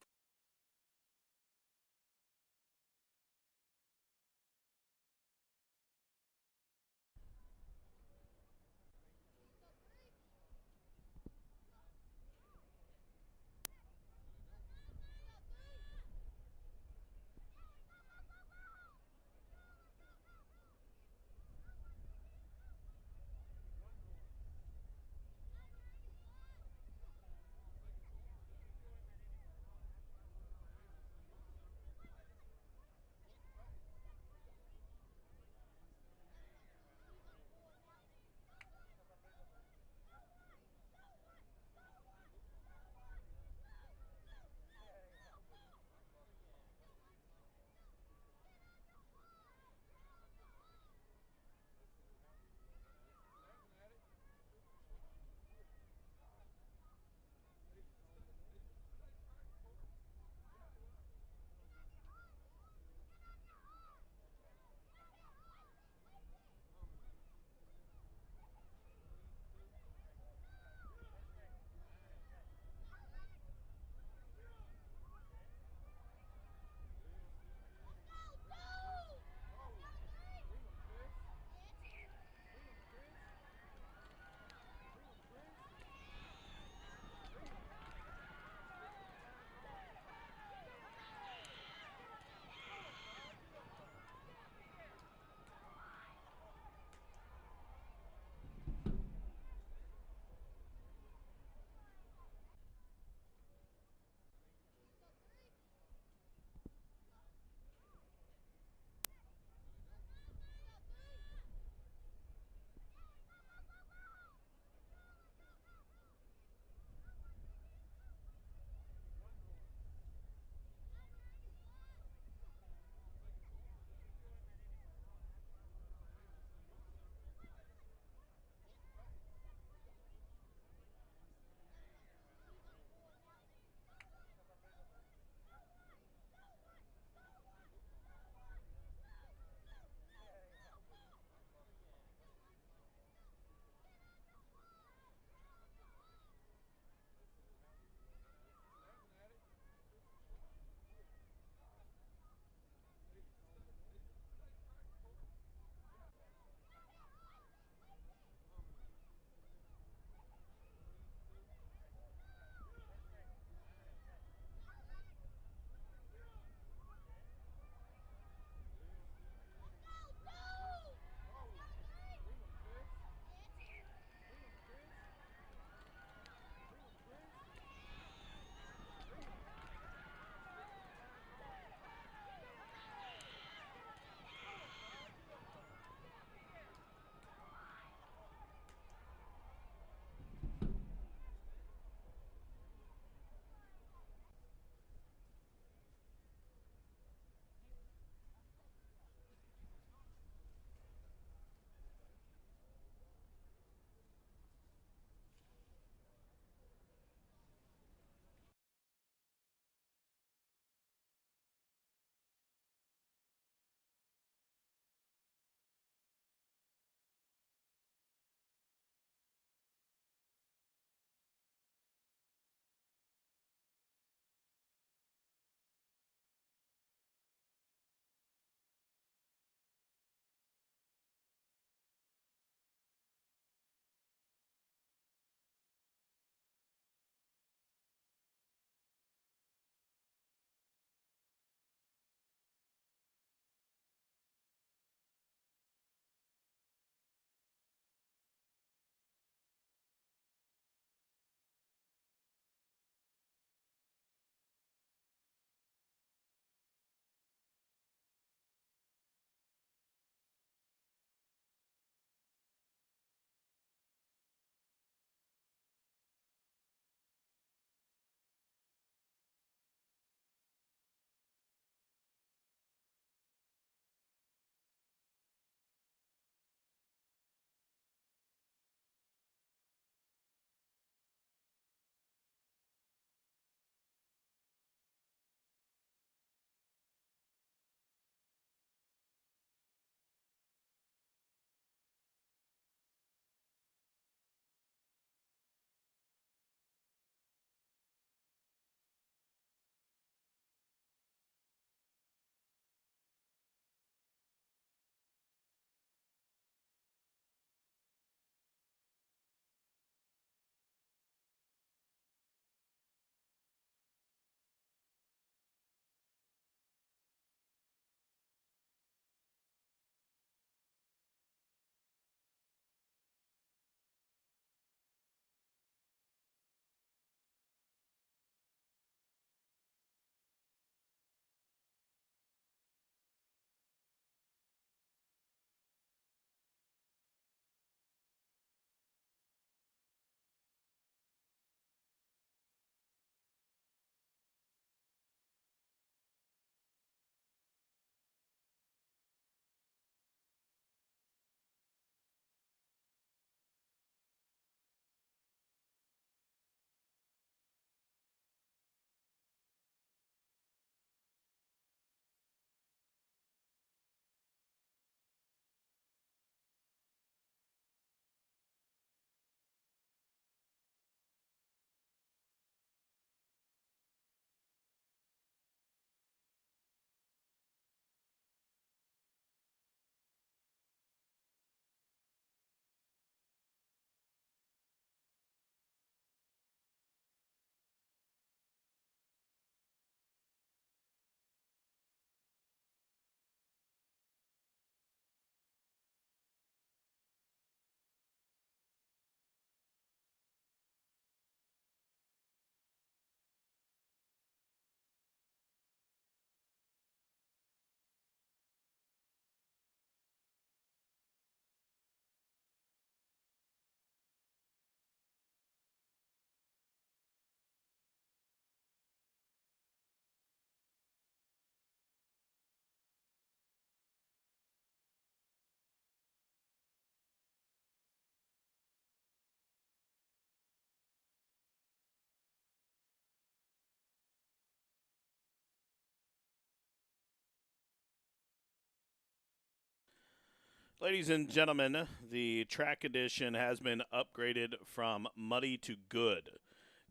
Ladies and gentlemen, the track edition has been upgraded from muddy to good.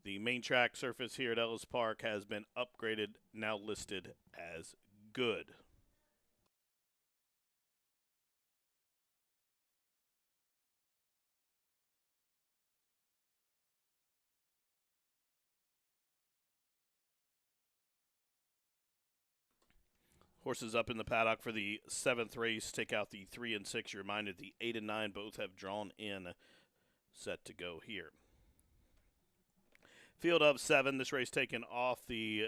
The main track surface here at Ellis Park has been upgraded, now listed as good. Horses up in the paddock for the 7th race. Take out the 3 and 6. You're reminded the 8 and 9 both have drawn in, set to go here. Field of 7. This race taken off the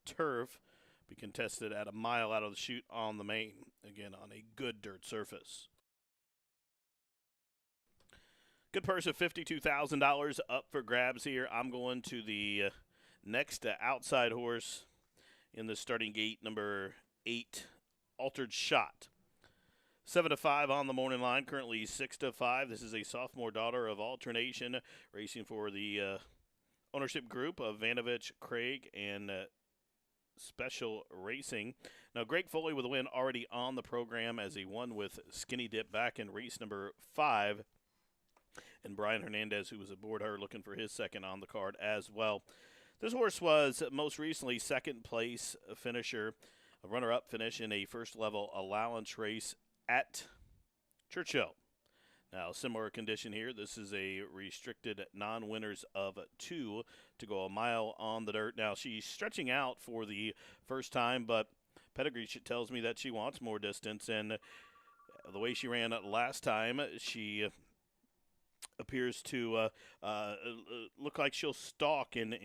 turf. Be contested at a mile out of the chute on the main. Again, on a good dirt surface. Good purse of $52,000 up for grabs here. I'm going to the next outside horse in the starting gate, number 8, Altered Shot. 7-5 on the morning line, currently 6-5. This is a sophomore daughter of Alternation, racing for the ownership group of Vanovich, Craig, and Special Racing. Now, Greg Foley with a win already on the program as he won with Skinny Dip back in race number 5. And Brian Hernandez, who was aboard her, looking for his second on the card as well. This horse was most recently second place finisher, a runner-up finish in a first-level allowance race at Churchill. Now, similar condition here. This is a restricted non-winners of 2 to go a mile on the dirt. Now, she's stretching out for the first time, but pedigree tells me that she wants more distance. And the way she ran last time, she appears to look like she'll stalk and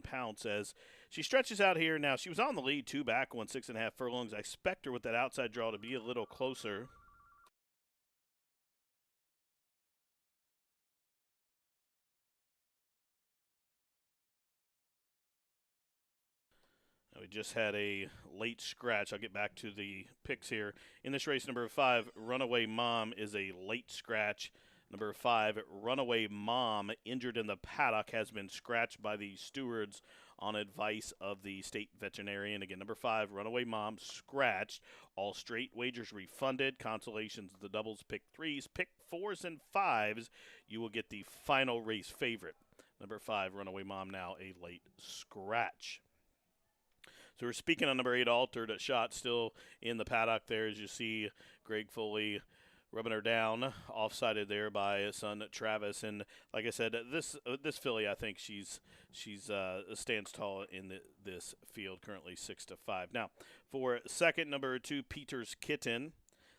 pounce as she stretches out here. Now, she was on the lead 2 back, won 6.5 furlongs. I expect her with that outside draw to be a little closer. We just had a late scratch. I'll get back to the picks here. In this race, number 5, Runaway Mom is a late scratch. Number 5, Runaway Mom, injured in the paddock, has been scratched by the stewards on advice of the state veterinarian. Again, number 5, Runaway Mom, scratched. All straight wagers refunded. Consolations, the doubles, pick 3s, pick 4s, and 5s. You will get the final race favorite. Number 5, Runaway Mom, now a late scratch. So we're speaking on number 8, Altered Shot, still in the paddock there, as you see Greg Foley rubbing her down, offsided there by his son Travis. And like I said, this filly, I think she's stands tall in this field, currently 6-5. Now, for second, number 2, Peter's Kitten.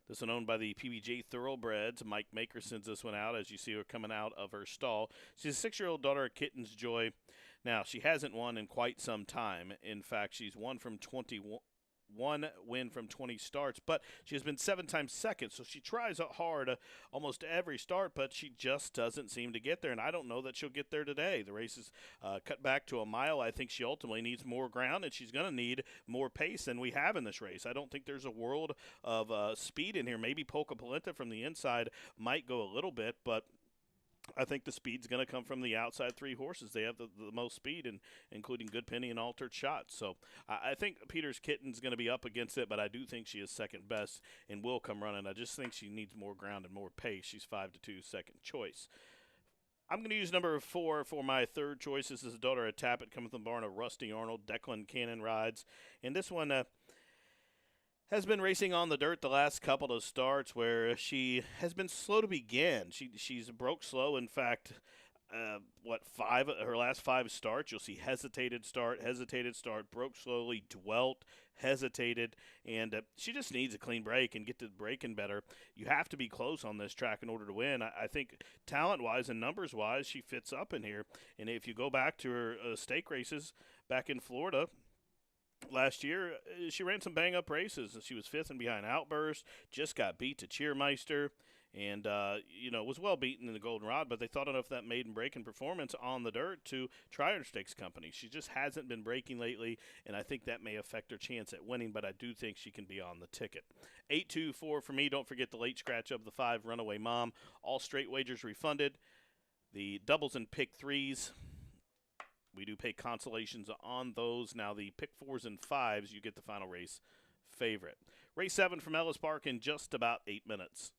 This one owned by the PBJ Thoroughbreds. Mike Maker sends this one out as you see her coming out of her stall. She's a 6-year-old daughter of Kitten's Joy. Now, she hasn't won in quite some time. In fact, she's won from 21. One win from 20 starts, but she has been 7 times second, so she tries hard almost every start, but she just doesn't seem to get there, and I don't know that she'll get there today. The race is cut back to a mile. I think she ultimately needs more ground, and she's going to need more pace than we have in this race. I don't think there's a world of speed in here. Maybe Polka Polenta from the inside might go a little bit, but I think the speed's going to come from the outside 3 horses. They have the most speed, including Good Penny and Altered Shot. So I think Peter's Kitten's going to be up against it, but I do think she is second best and will come running. I just think she needs more ground and more pace. She's 5-2, second choice. I'm going to use number 4 for my third choice. This is a daughter of Tappet, coming from the barn of Rusty Arnold. Declan Cannon rides. And this one has been racing on the dirt the last couple of starts where she has been slow to begin. She's broke slow. In fact, her last 5 starts, you'll see hesitated start, broke slowly, dwelt, hesitated, and she just needs a clean break and get to braking better. You have to be close on this track in order to win. I think talent-wise and numbers-wise, she fits up in here. And if you go back to her stake races back in Florida last year, she ran some bang-up races. She was 5th and behind Outburst, just got beat to Cheermeister, and was well beaten in the Goldenrod, but they thought enough of that maiden breaking performance on the dirt to try her stakes company. She just hasn't been breaking lately, and I think that may affect her chance at winning, but I do think she can be on the ticket. 8-2-4 for me. Don't forget the late scratch of the 5, Runaway Mom. All straight wagers refunded. The doubles and pick 3s, we do pay consolations on those. Now the pick 4s and 5s, you get the final race favorite. Race 7 from Ellis Park in just about 8 minutes.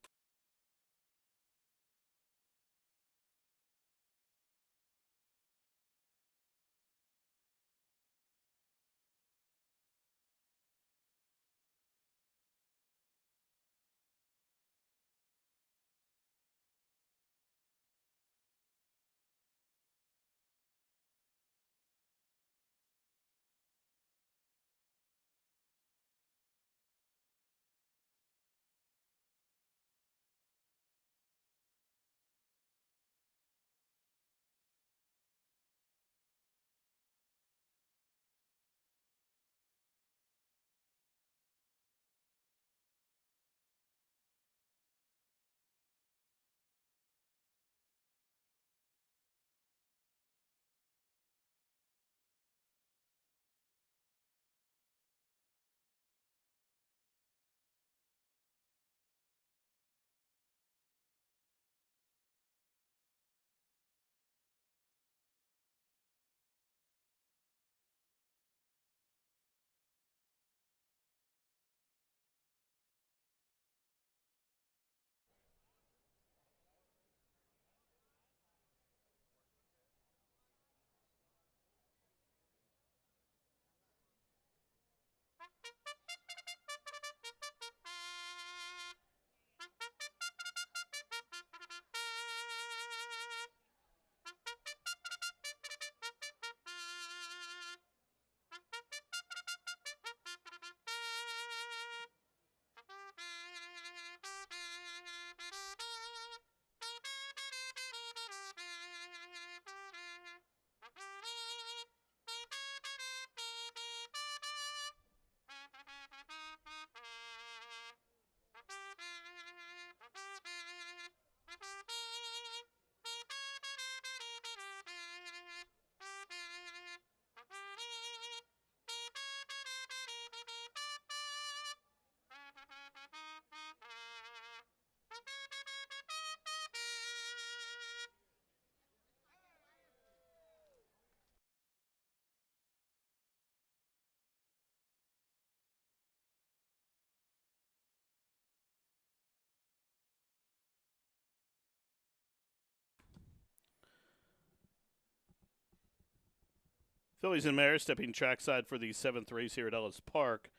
Fillies and Mares stepping trackside for the 7th race here at Ellis Park.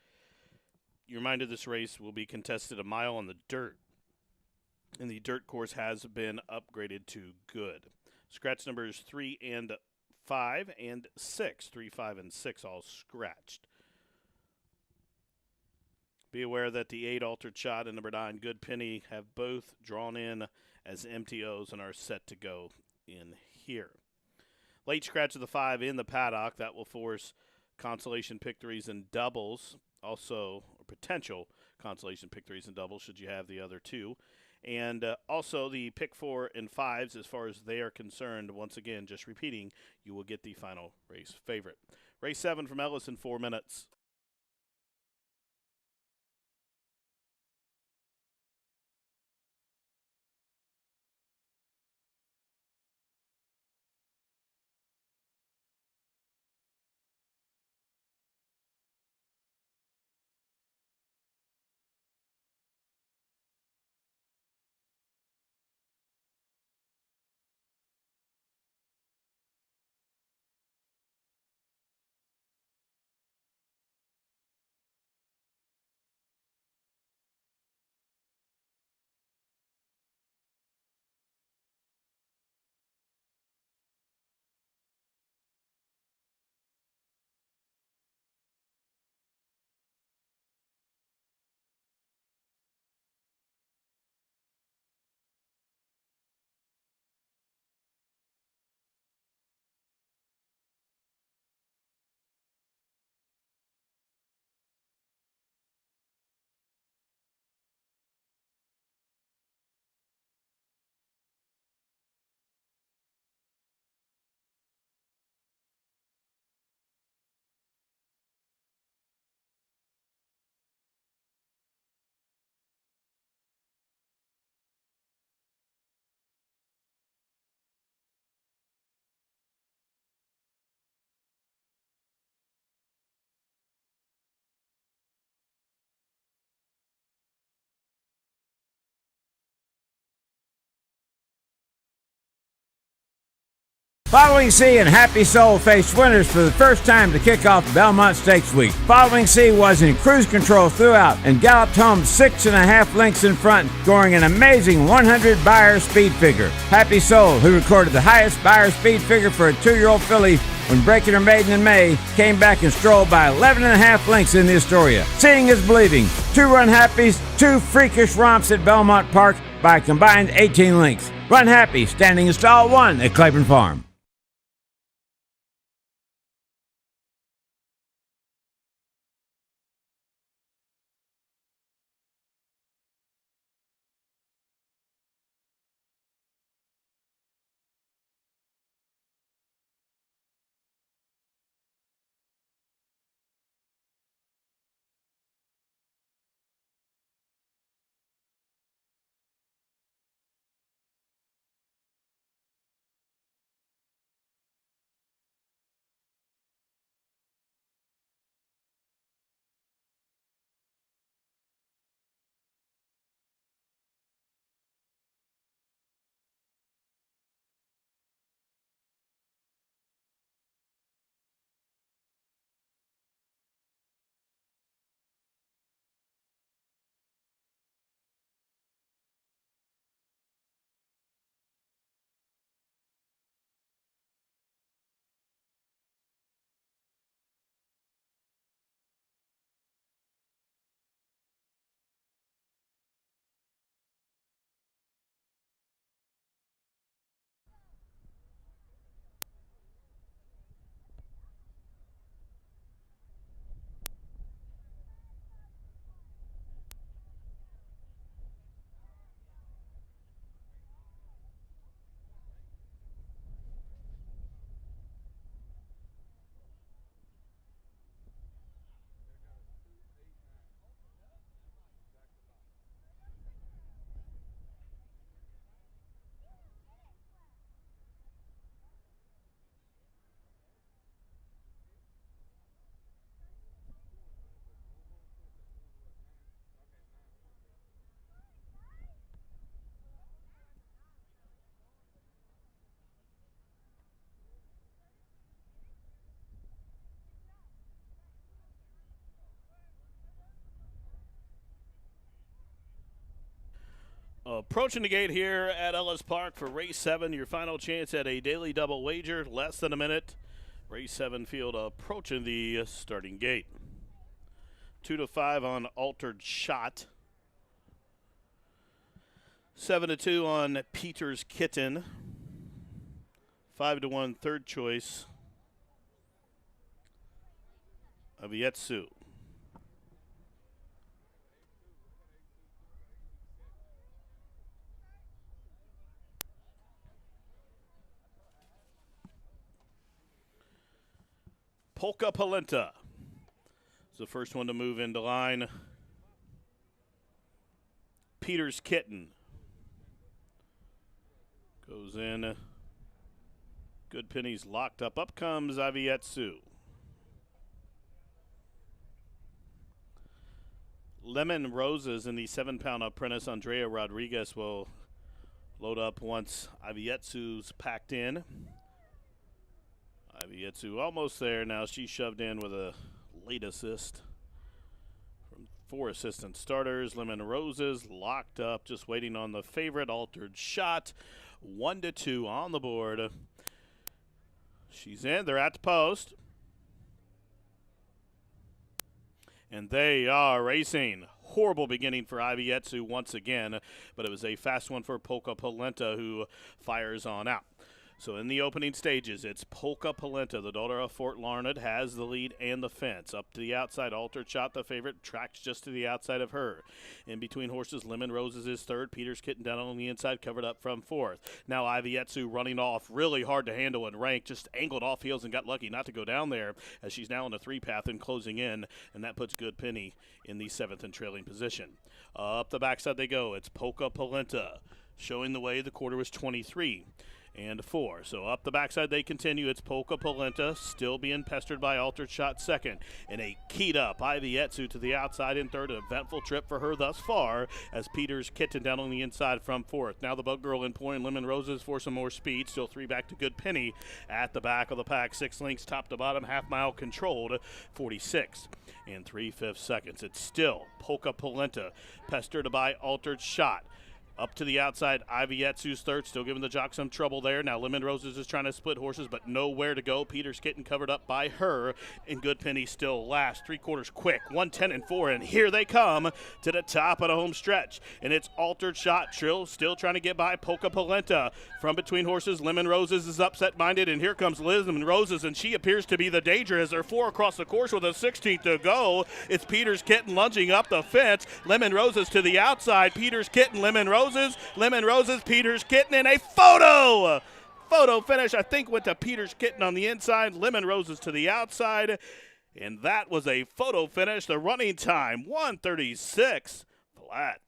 You're reminded this race will be contested a mile on the dirt, and the dirt course has been upgraded to good. Scratch numbers 3 and 5 and 6. 3, 5, and 6 all scratched. Be aware that the 8 Altered Shot and number 9 Good Penny have both drawn in as MTOs and are set to go in here. Late scratch of the 5 in the paddock. That will force consolation pick threes and doubles. Also, potential consolation pick threes and doubles should you have the other two. And also the pick 4 and 5s as far as they are concerned. Once again, just repeating, you will get the final race favorite. Race 7 from Ellis in 4 minutes.
Following C and Happy Soul faced winners for the first time to kick off Belmont Stakes Week. Following C was in cruise control throughout and galloped home 6.5 lengths in front, scoring an amazing 100 Beyer speed figure. Happy Soul, who recorded the highest Beyer speed figure for a 2-year-old filly when breaking her maiden in May, came back and strolled by 11.5 lengths in the Astoria. Seeing is believing. 2 Run Happies, 2 freakish romps at Belmont Park by a combined 18 lengths. Run Happy, standing in stall 1 at Claiborne Farm.
Approaching the gate here at Ellis Park for race 7, your final chance at a daily double wager, less than a minute. Race 7 field approaching the starting gate. 2 to 5 on Altered Shot. 7 to 2 on Peter's Kitten. 5 to 1 third choice of Yetsu. Polka Polenta is the first one to move into line. Peter's Kitten goes in. Good pennies locked up. Up comes Avietsu. Lemon Roses in the 7-pound apprentice Andrea Rodriguez will load up once Avietsu's packed in. Avietsu almost there now. She's shoved in with a late assist from 4 assistant starters. Lemon Roses locked up, just waiting on the favorite Altered Shot. 1 to 2 on the board. She's in. They're at the post. And they are racing. Horrible beginning for Avietsu once again, but it was a fast one for Polka Polenta, who fires on out. So in the opening stages, it's Polka Polenta, the daughter of Fort Larned, has the lead and the fence. Up to the outside, Altered Shot, the favorite, tracks just to the outside of her. In between horses, Lemon Roses is third. Peter's Kitten down on the inside, covered up from fourth. Now Avietsu running off, really hard to handle and rank, just angled off heels and got lucky not to go down there, as she's now on the 3-path and closing in, and that puts Good Penny in the 7th and trailing position. Up the backside they go. It's Polka Polenta. Showing the way, the quarter was 23 and 4. So up the backside they continue. It's Polka Polenta still being pestered by Altered Shot second. And a keyed up Avietsu to the outside in third. An eventful trip for her thus far, as Peter's Kitten down on the inside from fourth. Now the Bug Girl in point. Lemon Roses for some more speed. Still 3 back to Good Penny at the back of the pack. 6 lengths top to bottom, half-mile controlled. 46 and 3/5 seconds. It's still Polka Polenta pestered by Altered Shot. Up to the outside, Avietsu's third, still giving the jock some trouble there. Now Lemon Roses is trying to split horses, but nowhere to go. Peter's Kitten covered up by her, and Good Penny still last. 3/4 quick, 110 and 4, and here they come to the top of the home stretch. And it's Altered Shot, Trill still trying to get by Polka Polenta. From between horses, Lemon Roses is upset-minded, and here comes Lemon Roses, and she appears to be the danger as they're 4 across the course with a 16th to go. It's Peter's Kitten lunging up the fence. Lemon Roses to the outside. Peter's Kitten, Lemon Roses, Peter's Kitten, and a photo finish, I think, went to Peter's Kitten on the inside, Lemon Roses to the outside, and that was a photo finish. The running time, 1:36 flat.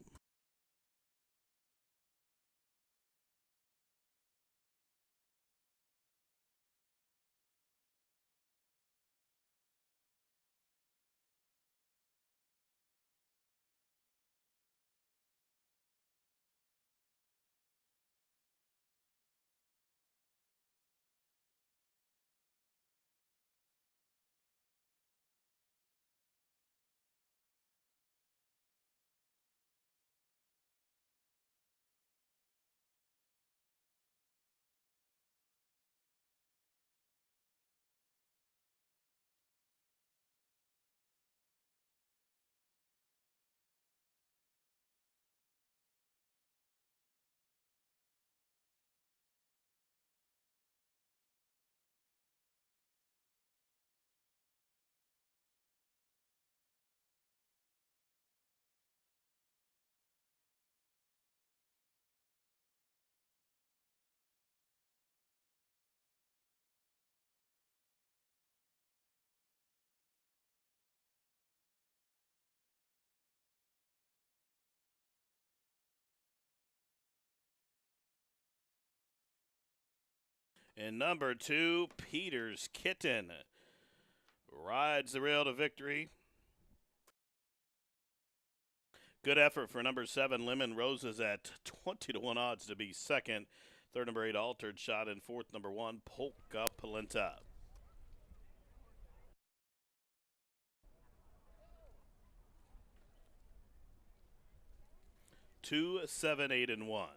And number 2, Peter's Kitten, rides the rail to victory. Good effort for number 7, Lemon Roses, at 20 to 1 odds to be second. Third, number 8, Altered Shot, and fourth, number 1, Polka Polenta. 2, 7, 8, and 1.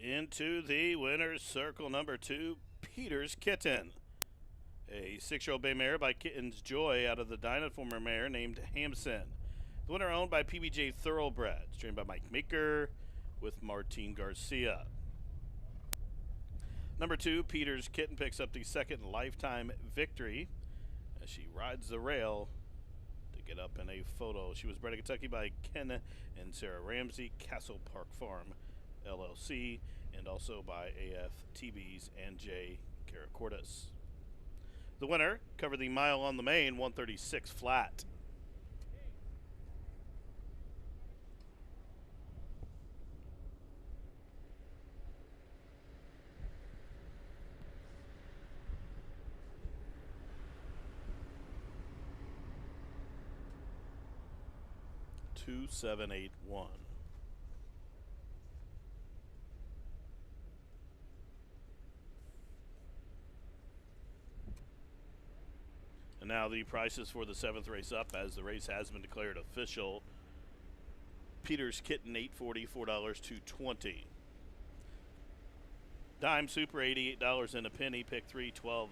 Into the winner's circle number 2, Peter's Kitten. A 6-year-old bay mare by Kitten's Joy out of the Dynaformer mare named Hamson. The winner owned by PBJ Thoroughbreds, trained by Mike Meeker with Martin Garcia. Number 2, Peter's Kitten picks up the second lifetime victory as she rides the rail to get up in a photo. She was bred in Kentucky by Ken and Sarah Ramsey, Castle Park Farm, LLC, and also by AFTBs and J. Caracortis. The winner covered the mile on the main, 136 flat. Two, 7, 8, 1. And now the prices for the 7th race up, as the race has been declared official. Peter's Kitten, $8.40, $4 to $20. Dime Super, $88 and a penny. Pick 3, $12.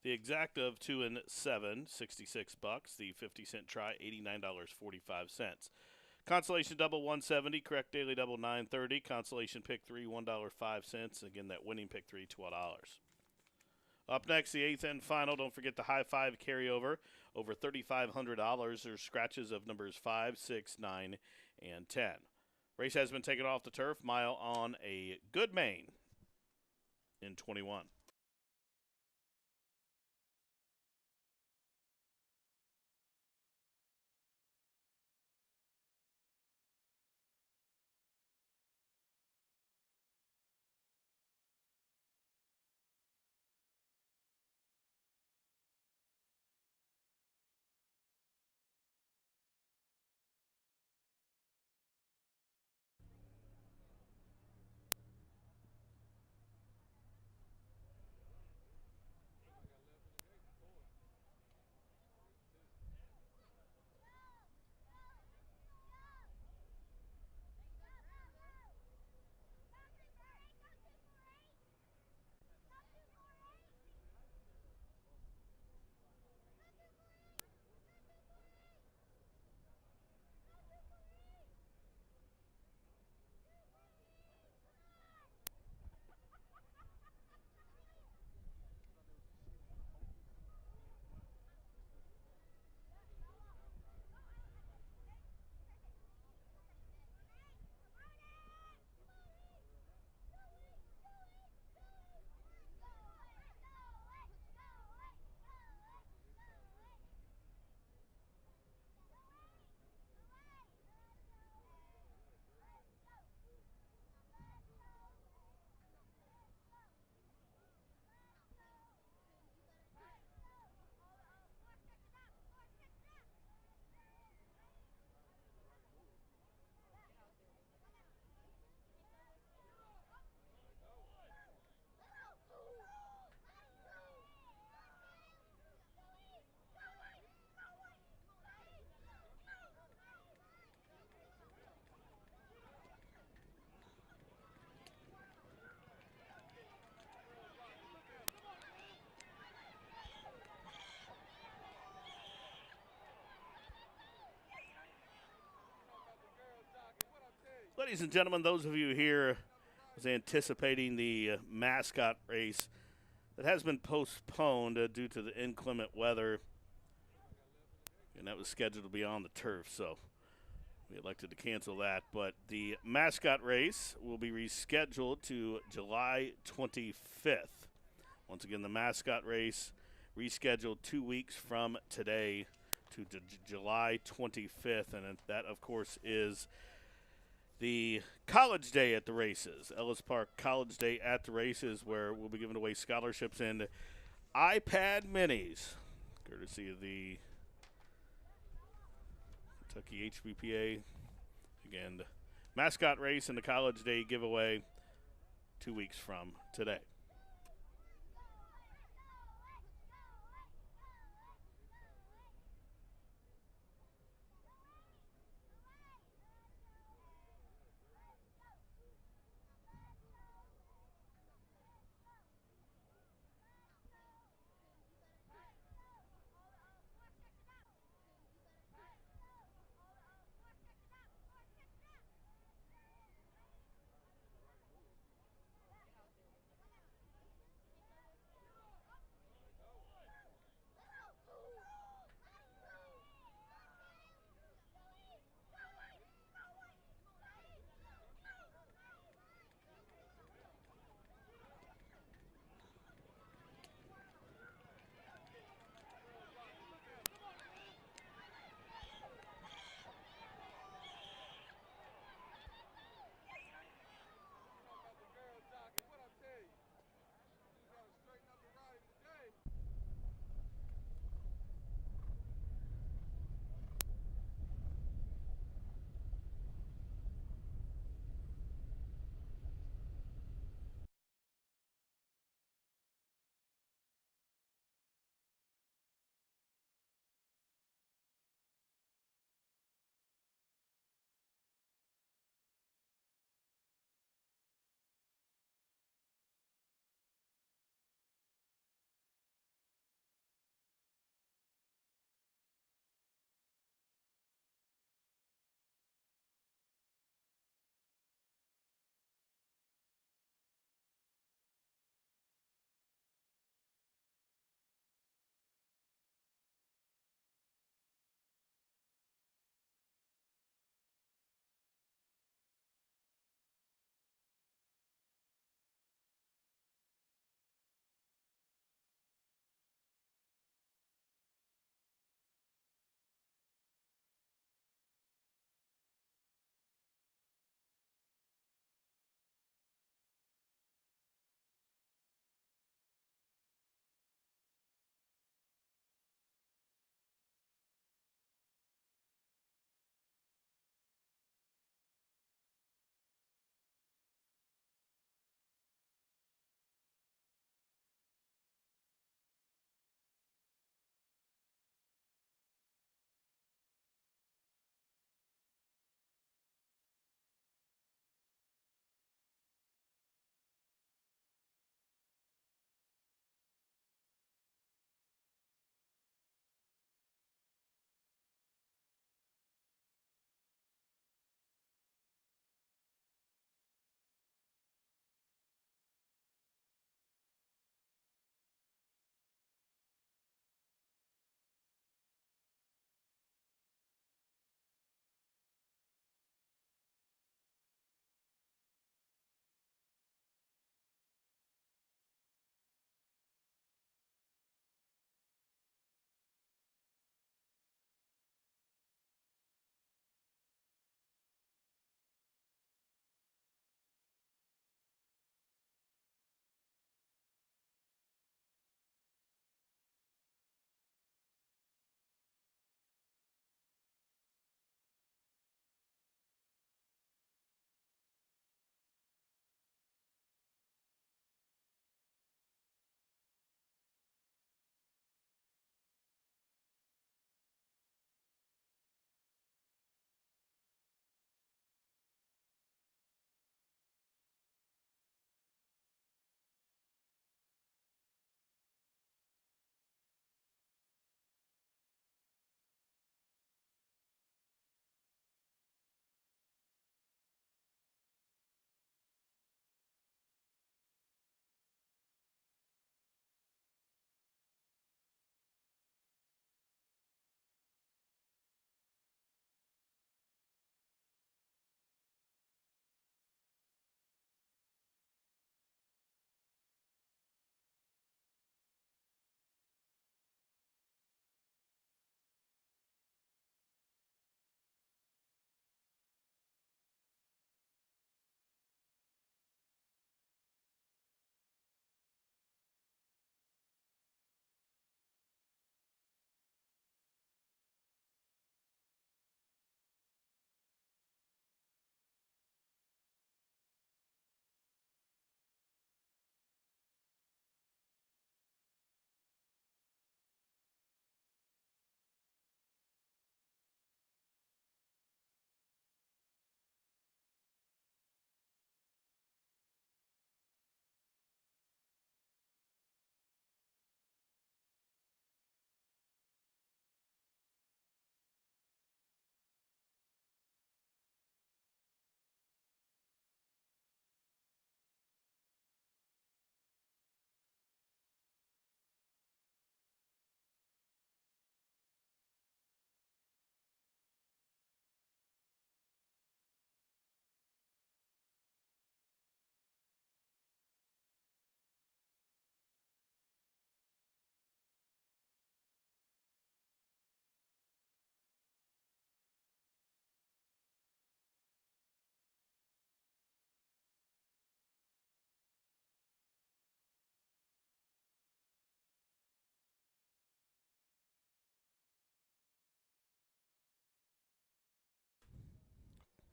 The exact of 2 and 7, $66. The 50-cent try, $89.45. Consolation double, $170. Correct daily double, $9.30. Consolation pick 3, $1.05. Again, that winning pick 3, $12. Up next, the 8th and final. Don't forget the high five carryover. Over $3,500. There's scratches of numbers 5, 6, 9, and 10. Race has been taken off the turf. Mile on a good main in 21. ladies and gentlemen, those of you here was anticipating the mascot race that has been postponed due to the inclement weather, and that was scheduled to be on the turf, so we elected to cancel that. But the mascot race will be rescheduled to July 25th. Once again, the mascot race rescheduled 2 weeks from today to July 25th, and that, of course, is the College Day at the races. Ellis Park College Day at the races, where we'll be giving away scholarships and iPad minis, courtesy of the Kentucky HBPA. Again, the mascot race and the College Day giveaway 2 weeks from today.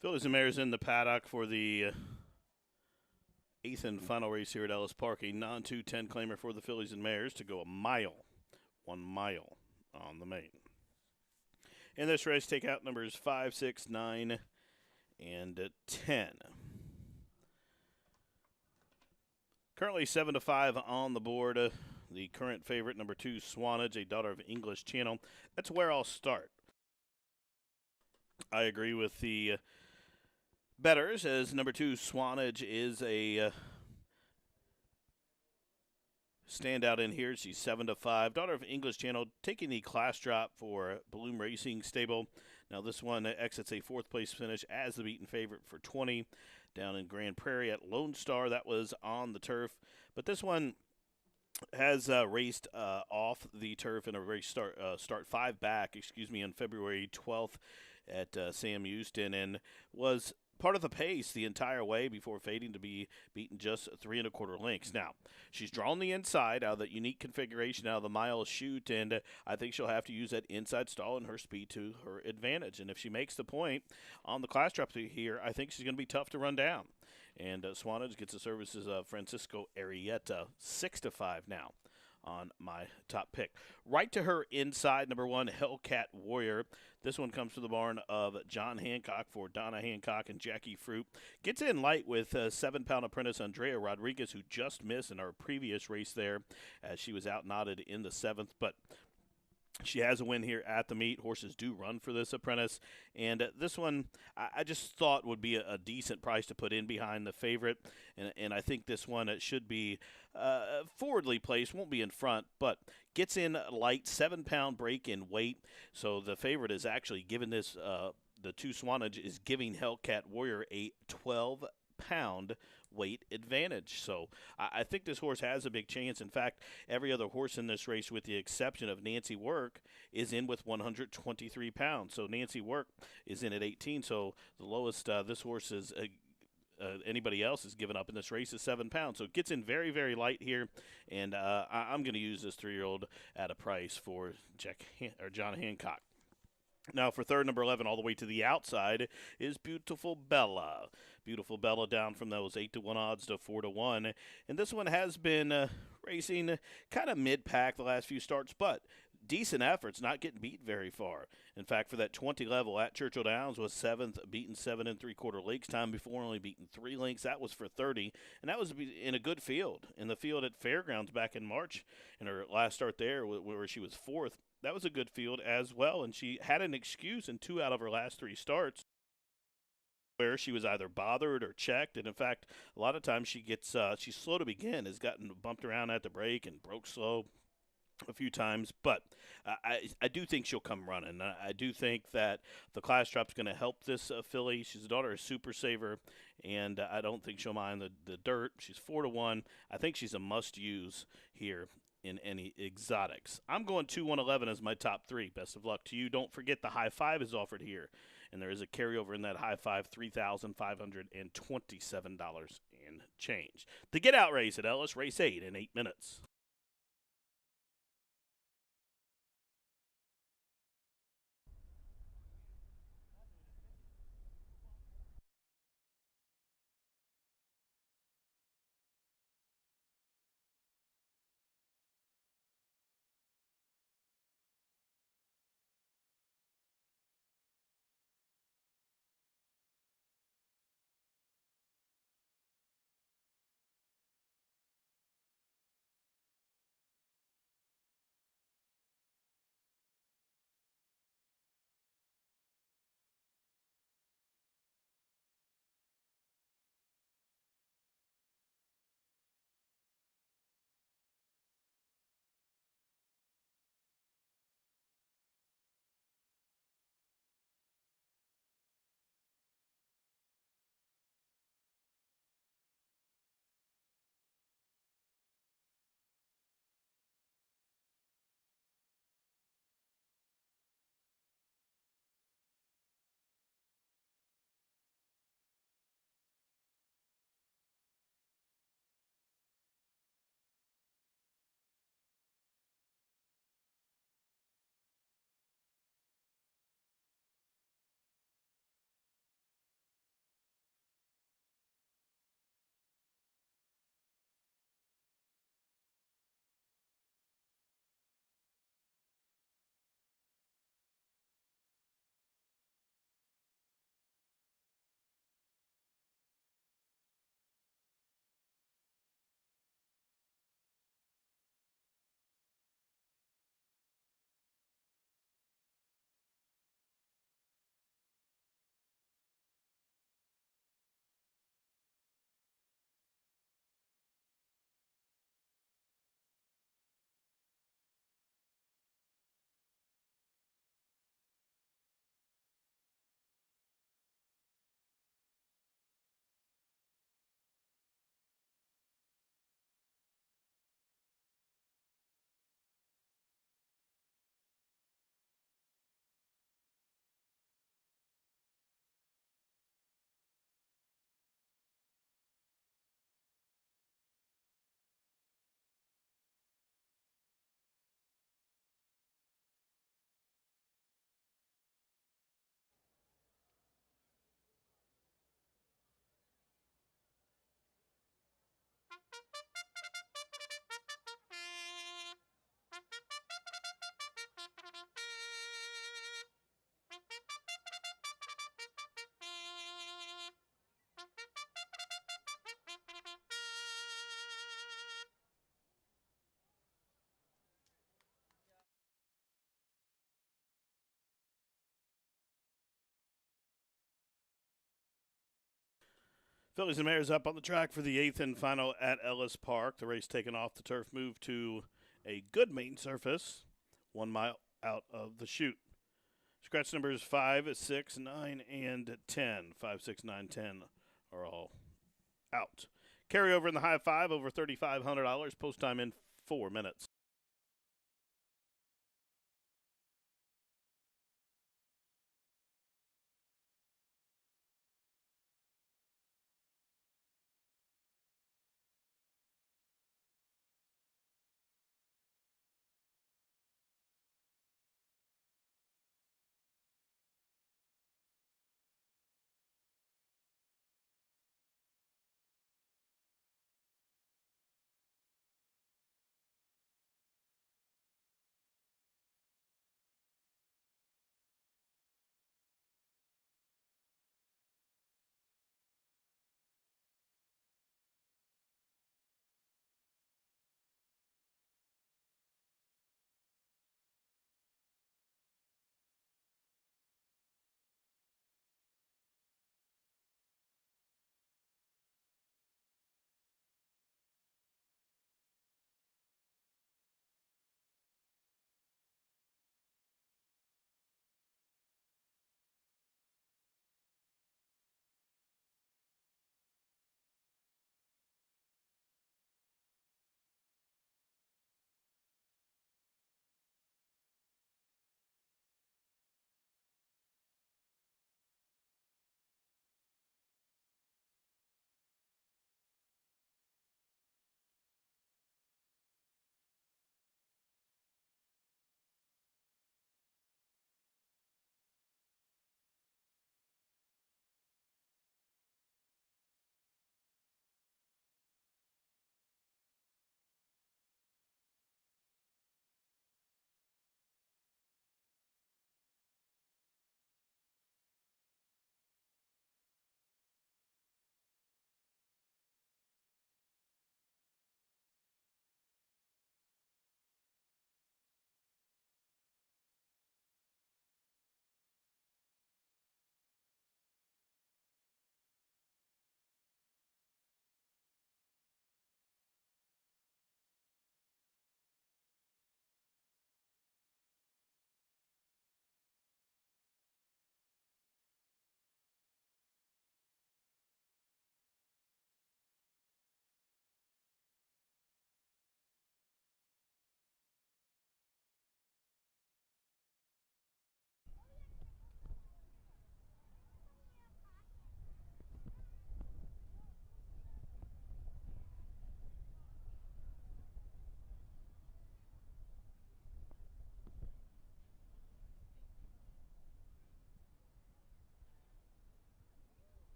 Phillies and Mares in the paddock for the eighth and final race here at Ellis Park. A non-210 claimer for the Phillies and Mares to go a mile, 1 mile on the main. In this race, take out numbers 5, 6, 9, and 10. Currently 7 to 5 on the board. The current favorite, number 2, Swanage, a daughter of English Channel. That's where I'll start. I agree with the bettors, as number 2, Swanage, is a standout in here. She's 7 to 5. Daughter of English Channel, taking the class drop for Bloom Racing Stable. Now this one exits a 4th place finish as the beaten favorite for 20 down in Grand Prairie at Lone Star. That was on the turf, but this one has raced off the turf in a race start 5 back, on February 12th at Sam Houston, and was part of the pace the entire way before fading to be beaten just 3 1/4 lengths. Now, she's drawn the inside out of that unique configuration out of the mile chute, and I think she'll have to use that inside stall and her speed to her advantage. And if she makes the point on the class drop here, I think she's going to be tough to run down. And Swanage gets the services of Francisco Arietta, 6 to 5 now on my top pick. Right to her inside, number 1, Hellcat Warrior. This one comes to the barn of John Hancock for Donna Hancock and Jackie Fruit. Gets in light with 7-pound apprentice Andrea Rodriguez, who just missed in our previous race there as she was out knotted in the 7th, but she has a win here at the meet. Horses do run for this apprentice. And this one, I just thought would be a decent price to put in behind the favorite. And I think this one should be forwardly placed, won't be in front, but gets in light, 7-pound break in weight. So the favorite is actually giving this, the 2 Swanage is giving Hellcat Warrior a 12-pound weight advantage. So I think this horse has a big chance. In fact, every other horse in this race, with the exception of Nancy Work, is in with 123 pounds. So Nancy Work is in at 18. So the lowest this horse is anybody else is given up in this race is 7 pounds. So it gets in very, very light here. And I'm going to use this 3-year-old at a price for John Hancock. Now for third, number 11, all the way to the outside, is Beautiful Bella. Beautiful Bella down from those 8-1 odds to 4-1. And this one has been racing kind of mid-pack the last few starts, but decent efforts, not getting beat very far. In fact, for that 20 level at Churchill Downs was 7th, beaten 7 3/4 lengths. Time before only beaten 3 lengths. That was for 30, and that was in a good field. In the field at Fairgrounds back in March, in her last start there, where she was 4th. That was a good field as well, and she had an excuse in 2 out of her last 3 starts where she was either bothered or checked, and in fact, a lot of times she gets she's slow to begin, has gotten bumped around at the break and broke slow a few times, but I do think she'll come running. I do think that the class drop's going to help this filly. She's the daughter of Super Saver, and I don't think she'll mind the dirt. She's 4-1. I think she's a must-use here in any exotics. I'm going 2-1-11 as my top 3. Best of luck to you. Don't forget the high 5 is offered here, and there is a carryover in that high 5, $3,527 and change. The Get Out race at Ellis, race 8 in 8 minutes. Phillies and Mares up on the track for the 8th and final at Ellis Park. The race taken off the turf moved to a good main surface, 1 mile out of the chute. Scratch numbers 5, 6, 9, and 10. 5, 6, 9, 10 are all out. Carryover in the high five, over $3,500. Post time in 4 minutes.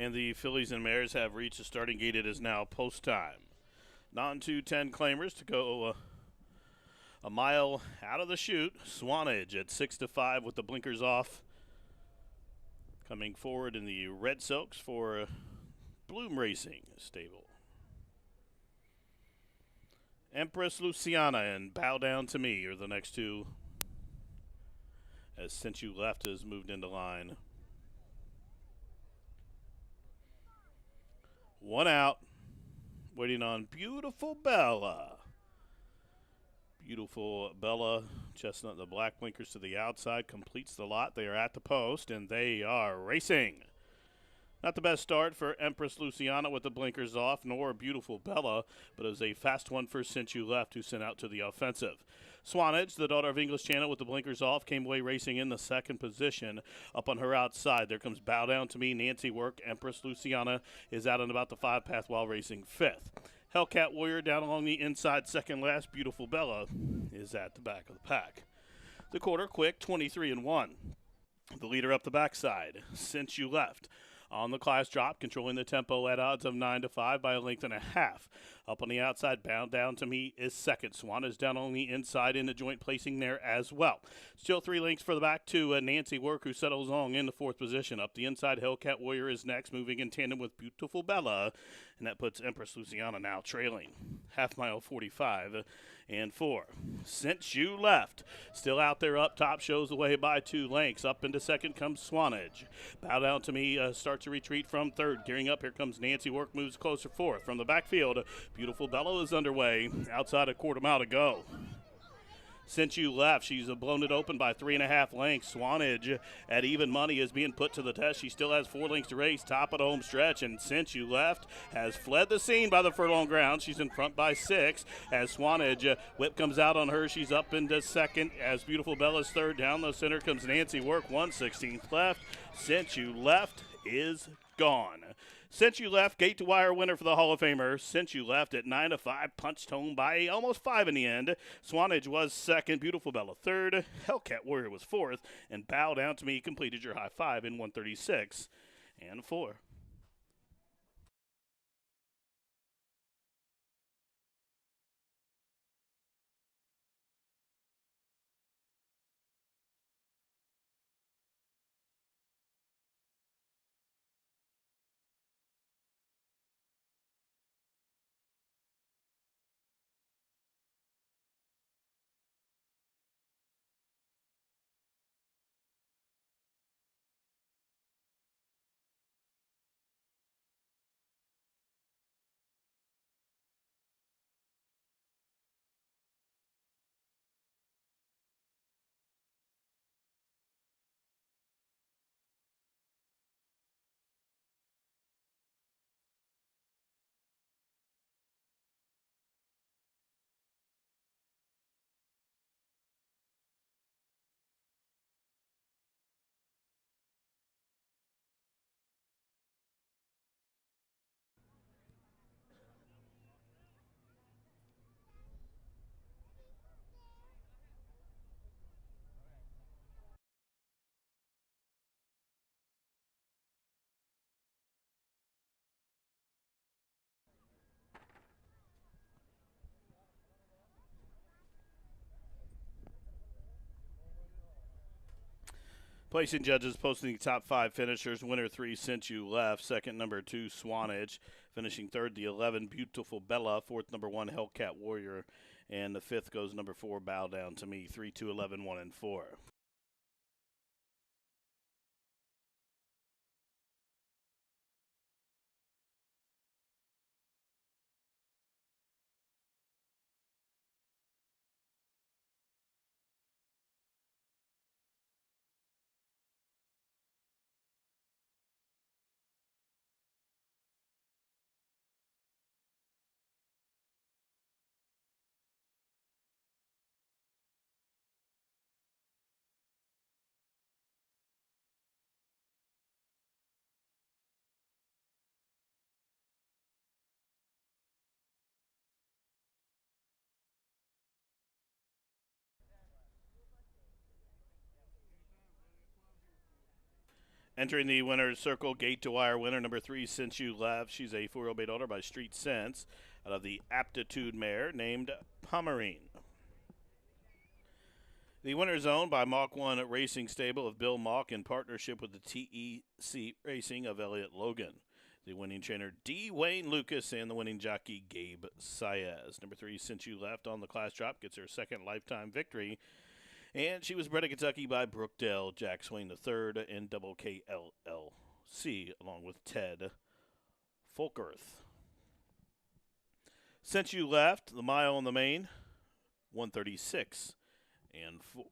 And the Phillies and Mares have reached the starting gate. It is now post time. Non 210 claimers to go a mile out of the chute. Swanage at 6-5 with the blinkers off. Coming forward in the Red Silks for Bloom Racing Stable. Empress Luciana and Bow Down to Me are the next two, as Since You Left has moved into line. One out. Waiting on Beautiful Bella. Beautiful Bella, Chestnut, the black blinkers to the outside, completes the lot. They are at the post, and they are racing. Not the best start for Empress Luciana with the blinkers off, nor Beautiful Bella, but it was a fast one for Since You Left, who sent out to the offensive. Swanage, the daughter of English Channel with the blinkers off, came away racing in the second position. Up on her outside, there comes Bow Down to Me, Nancy Work. Empress Luciana is out on about the 5-path while racing fifth. Hellcat Warrior down along the inside, second last. Beautiful Bella is at the back of the pack. The quarter quick, 23-1. The leader up the backside, Since You Left. On the class drop, controlling the tempo at odds of 9-5 by a length and a half. Up on the outside, Bound Down to Me is second. Swan is down on the inside in the joint placing there as well. Still 3 lengths for the back to Nancy Work, who settles on in the fourth position. Up the inside, Hellcat Warrior is next, moving in tandem with Beautiful Bella, and that puts Empress Luciana now trailing. Half mile 45 and 4. Since You Left, still out there up top, shows the way by 2 lengths. Up into second comes Swanage. Bow Down to Me starts a retreat from third. Gearing up, here comes Nancy Work, moves closer fourth. From the backfield, Beautiful Bella is underway. Outside a quarter mile to go. Since You Left, she's blown it open by 3.5 lengths. Swanage at even money is being put to the test. She still has 4 lengths to race, top of the home stretch, and Since You Left has fled the scene by the furlong ground. She's in front by 6 as Swanage whip comes out on her. She's up into second as Beautiful Bella's third. Down the center comes Nancy Work, 1/16 left. Since You Left is gone. Since You Left, gate to wire winner for the Hall of Famer. Since You Left at 9-5, punched home by almost 5 in the end. Swanage was second, Beautiful Bella third, Hellcat Warrior was fourth, and Bow Down to Me completed your high 5 in 1:36 and 4. Placing judges posting the top 5 finishers. Winner 3, Since You Left. Second, number 2, Swanage. Finishing third, the 11, Beautiful Bella. Fourth, number 1, Hellcat Warrior. And the fifth goes number 4, Bow Down to Me. 3, 2, 11, 1, and 4. Entering the winner's circle, gate to wire winner number 3, Since You Left. She's a 4-year-old made older by Street Sense out of the Aptitude mare named Pomerine. The winner is owned by Mach 1 Racing Stable of Bill Mach in partnership with the TEC Racing of Elliott Logan. The winning trainer, D. Wayne Lucas, and the winning jockey, Gabe Saez. Number 3, Since You Left on the class drop, gets her second lifetime victory. And she was bred in Kentucky by Brookdale Jack Swain III and Double KLLC, along with Ted Folkerth. Since You Left, the mile on the main, 136 and 4.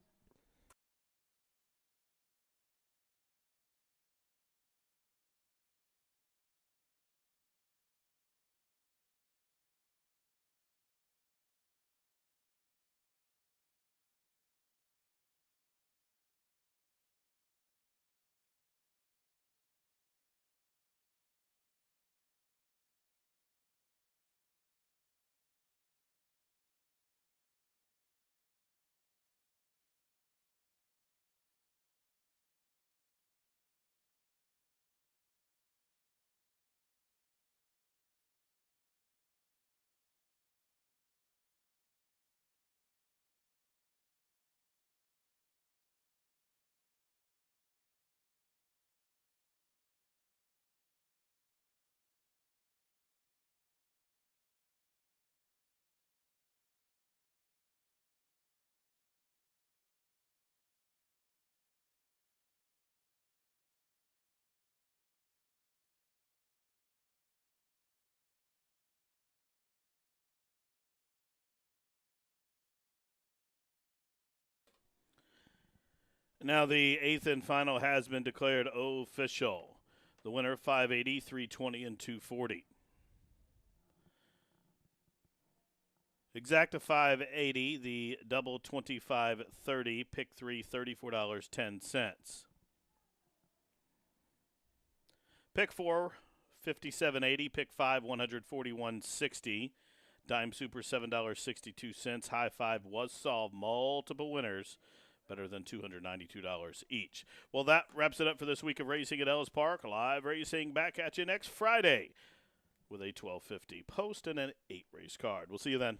Now the 8th and final has been declared official. The winner, 580, 320, and 240. Exacta 580, the double 25.30, pick 3, $34.10. Pick 4, 57.80, pick 5, 141.60. Dime Super, $7.62. High 5 was solved. Multiple winners, better than $292 each. Well, that wraps it up for this week of racing at Ellis Park. Live racing back at you next Friday with a 12:50 post and an 8-race card. We'll see you then.